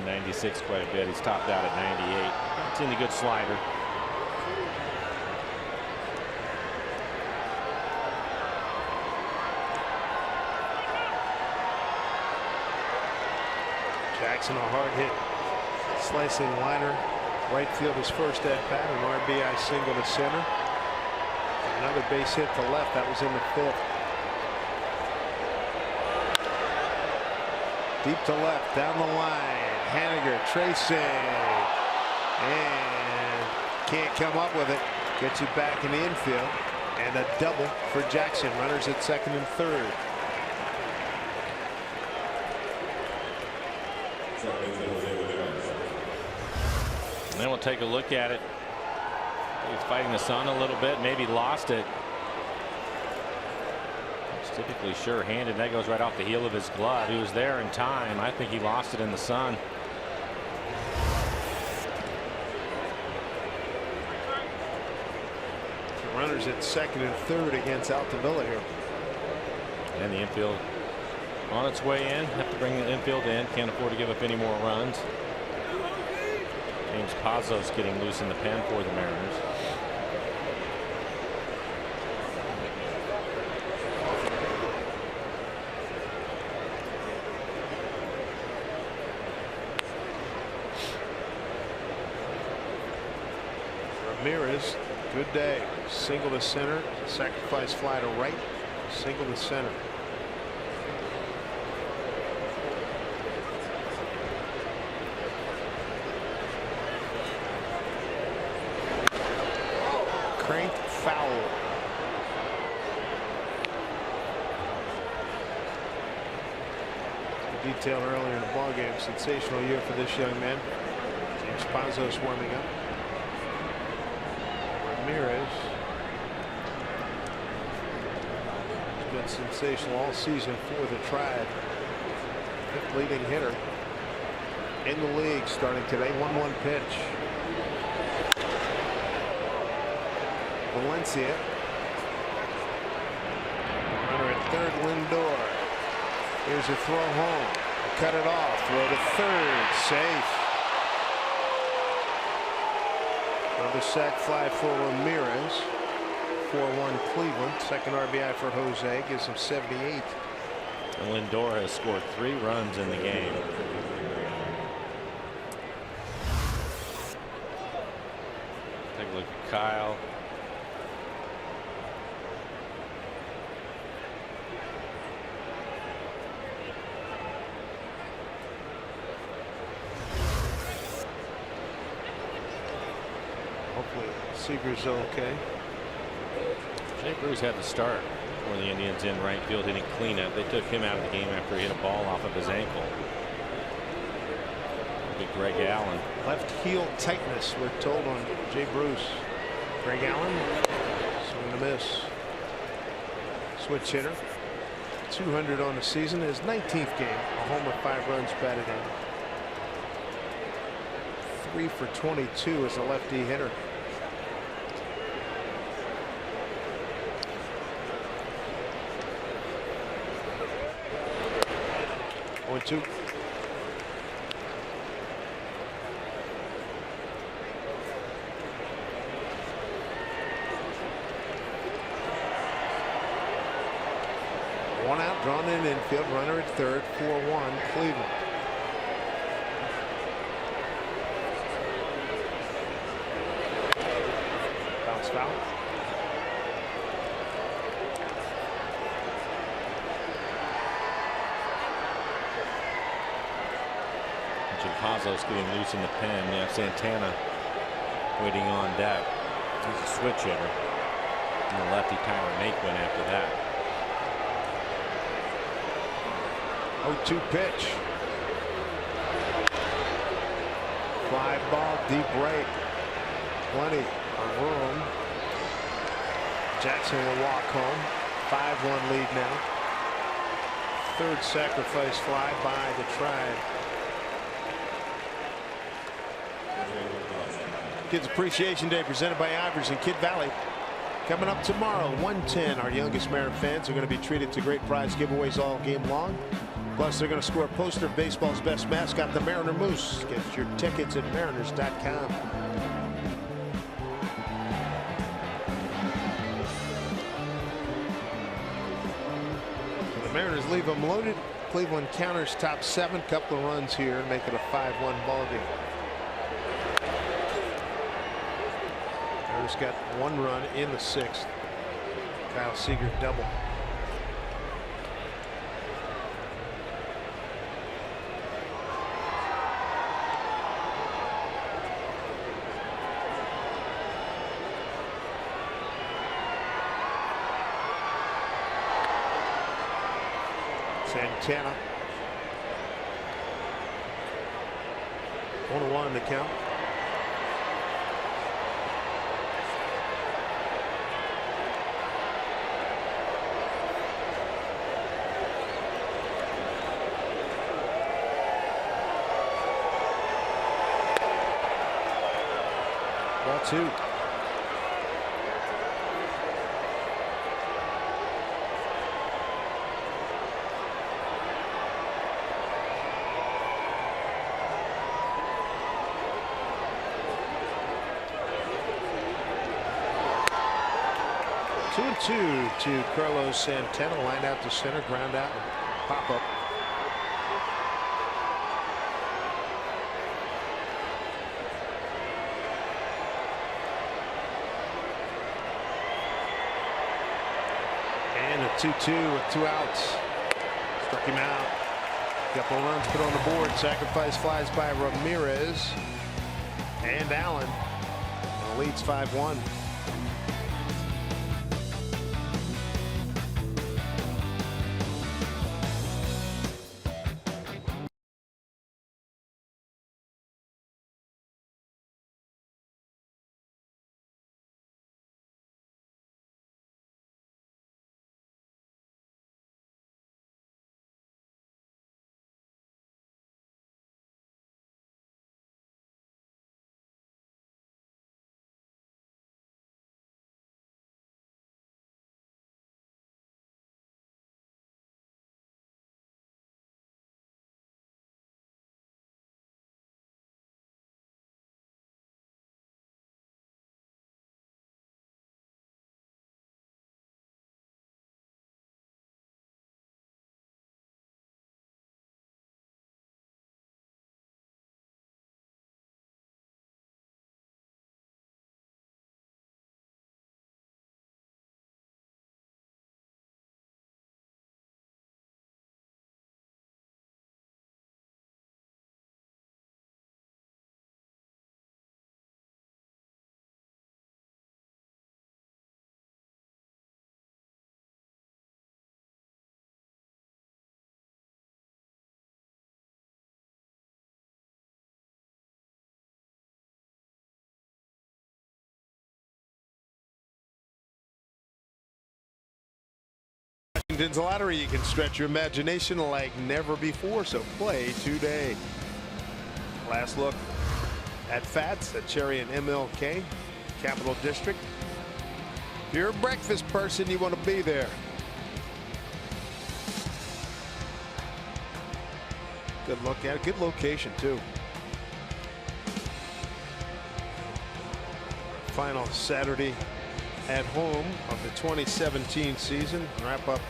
96 quite a bit. He's topped out at 98. It's in a good slider. Jackson a hard hit. Slicing liner. Right field his first at bat. An RBI single to center. Another base hit to left. That was in the 5th. Deep to left. Down the line. Haniger tracing. And can't come up with it. Gets you back in the infield. And a double for Jackson. Runners at second and third. then we'll take a look at it. He's fighting the sun a little bit, maybe lost it. He's typically sure-handed. That goes right off the heel of his glove. He was there in time. I think he lost it in the sun. Runners at second and third against Altavilla here. And the infield on its way in. Have to bring the infield in. Can't afford to give up any more runs. James Pazos getting loose in the pen for the Mariners. Ramirez, good day. Single to center, sacrifice fly to right, single to center. Cranked foul. We detailed earlier in the ballgame, sensational year for this young man. James Pazos warming up. Ramirez has been sensational all season for the Tribe. Fifth leading hitter in the league starting today. 1-1 pitch. Valencia. Runner at third, Lindor. Here's a throw home. Cut it off. Throw to third. Safe. Another sac fly for Ramirez. 4-1 Cleveland. Second RBI for Jose. Gives him 78. And Lindor has scored 3 runs in the game. Take a look at Kyle. Hopefully Seager's okay. Jay Bruce had to start for the Indians in right field hitting cleanup. They took him out of the game after he hit a ball off of his ankle. Big Greg Allen. Left heel tightness, we're told, on Jay Bruce. Greg Allen, swing and a miss. Switch hitter. 200 on the season. His 19th game. A homer, 5 runs batted in. 3 for 22 as a lefty hitter. One, two. One out, drawn in infield, runner at third, 4-1 Cleveland. Bounce foul. Pazos getting loose in the pen. Yeah, Santana waiting on deck. He's a switch hitter. And the lefty Tyler Make went after that. 0-2 pitch. Fly ball deep right. Plenty of room. Jackson will walk home. 5-1 lead now. Third sacrifice fly by the Tribe. Kids Appreciation Day presented by Ivers and Kid Valley. Coming up tomorrow, 1:10. Our youngest Mariner fans are going to be treated to great prize giveaways all game long. Plus, they're going to score a poster of baseball's best mascot, the Mariner Moose. Get your tickets at mariners.com. The Mariners leave them loaded. Cleveland counters top 7. Couple of runs here and make it a 5-1 ball game. Mariners got 1 run in the 6th. Kyle Seager double. Santana. 1-1 the count. Ball 2. Two and 2 to Carlos Santana. Line out to center, ground out, and pop up. And a 2-2 with 2 outs. Struck him out. Couple runs put on the board. Sacrifice flies by Ramirez and Allen. And leads 5-1. Washington's lottery, you can stretch your imagination like never before, so play today. Last look at Fats at Cherry and MLK, Capital District. If you're a breakfast person, you want to be there. Good look at it, good location too. Final Saturday at home of the 2017 season. Wrap up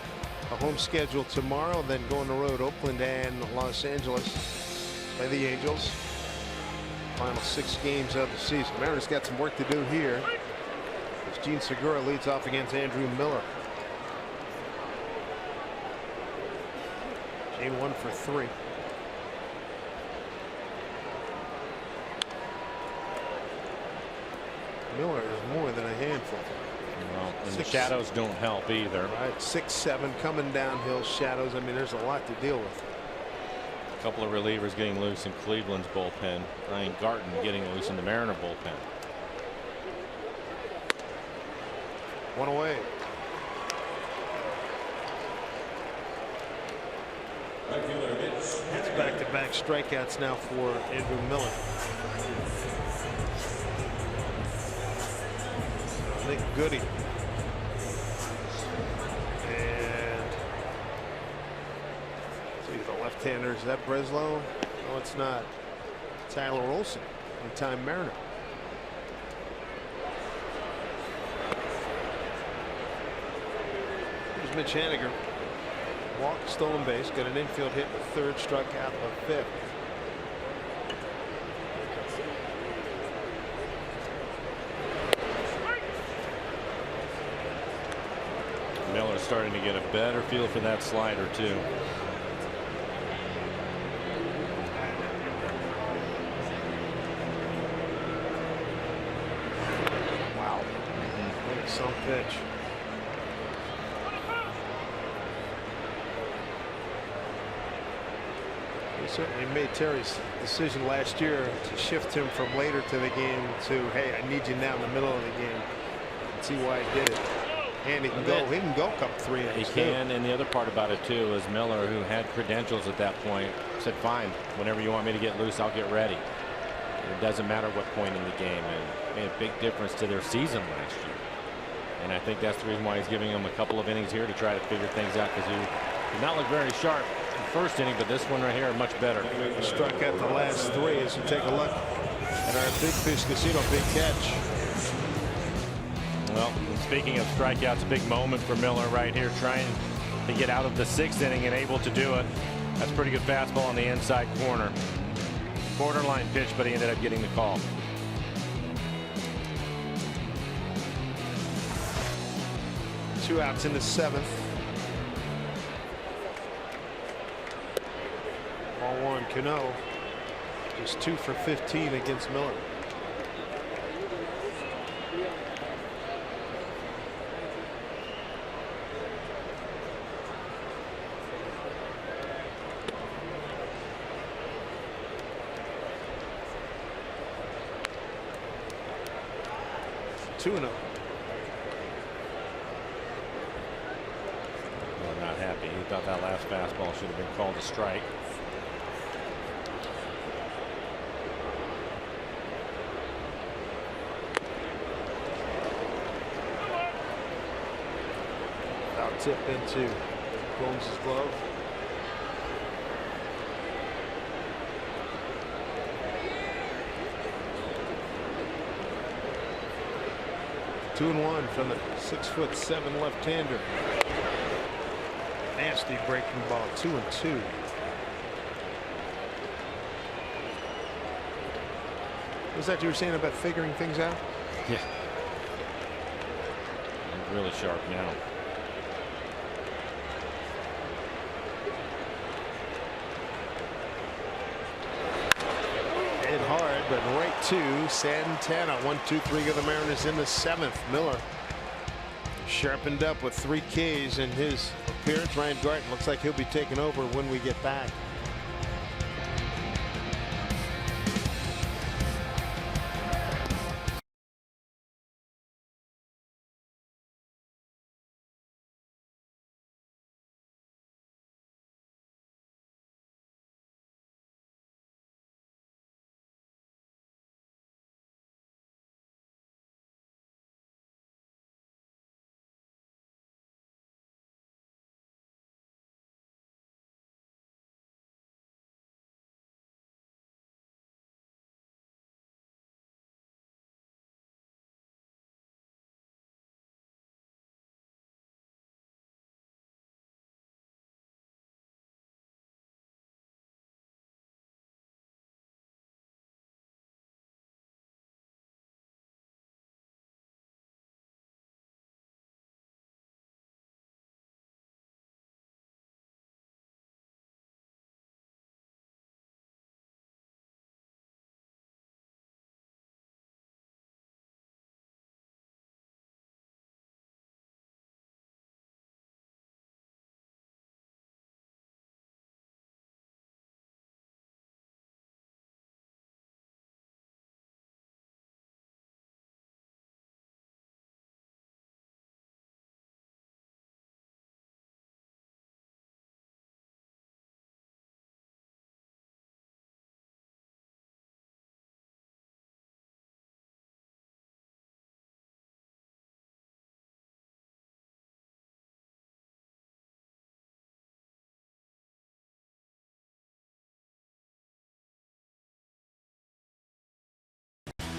a home schedule tomorrow, then go on the road, Oakland and Los Angeles. Play the Angels. Final 6 games of the season. Mariners got some work to do here as Gene Segura leads off against Andrew Miller. Gene 1 for 3. Miller is more than a handful. Well, and the shadows don't help either. Right, 6-7 coming downhill shadows. I mean, there's a lot to deal with. A couple of relievers getting loose in Cleveland's bullpen. Ryan Garten getting loose in the Mariner bullpen. 1 away. It's back-to-back strikeouts now for Andrew Miller. Nick Goody. And see the left-hander. Is that Breslow? No, it's not. Tyler Olson, one-time Mariner. Here's Mitch Haniger. Walk, stolen base, got an infield hit in the 3rd, struck out the 5th. Miller's starting to get a better feel for that slider too. Wow. Some pitch. He certainly made Terry's decision last year to shift him from later to the game to, hey, I need you now in the middle of the game. And see why he did it. And he can go. He can go cup 3 innings. He can, and the other part about it too is Miller, who had credentials at that point, said, "Fine, whenever you want me to get loose, I'll get ready." It doesn't matter what point in the game, and made a big difference to their season last year. And I think that's the reason why he's giving them a couple of innings here to try to figure things out, because he did not look very sharp in the first inning, but this one right here much better. He struck out the last 3 as we take a look at our Big Fish Casino big catch. Well, speaking of strikeouts, a big moment for Miller right here, trying to get out of the 6th inning and able to do it. That's a pretty good fastball on the inside corner. Borderline pitch, but he ended up getting the call. Two outs in the 7th. Ball 1, Cano. Just 2 for 15 against Miller. Two and Not happy. He thought that last fastball should have been called a strike. Foul tip into Holmes' glove. Two and 1 from the 6'7" left-hander. Nasty breaking ball. 2 and 2. Was that you were saying about figuring things out? Yeah. He's really sharp now. Hit hard, but right to Santana. 1-2-3 of the Mariners in the 7th. Miller sharpened up with 3 Ks in his appearance. Ryan Garten looks like he'll be taking over when we get back.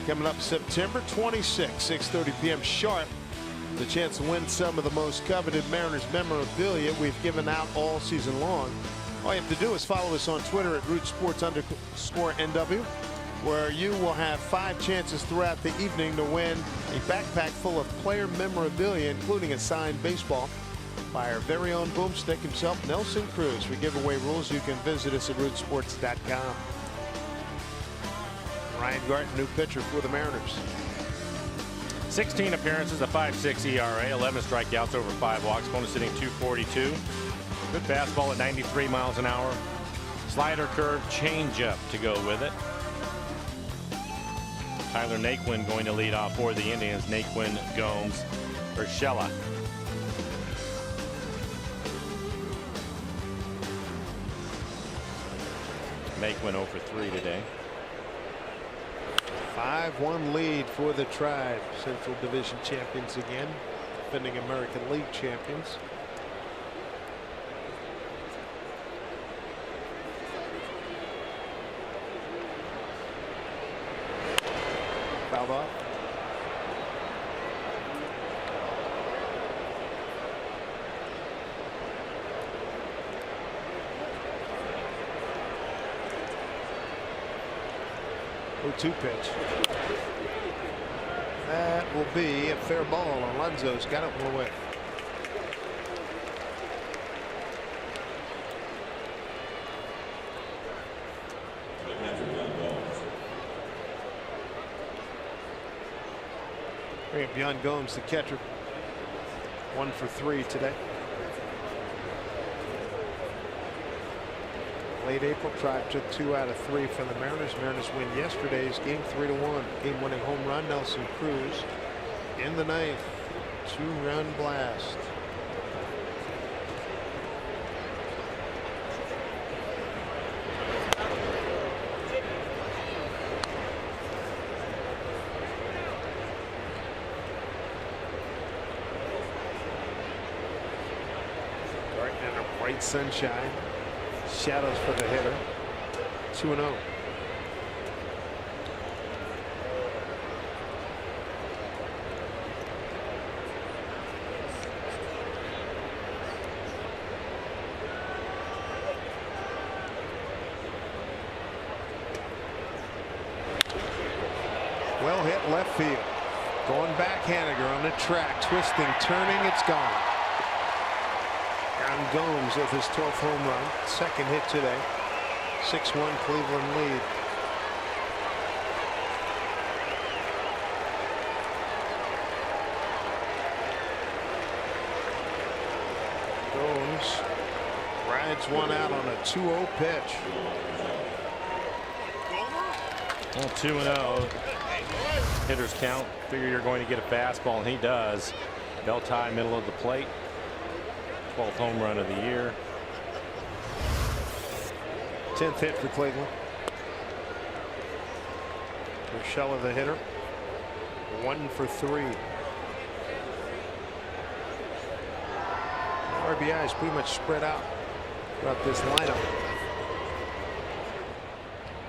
Coming up September 26, 6:30 p.m. sharp. The chance to win some of the most coveted Mariners memorabilia we've given out all season long. All you have to do is follow us on Twitter at @RootSports_NW, where you will have 5 chances throughout the evening to win a backpack full of player memorabilia, including a signed baseball by our very own boomstick himself, Nelson Cruz. For giveaway rules, you can visit us at rootsports.com. Ryan Garten, new pitcher for the Mariners. 16 appearances, a 5.6 ERA, 11 strikeouts, over 5 walks, bonus hitting .242. Good fastball at 93 miles an hour. Slider, curve, changeup to go with it. Tyler Naquin going to lead off for the Indians. Naquin, Gomes, Urshela. Naquin 0 for 3 today. 5-1 lead for the Tribe. Central Division champions again. Defending American League champions. Fouled off. Two pitch. That will be a fair ball. Alonso's got it one away. Bring up Yan Gomes, the catcher. 1 for 3 today. Late April, Tribe took 2 out of 3 from the Mariners. Mariners win yesterday's game 3-1. Game-winning home run, Nelson Cruz in the 9th. 2-run blast. Right in a bright sunshine. Shadows for the hitter. 2-0. Well hit left field. Going back Haniger on the track. Twisting, turning, it's gone. Yan Gomes with his 12th home run. Second hit today. 6-1 Cleveland lead. Gomes rides one out on a 2-0 pitch. Well, 2-0. Hitters count. Figure you're going to get a fastball, and he does. Belt tie, middle of the plate. 12th home run of the year. 10th hit for Cleveland. Urshela the hitter. 1 for 3. RBI is pretty much spread out throughout this lineup.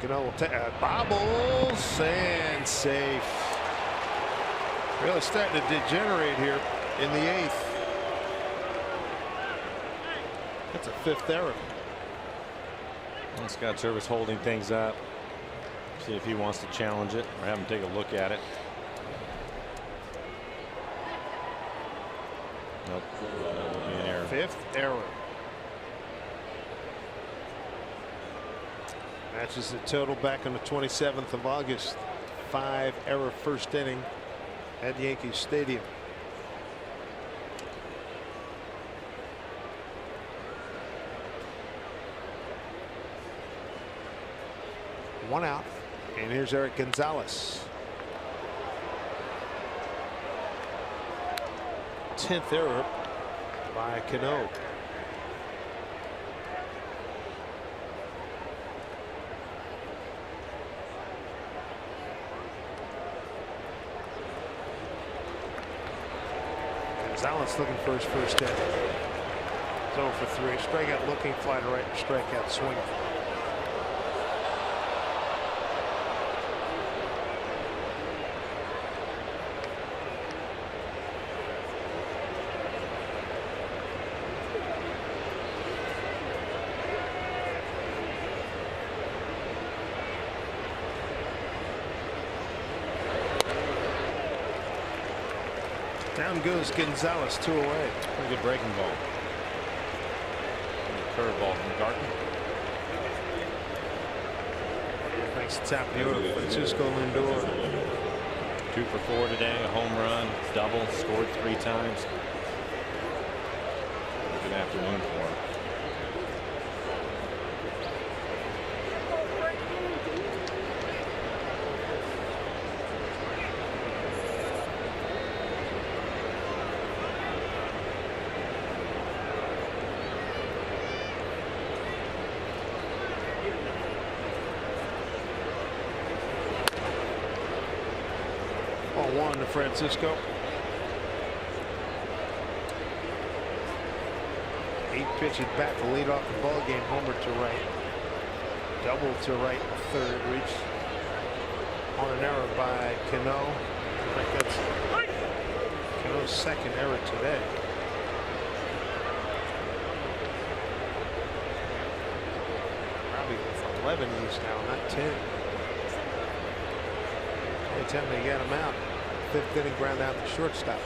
Cano bobbles and safe. Really starting to degenerate here in the 8th. That's a 5th error. And Scott Service holding things up. See if he wants to challenge it or have him take a look at it. Nope. That would be an error. 5th error. Matches the total back on the 27th of August. 5-error first inning at Yankee Stadium. One out, and here's Eric Gonzalez. 10th error by Cano. Gonzalez looking for his first hit. 0 for 3. Strikeout looking, fly to right, strikeout swinging. Down goes Gonzalez, 2 away. Pretty good breaking ball. Curveball from Garten. Thanks to top of the order, Francisco Lindor. 2 for 4 today, a home run, double, scored 3 times. Good afternoon for him. 0-1 to Francisco. 8 pitches back to lead off the ball game. Homer to right. Double to right. Third. Reach on an error by Cano. I think that's Cano's second error today. Probably with 11 E's now, not 10. Every time they get him out. 5th inning ground out to shortstop.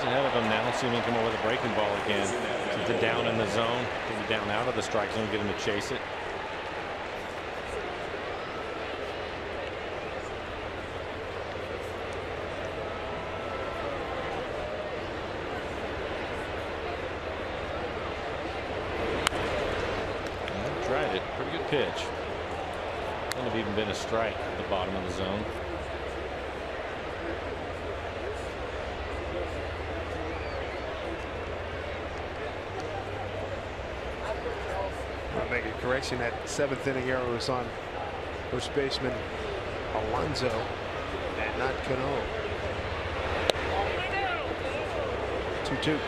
Ahead of him now. See him come over with a breaking ball again. Keep it down in the zone. Keep it down out of the strike zone. Get him to chase it. Tried it. Pretty good pitch. Wouldn't have even been a strike at the bottom of the zone. I'll make a correction. That 7th inning error was on first baseman Alonso and not Cano. 2-2.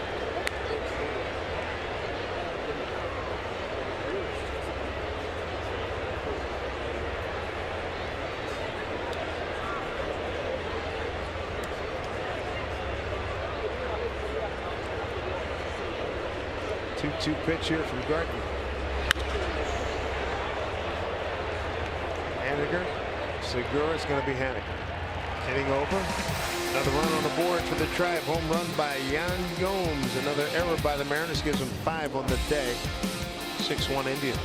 Two pitch here from Garten. Haniger. Segura's going to be Haniger. Hitting over. Another run on the board for the Tribe. Home run by Yan Gomes. Another error by the Mariners gives them 5 on the day. 6-1 Indians.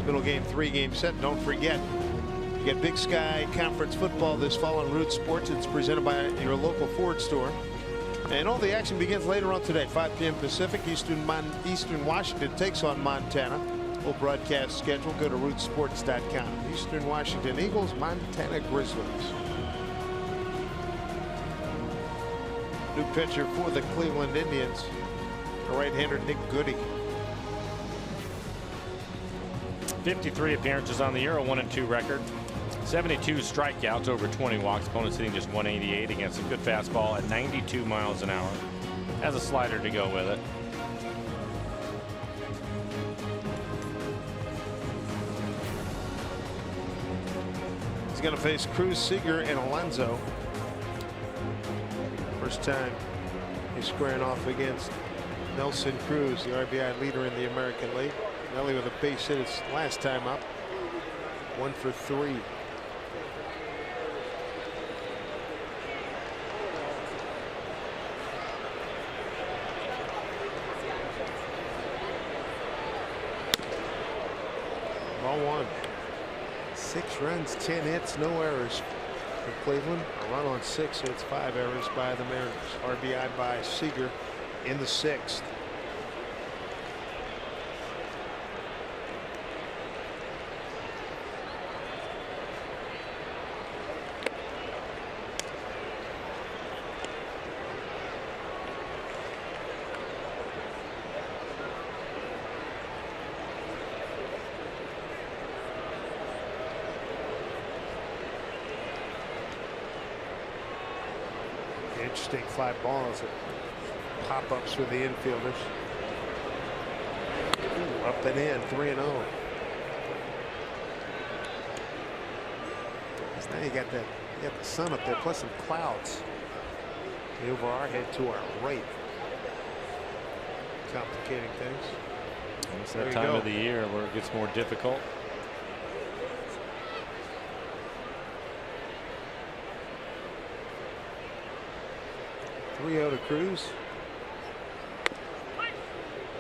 Middle game 3 game set. Don't forget, you get Big Sky Conference football this fall on Root Sports. It's presented by your local Ford store. And all the action begins later on today, 5 p.m. Pacific. Eastern Washington takes on Montana. Full broadcast schedule. Go to rootsports.com. Eastern Washington Eagles, Montana Grizzlies. New pitcher for the Cleveland Indians, right-hander Nick Goody. 53 appearances on the year, a 1-2 record. 72 strikeouts, over 20 walks. Opponents hitting just 188 against a good fastball at 92 miles an hour. Has a slider to go with it. He's going to face Cruz, Seager, and Alonso. First time he's squaring off against Nelson Cruz, the RBI leader in the American League. Nelly with a base hit his last time up. 1 for 3. Ball 1. 6 runs, 10 hits, no errors for Cleveland. A run on 6 hits, 5 errors by the Mariners. RBI by Seager in the 6th. Interesting fly balls that pop-ups with the infielders. Ooh, up and in, 3-0. Now you got the sun up there, plus some clouds over our head to our right, complicating things. It's that time of the year where it gets more difficult. 3-0 to Cruz.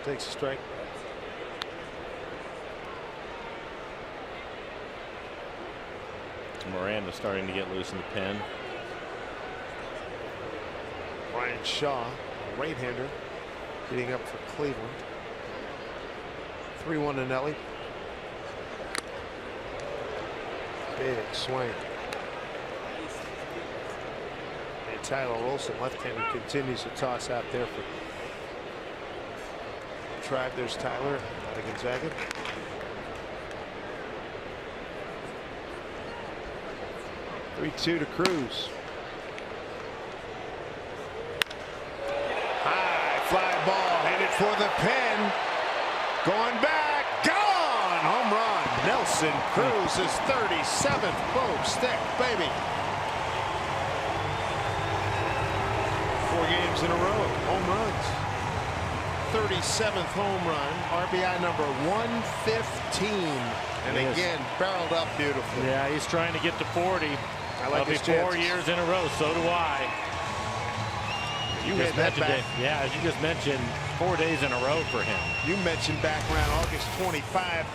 Takes a strike. Miranda starting to get loose in the pen. Brian Shaw, a right-hander, hitting up for Cleveland. 3-1 to Nelly. Big swing. And Tyler Olson, left-hander, continues to toss out there for Tribe. There's Tyler out of Gonzaga. Three-2 to Cruz. High fly ball headed for the pen. Going back, gone! Home run. Nelson Cruz's 37th. Boom, stick, baby. 4 games in a row, home runs. 37th home run, RBI number 115. And again, barreled up beautifully. Yeah, he's trying to get to 40. I like his 4 years in a row. So do I. You just mentioned it. Yeah, as you just mentioned, 4 days in a row for him. You mentioned back around August 25,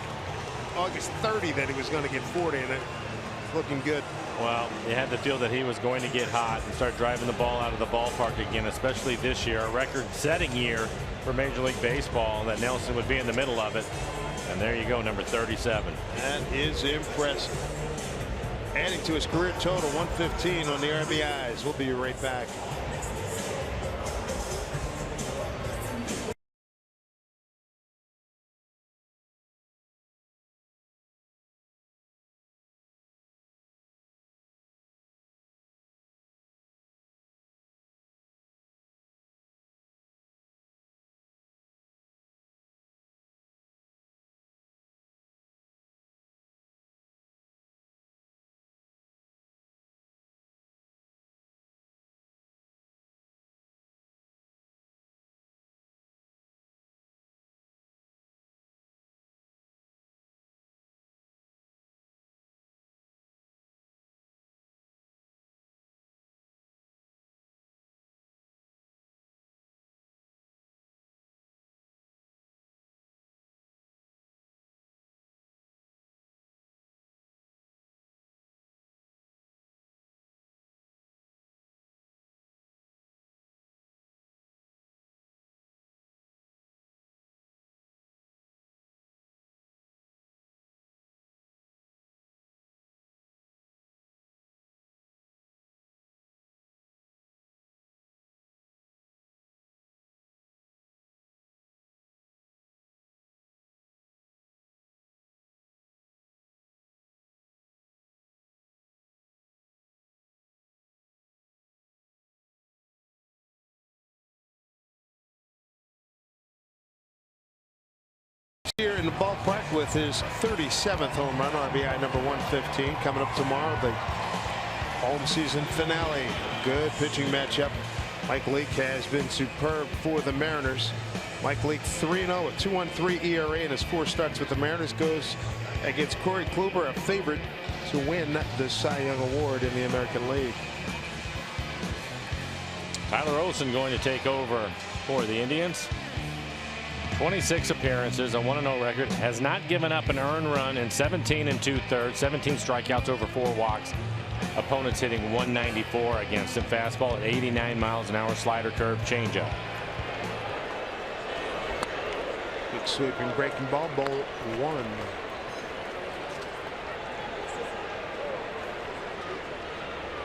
August 30 that he was going to get 40, and it's looking good. Well, you had to feel that he was going to get hot and start driving the ball out of the ballpark again, especially this year, a record-setting year for Major League Baseball, that Nelson would be in the middle of it. And there you go, number 37. That is impressive. Adding to his career total, 115 on the RBIs. We'll be right back. Here in the ballpark with his 37th home run, RBI number 115. Coming up tomorrow, the home season finale. Good pitching matchup. Mike Leake has been superb for the Mariners. Mike Leake 3-0, a 2.13 ERA in his 4 starts with the Mariners. Goes against Corey Kluber, a favorite to win the Cy Young Award in the American League. Tyler Olson going to take over for the Indians. 26 appearances, a 1-0 record, has not given up an earned run in 17 2/3, 17 strikeouts over 4 walks. Opponents hitting 194 against him. Fastball at 89 miles an hour, slider, curve, changeup. Big sweeping breaking ball, ball 1.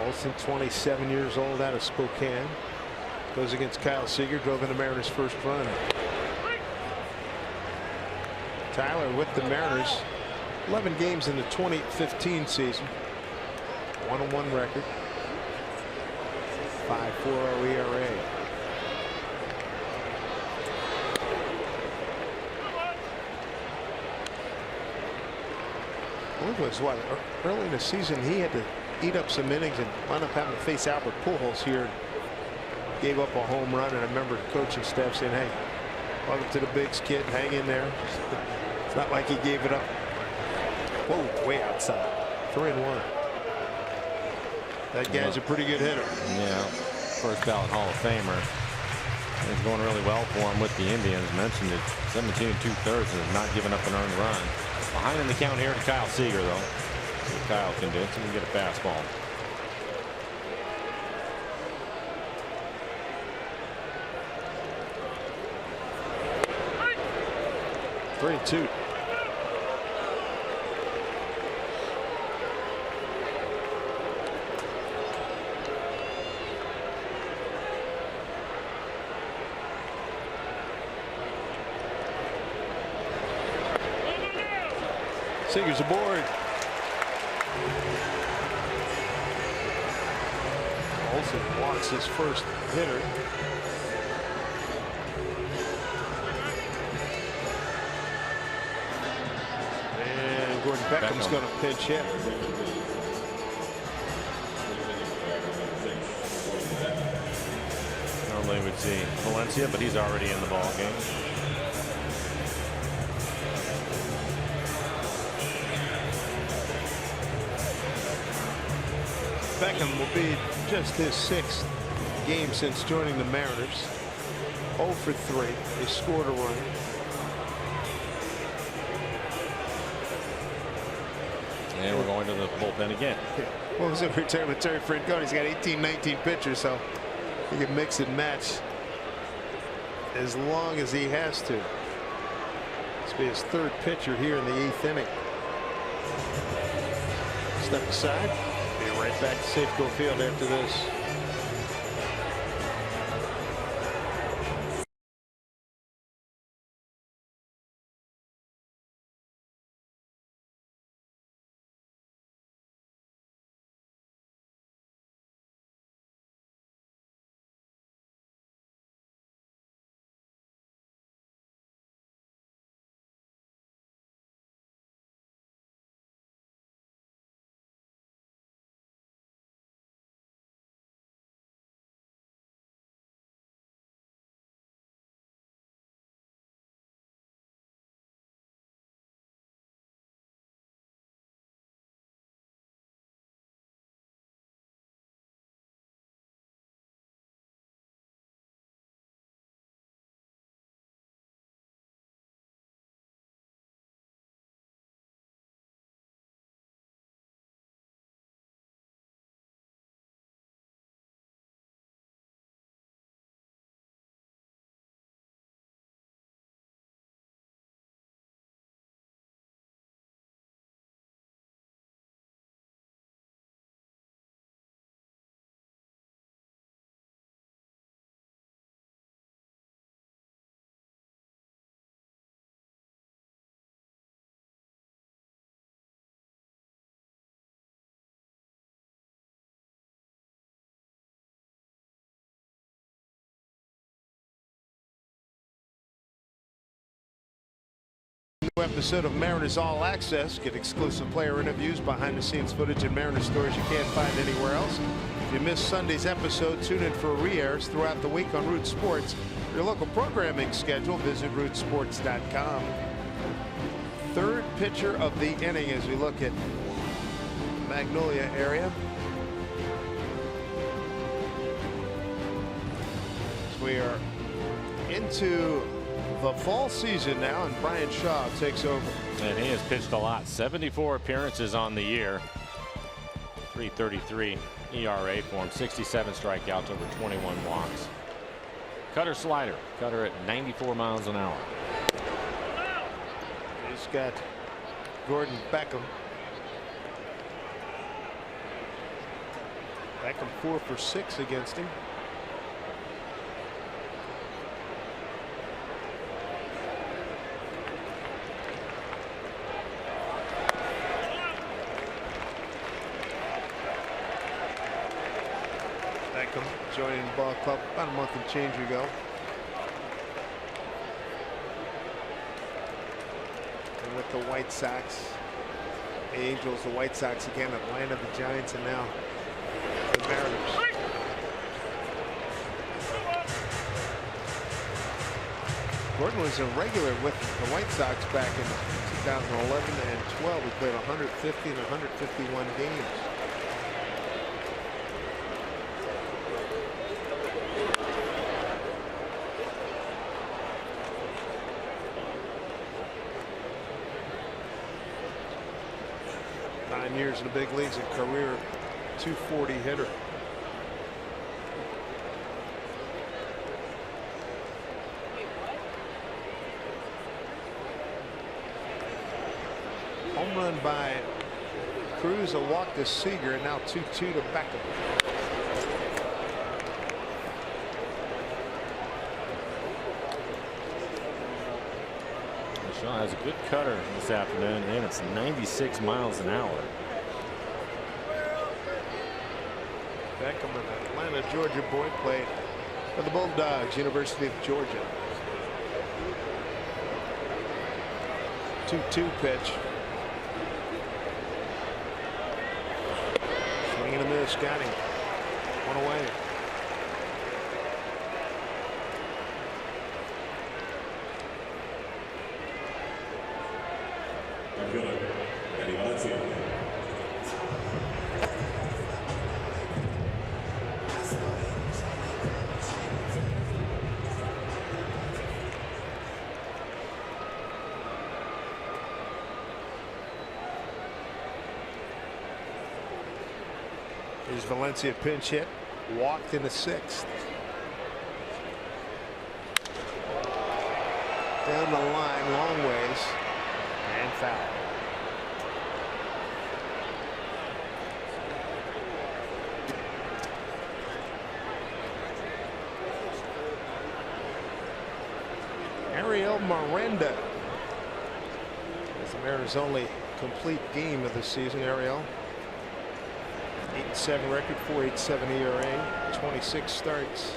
Olsen, 27 years old, out of Spokane. Goes against Kyle Seager, drove in the Mariners' first run. Tyler with the Mariners, 11 games in the 2015 season. 1-1 record. 5.40 ERA. I believe it was what, early in the season he had to eat up some innings and wound up having to face Albert Pujols here. Gave up a home run, and I remember the coaching staff saying, "Hey, welcome to the bigs, kid. Hang in there." It's not like he gave it up. Whoa, way outside. 3-1. That guy's a pretty good hitter. Yeah, first ballot Hall of Famer. It's going really well for him with the Indians. Mentioned it, 17 2/3 and has not given up an earned run. Behind in the count here to Kyle Seager, though. See what Kyle can do. So he can get a fastball. Three, 2. Seager's aboard. Olsen walks his first hitter. And Gordon Beckham's going to pinch hit. Normally we'd see Valencia, but he's already in the ball game. Beckham will be just his 6th game since joining the Mariners. 0 for 3. He scored a run. And we're going to the bullpen again. What was it? Retirement Terry Francona. He's got 18, 19 pitchers, so he can mix and match as long as he has to. This will be his 3rd pitcher here in the 8th inning. Step aside. Be right back to Safeco Field after this. New episode of Mariners All Access. Get exclusive player interviews, behind the scenes footage, and Mariners stories you can't find anywhere else. If you missed Sunday's episode, tune in for re-airs throughout the week on Root Sports. For your local programming schedule, visit rootsports.com. 3rd pitcher of the inning as we look at Magnolia area. As we are into the fall season now, and Brian Shaw takes over. And he has pitched a lot. 74 appearances on the year. 3.33 ERA for him. 67 strikeouts, over 21 walks. Cutter slider. Cutter at 94 miles an hour. He's got Gordon Beckham. Beckham 4 for 6 against him. Beckham joining the ball club about a month and change ago. And with the White Sox, the Angels, the White Sox again, Atlanta, the Giants, and now the Mariners. Gordon was a regular with the White Sox back in 2011 and 12. He played 150 and 151 games. Years in the big leagues, a career 240 hitter. Home run by Cruz, a walk to Seager, and now 2-2 to Beckham. Shaw has a good cutter this afternoon, and it's 96 miles an hour. Beckham, an Atlanta, Georgia boy, played for the Bulldogs, University of Georgia. 2-2 pitch. Swing and a miss, got him. One away. Here's Valencia, pinch hit, walked in the 6th. Down the line, long ways, and foul. Ariel Miranda. That's the Mariners' only complete game of the season. Ariel, 8-7 record, 4.87 ERA, 26 starts.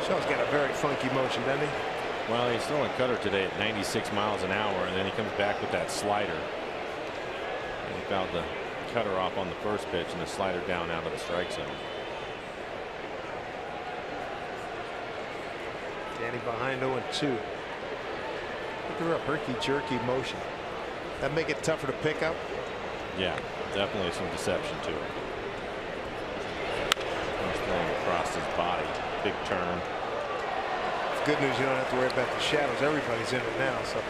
Shaw's got a very funky motion, doesn't he? Well, he's throwing cutter today at 96 miles an hour, and then he comes back with that slider. And he fouled the cutter off on the first pitch, and the slider down out of the strike zone. Danny behind 0-2. Look at her herky-jerky motion. That make it tougher to pick up? Yeah, definitely some deception to it. He's throwing across his body. Big turn. It's good news, you don't have to worry about the shadows. Everybody's in it now, so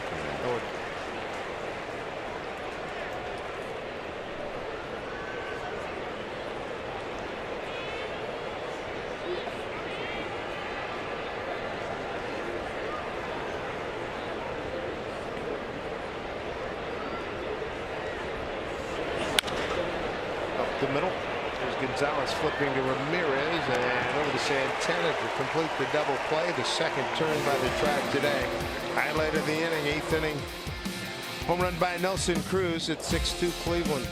the middle. There's Gonzalez flipping to Ramirez and over to Santana to complete the double play. The second turn by the Tribe today. Highlight of the inning, 8th inning. Home run by Nelson Cruz at 6-2 Cleveland.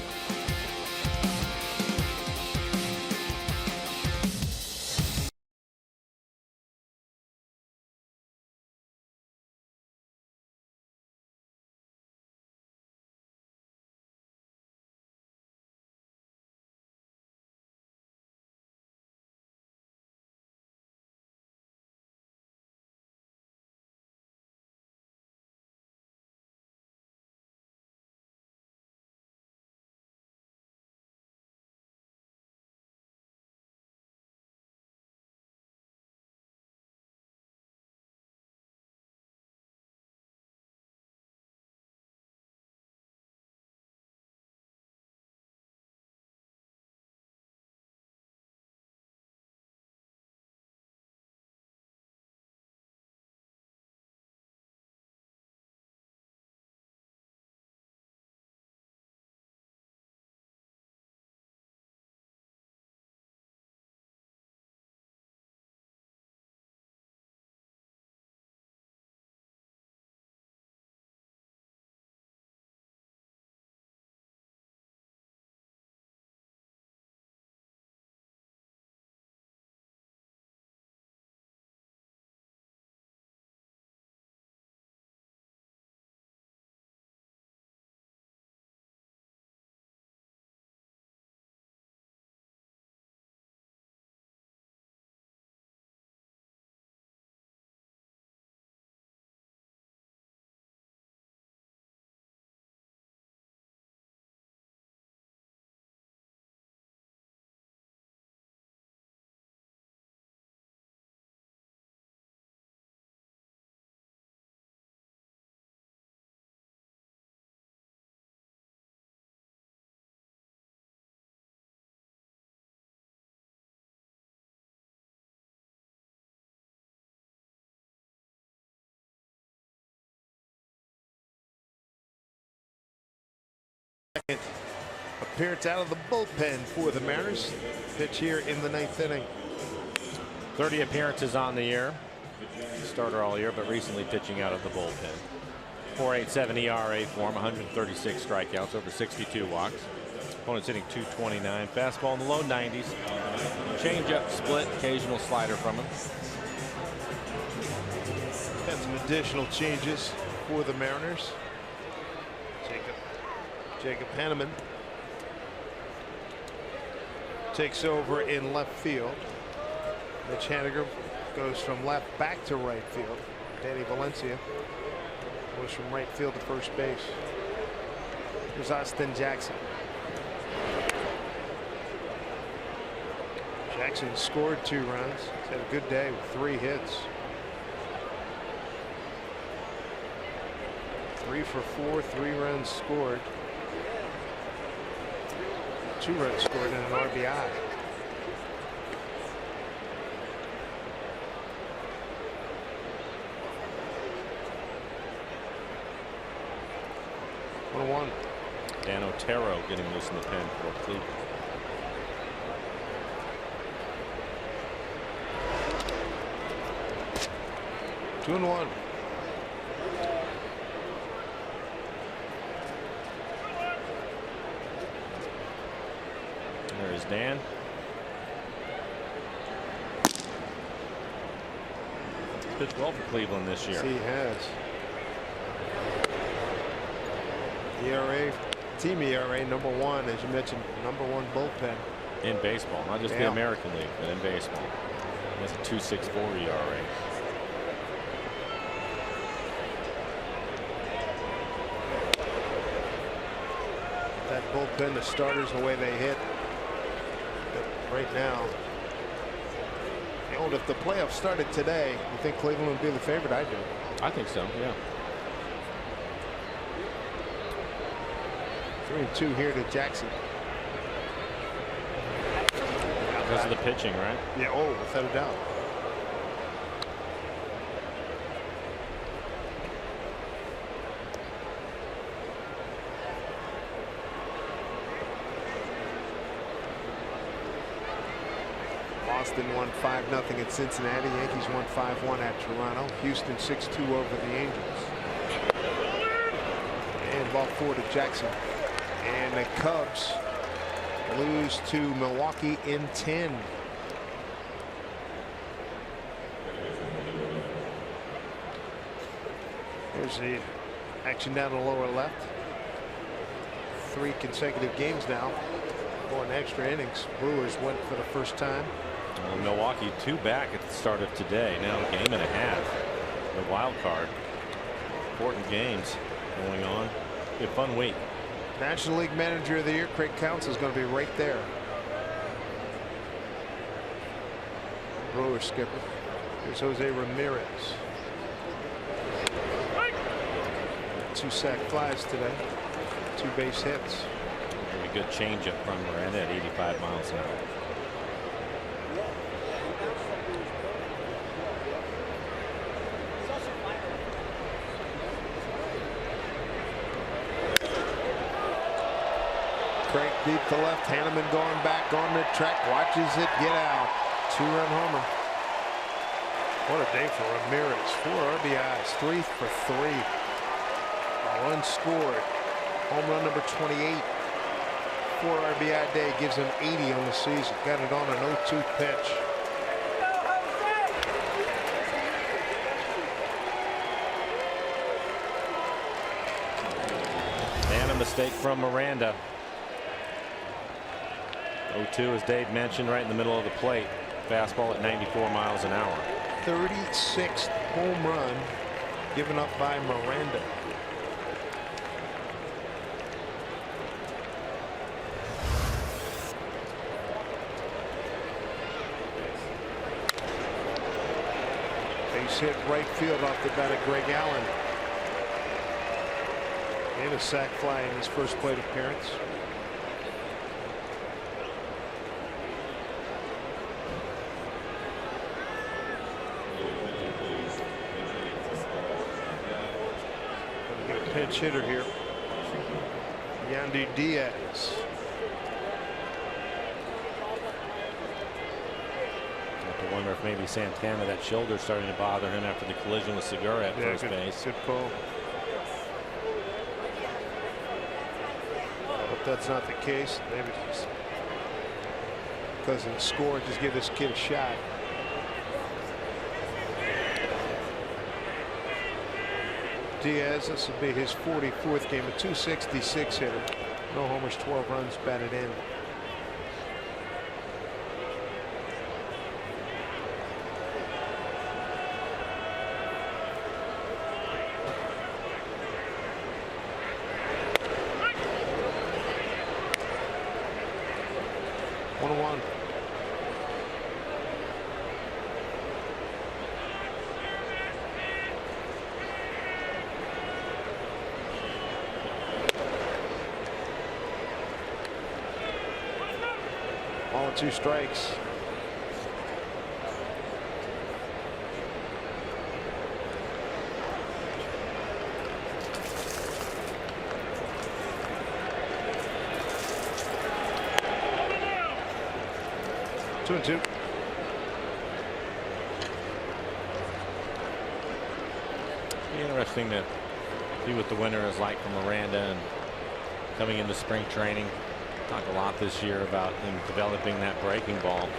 appearance out of the bullpen for the Mariners. Pitch here in the 9th inning. 30 appearances on the year. Starter all year, but recently pitching out of the bullpen. 4.87 ERA for him, 136 strikeouts, over 62 walks. Opponent's hitting .229. Fastball in the low 90s. Changeup, split, occasional slider from him. Got some additional changes for the Mariners. Jacob Hanneman takes over in left field. Mitch Haniger goes from left back to right field. Danny Valencia goes from right field to first base. Here's Austin Jackson. Jackson scored 2 runs. He's had a good day with 3 hits. 3 for 4, 3 runs scored. 2 runs scored and an RBI. One. Dan Otero getting loose in the pen for Cleveland. Two and one. There is Dan. He's pitched well for Cleveland this year. Yes, he has. ERA, team ERA #1, as you mentioned, #1 bullpen in baseball, not just the American League, but in baseball. That's a 2.64 ERA. That bullpen, the starters, the way they hit. But right now, if the playoffs started today, you think Cleveland would be the favorite? I do. I think so. Yeah. 3-2 here to Jackson. Because of the pitching, right? Yeah, without a doubt. Boston won 5-0 at Cincinnati. Yankees won 5-1 at Toronto. Houston 6-2 over the Angels. And ball 4 to Jackson. And the Cubs lose to Milwaukee in 10. Here's the action down the lower left. 3 consecutive games now. Going extra innings. Brewers went for the first time. Well, Milwaukee 2 back at the start of today. Now a game and a half. The wild card. Important games going on. Be a fun week. National League Manager of the Year, Craig Counsell, is going to be right there. Brewer skipper. Here's Jose Ramirez. 2 sac flies today. 2 base hits. Very good changeup from Miranda at 85 miles an hour. Crank deep to left. Hanneman going back on the track. Watches it get out. 2-run homer. What a day for Ramirez. 4 RBIs. 3 for 3. A run scored. Home run number 28. 4 RBI day gives him 80 on the season. Got it on an 0-2 pitch. And a mistake from Miranda. 0-2, as Dave mentioned, right in the middle of the plate. Fastball at 94 miles an hour. 36th home run given up by Miranda. Base hit right field off the bat of Greg Allen. And a sac fly in his first plate appearance. Pinch hitter here. Yandy Diaz. I wonder if maybe Santana, that shoulder starting to bother him after the collision with Segura at first base. Good call. I hope that's not the case. Maybe just because of the score, just give this kid a shot. Diaz, this will be his 44th game, a .266 hitter. No homers, 12 runs batted in. One. 2 strikes. Two and two. Interesting to see what the winter is like from Miranda and coming into spring training. Talked a lot this year about him developing that breaking ball.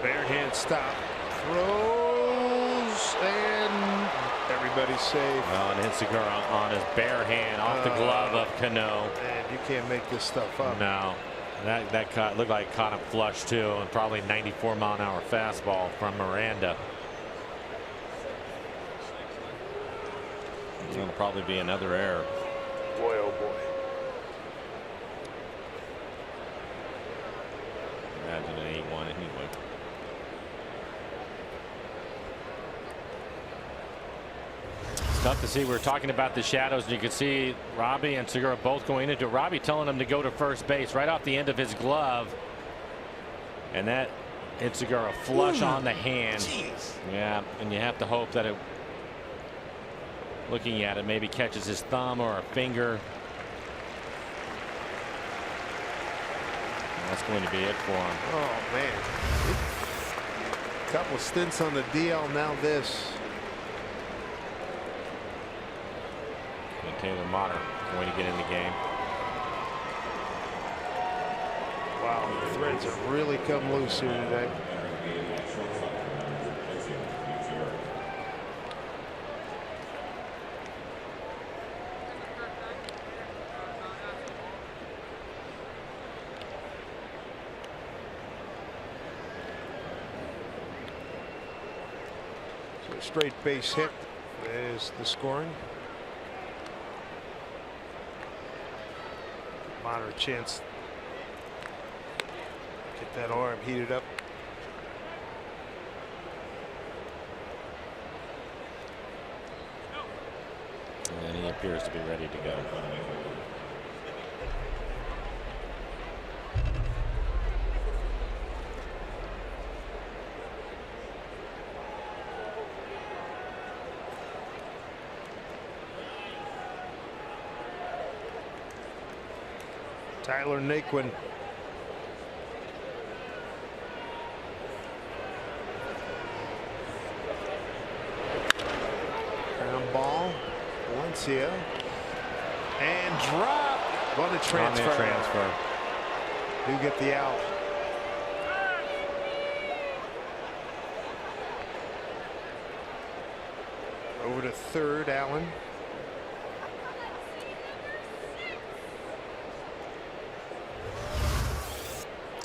Bare hand stop. Throws and everybody's safe. Well, and hit Segura on his bare hand off the glove of Cano. Man, you can't make this stuff up. No. That looked like it caught him flush too, and probably 94-mile-an-hour fastball from Miranda. It'll probably be another error. Boy, oh boy. Imagine an 8-1 anyway. It's tough to see. We're talking about the shadows, and you can see Robbie and Segura both going into Robbie telling him to go to first base right off the end of his glove. And that hit Segura flush on the hand. Jeez. Yeah, and you have to hope that it, looking at it, maybe catches his thumb or a finger. That's going to be it for him. Oh, man. A couple stints on the DL, now this. And Taylor Motter going to get in the game. Wow, the threads have really come loose here today. Straight base hit is the scoring. Moderate chance. Get that arm heated up. And he appears to be ready to go. Tyler Naquin. Ground ball. Valencia. And drop. On the transfer. You get the out. Over to third, Allen.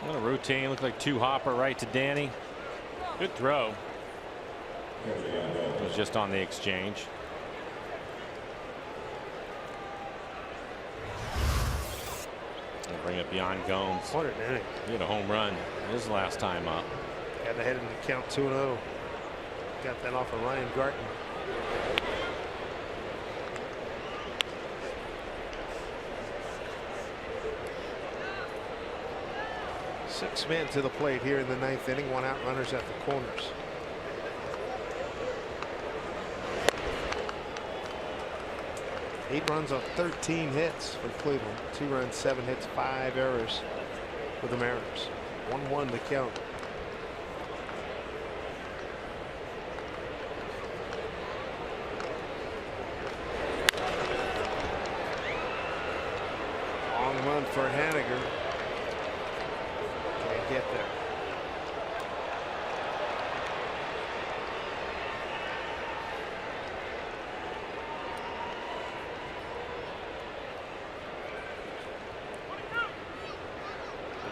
What a routine. Looked like two hopper right to Danny. Good throw. It was just on the exchange. They'll bring up Yan Gomes. What an inning. He had a home run his last time up. Got ahead in the count 2-0. Got that off of Ryan Garten. Six men to the plate here in the ninth inning. One out, runners at the corners. Eight runs on 13 hits for Cleveland. 2 runs, 7 hits, 5 errors for the Mariners. 1-1 the count. Long run for Haniger. Can't get there.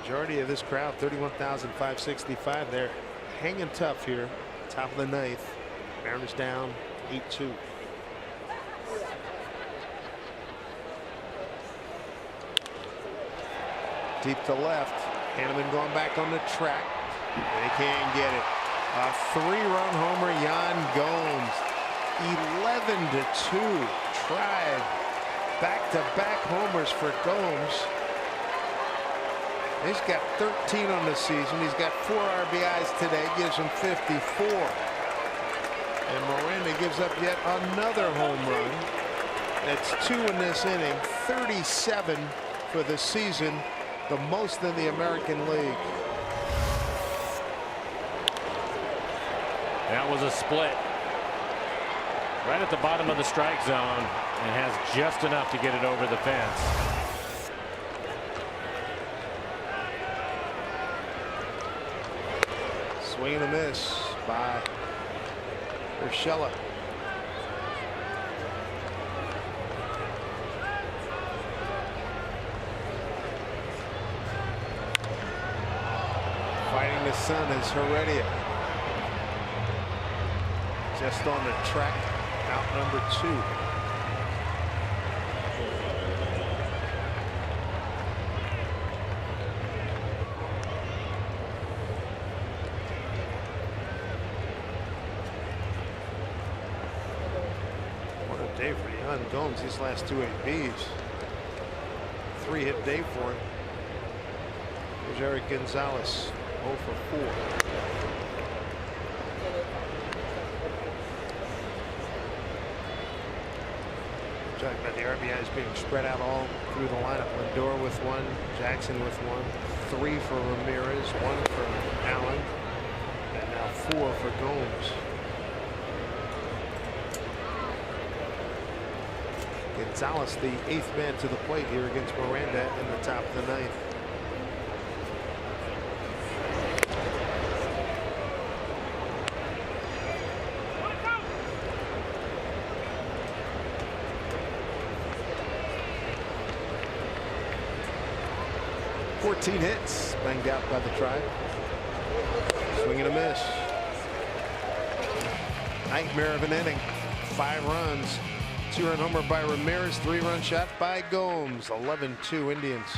Majority of this crowd, 31,565. They're hanging tough here. Top of the ninth. Mariners down 8-2. Deep to left. Hanneman going back on the track. They can't get it. A 3-run homer, Yan Gomes. 11-2. Tried. Back-to-back homers for Gomes. He's got 13 on the season. He's got 4 RBIs today. Gives him 54. And Miranda gives up yet another home run. That's 2 in this inning. 37 for the season. The most in the American League. That was a split. Right at the bottom of the strike zone. And has just enough to get it over the fence. Swing and a miss by Urshela. Fighting the sun is Heredia. Just on the track, out number 2. Day for Yan Gomes. These last 2 ABs. 3-hit day for him. Here's Eric Gonzalez, 0 for 4. Talking about the RBIs being spread out all through the lineup. Lindor with 1, Jackson with 1, 3 for Ramirez, 1 for Allen, and now 4 for Gomes. Gonzalez, the 8th man to the plate here against Miranda in the top of the 9th. Fourteen hits, banged out by the Tribe. Swing and a miss. Nightmare of an inning. 5 runs. 2-run homer by Ramirez, 3-run shot by Gomes. 11-2 Indians.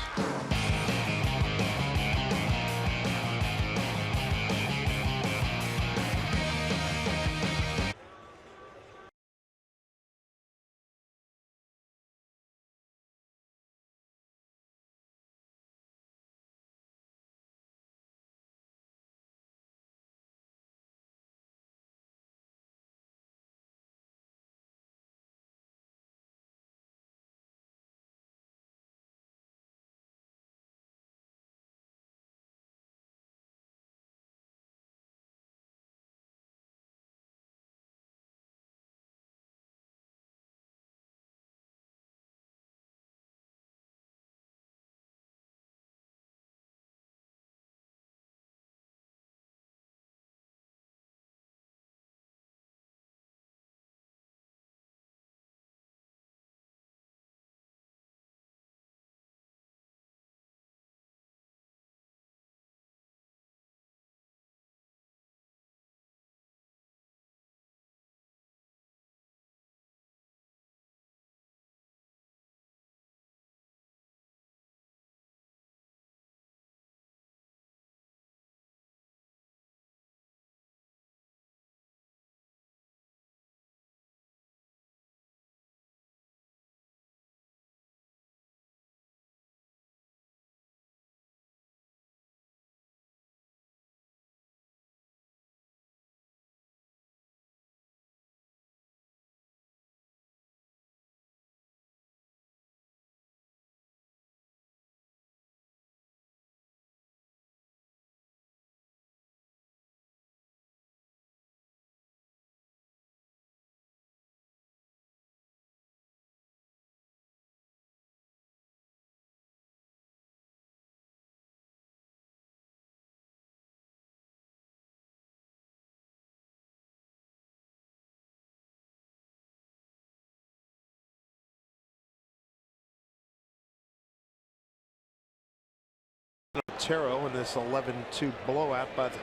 Otero in this 11-2 blowout by the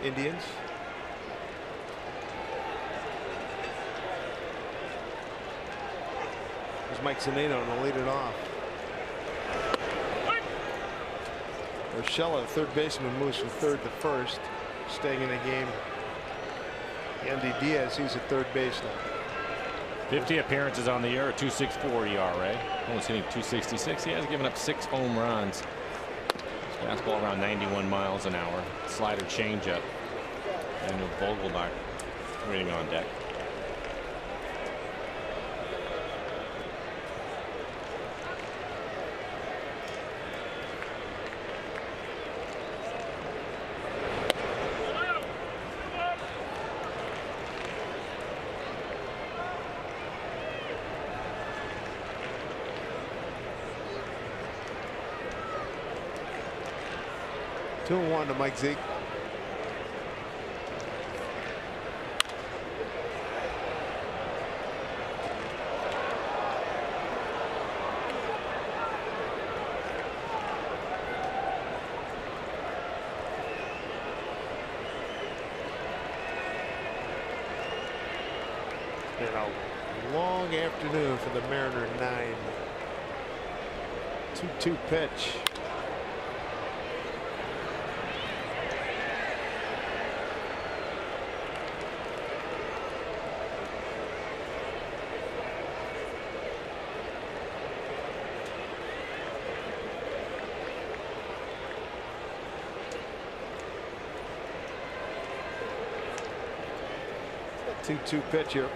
Indians. There's Mike Zunino to lead it off. Urshela, third baseman, moves from third to first, staying in the game. Andy Diaz, he's at third base now. 50 appearances on the year, a 2.64 ERA. Almost hitting 2.66. He has given up 6 home runs. His fastball around 91 miles an hour. Slider changeup. Daniel Vogelbach waiting on deck. Two and one to Mike Zeke. Been a long afternoon for the Mariner 9. 2-2 pitch. Two pitch here.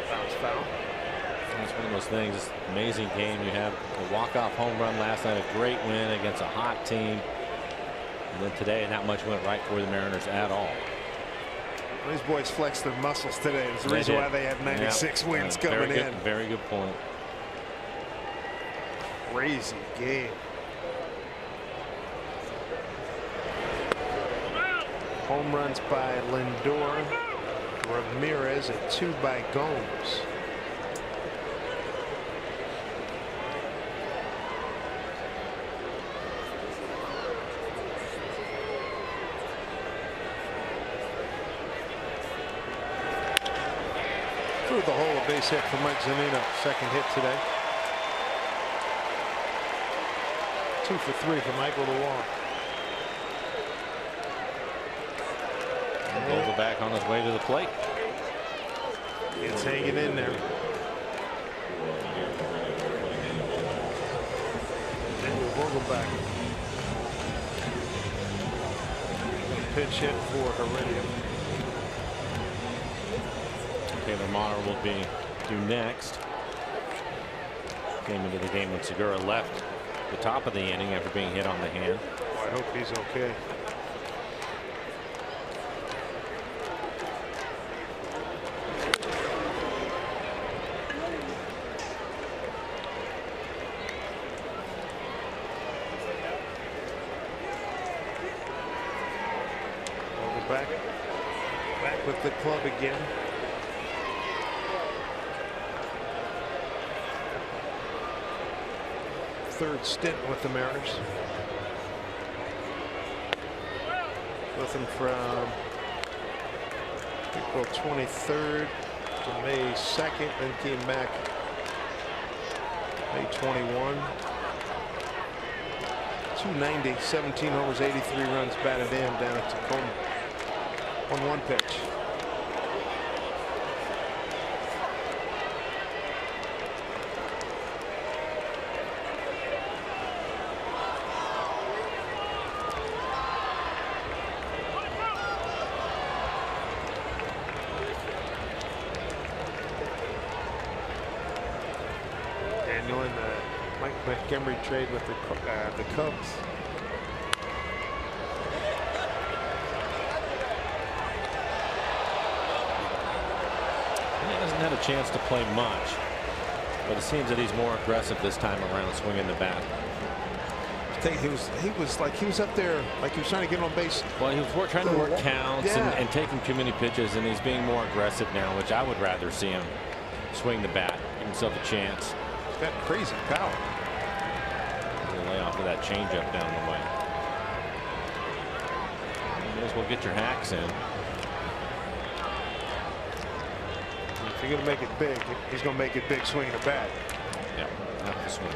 Bounce foul. It's one of those things. It's an amazing game. You have a walk-off home run last night, a great win against a hot team, and then today not much went right for the Mariners at all. Well, these boys flexed their muscles today. It's the reason why they have 96 wins coming in. Very good point. Crazy game. Home runs by Lindor, Ramirez, and 2 by Gomes. Through the hole, a base hit for Mike Zunino. Second hit today. 2 for 3 for Michael to walk. Vogelbach on his way to the plate. It's hanging in there. Vogelbach. Pitch hit for Heredia. Taylor Monner will be due next. Came into the game when Segura left the top of the inning after being hit on the hand. Oh, I hope he's okay. Back with the club again. Third stint with the Mariners. With him from April 23rd to May 2nd, then came back May 21. 290, 17 homers, 83 runs batted in down at Tacoma. 1-1 pitch. Daniel in the Mike Montgomery trade with the Cubs. Had a chance to play much, but it seems that he's more aggressive this time around, swinging the bat. I think he was up there like he was trying to get on base. Well, he was trying to work counts and taking too many pitches, and he's being more aggressive now, which I would rather see him swing the bat, give himself a chance. He's got crazy power. A lay off of that changeup down the way. You may as well get your hacks in. If you're going to make it big, he's going to make it big swinging a bat. Yeah, have to swing.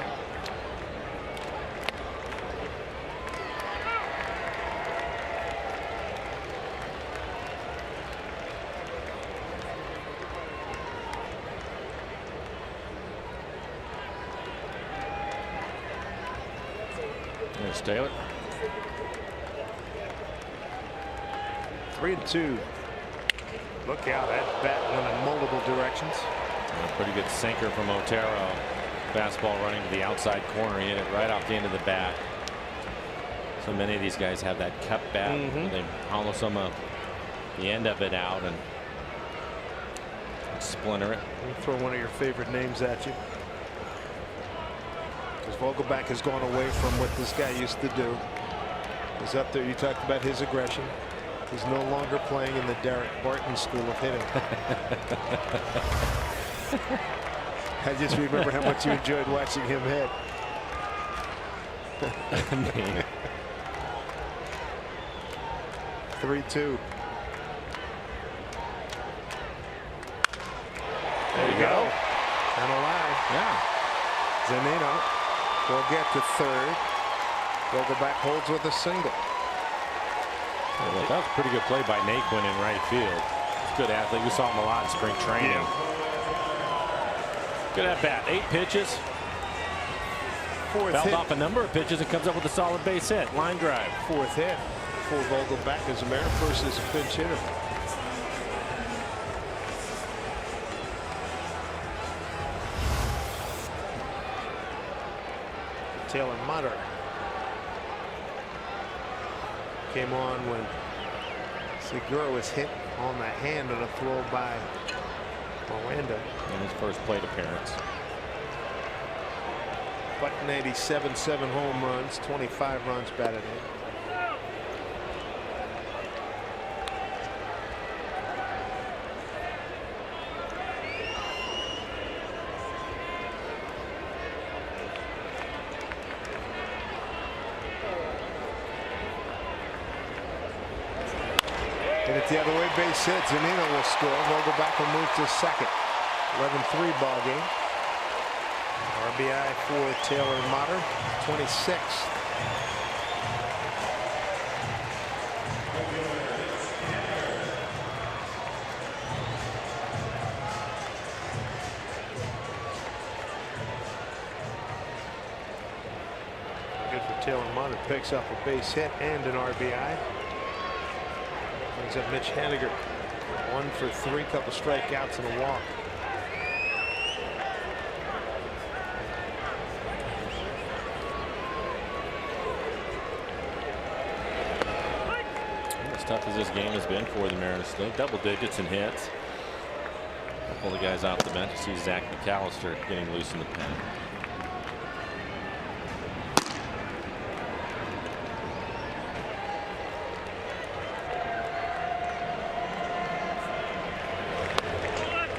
There's Taylor. 3-2. Look out, that bat went in multiple directions. A pretty good sinker from Otero. Fastball running to the outside corner. He hit it right off the end of the bat. So many of these guys have that cup bat. Where they hollow some of the end of it out and splinter it. Let me throw one of your favorite names at you. Because Vogelback has gone away from what this guy used to do. He's up there. You talked about his aggression. He's no longer playing in the Derek Barton school of hitting. I just remember how much you enjoyed watching him hit. 3-2. There you go. And a line. Yeah. Zunino will get to third. Vogelback holds with a single. Well, that was a pretty good play by Naquin in right field. He's a good athlete. We saw him a lot in spring training. Yeah. Good at bat. 8 pitches. Fourth hit. Off a number of pitches and comes up with a solid base hit. Line drive. Fourth hit for Vogelback as a Mariners versus a pinch hitter. Taylor Mutter came on when Segura was hit on the hand on a throw by Miranda. In his first plate appearance. Button 87, 7 home runs, 25 runs batted in. Hit it the other way, base hit. Zunino will score. Vogelback will move to second. 11-3 ball game. RBI for Taylor Motter, 26. Good for Taylor Motter. Picks up a base hit and an RBI. Brings up Mitch Haniger. 1 for 3, couple strikeouts and a walk. As tough as this game has been for the Mariners, still double digits in hits. A couple of guys off the bench. You see Zach McAllister getting loose in the pen.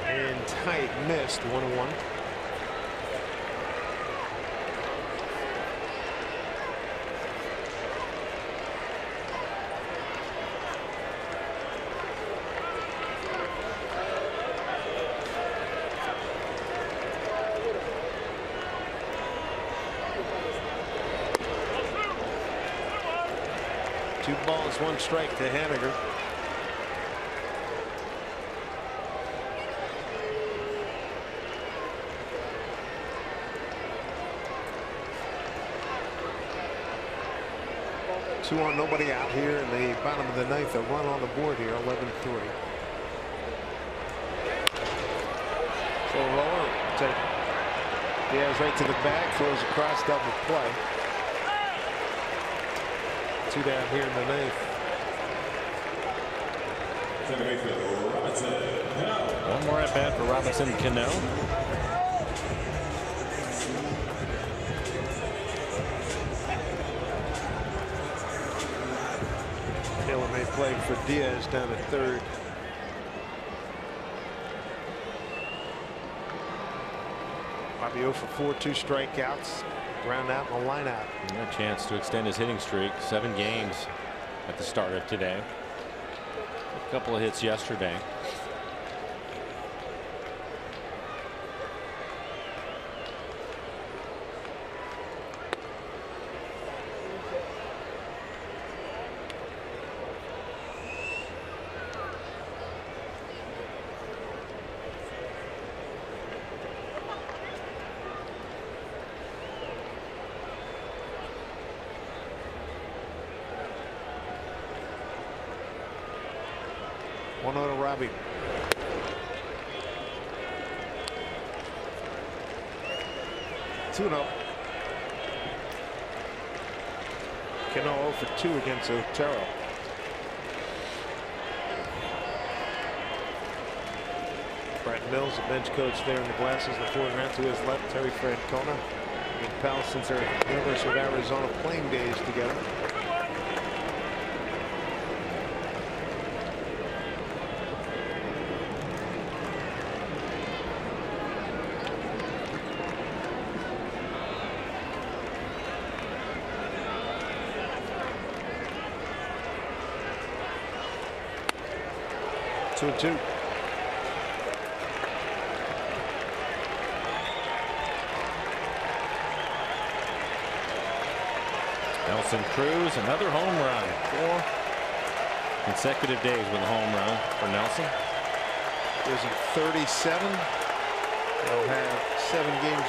And tight, missed. 1-1. Two balls, 1 strike to Haniger. Two on, nobody out here in the bottom of the 9th. A run on the board here, 11-3. So roller, take Diaz right to the bag, throws across, double play. 2 down here in the 9th. One more at bat for Robinson Cano. Taylor may play for Diaz down at third. Robbie 0 for 4, 2 strikeouts. Ground out and a line out. A chance to extend his hitting streak. 7 games at the start of today. A couple of hits yesterday. One out to Robbie. Two no. Cano 0 for 2 against Otero. Brett Mills, the bench coach there in the glasses, the forward round to his left. Terry Francona. Been pals since their University of Arizona playing days together. Two and 2. Nelson Cruz, another home run. 4 consecutive days with a home run for Nelson. There's a 37. They'll have 7 games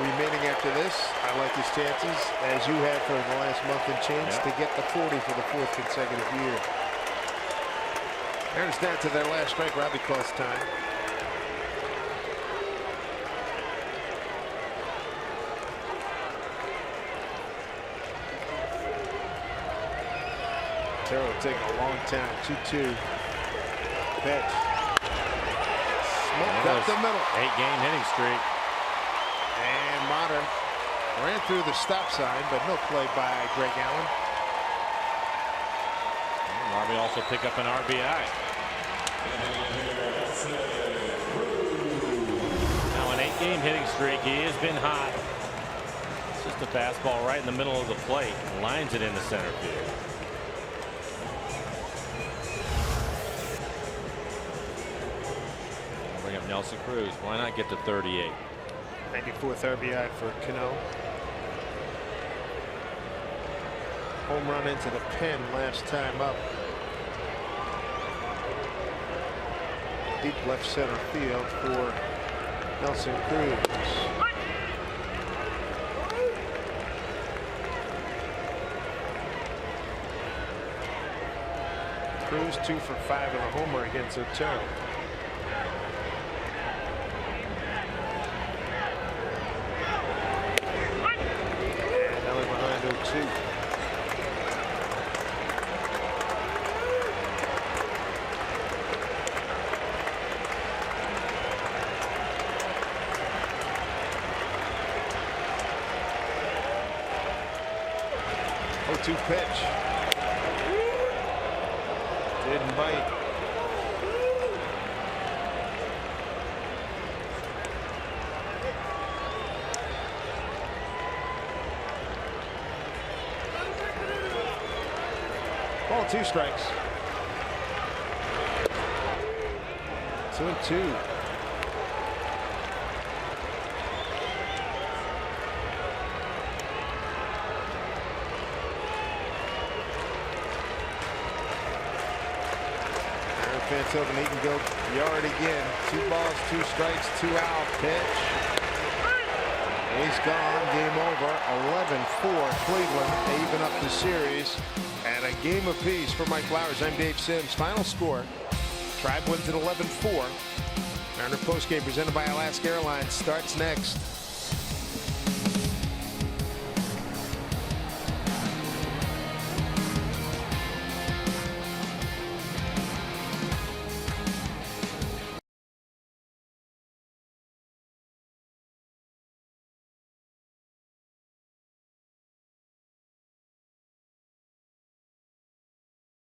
remaining after this. I like his chances, as you had for the last month and change, to get the 40 for the 4th consecutive year. Aaron's down to their last strike. Robbie calls time. Terrell taking a long time. 2-2. Pitch. Smoked up the middle. 8-game hitting streak. And Modern ran through the stop sign, but no play by Greg Allen. And Robbie also pick up an RBI. Now an 8-game hitting streak. He has been hot. It's just a fastball right in the middle of the plate. Lines it into center field. Bring up Nelson Cruz. Why not get to 38? 94th RBI for Cano. Home run into the pen last time up. Deep left center field for Nelson Cruz. Cruz 2 for 5 and a homer against Otero. And now they're behind 0-2. Two pitch. Didn't bite. Ball 2 strikes. 2-2. Fans hoping he can go yard again. 2 balls, 2 strikes, 2 out. Pitch. He's gone. Game over. 11-4 Cleveland. They even up the series at a game apiece for Mike Flowers. I'm Dave Sims. Final score. Tribe wins at 11-4. Mariner postgame presented by Alaska Airlines starts next.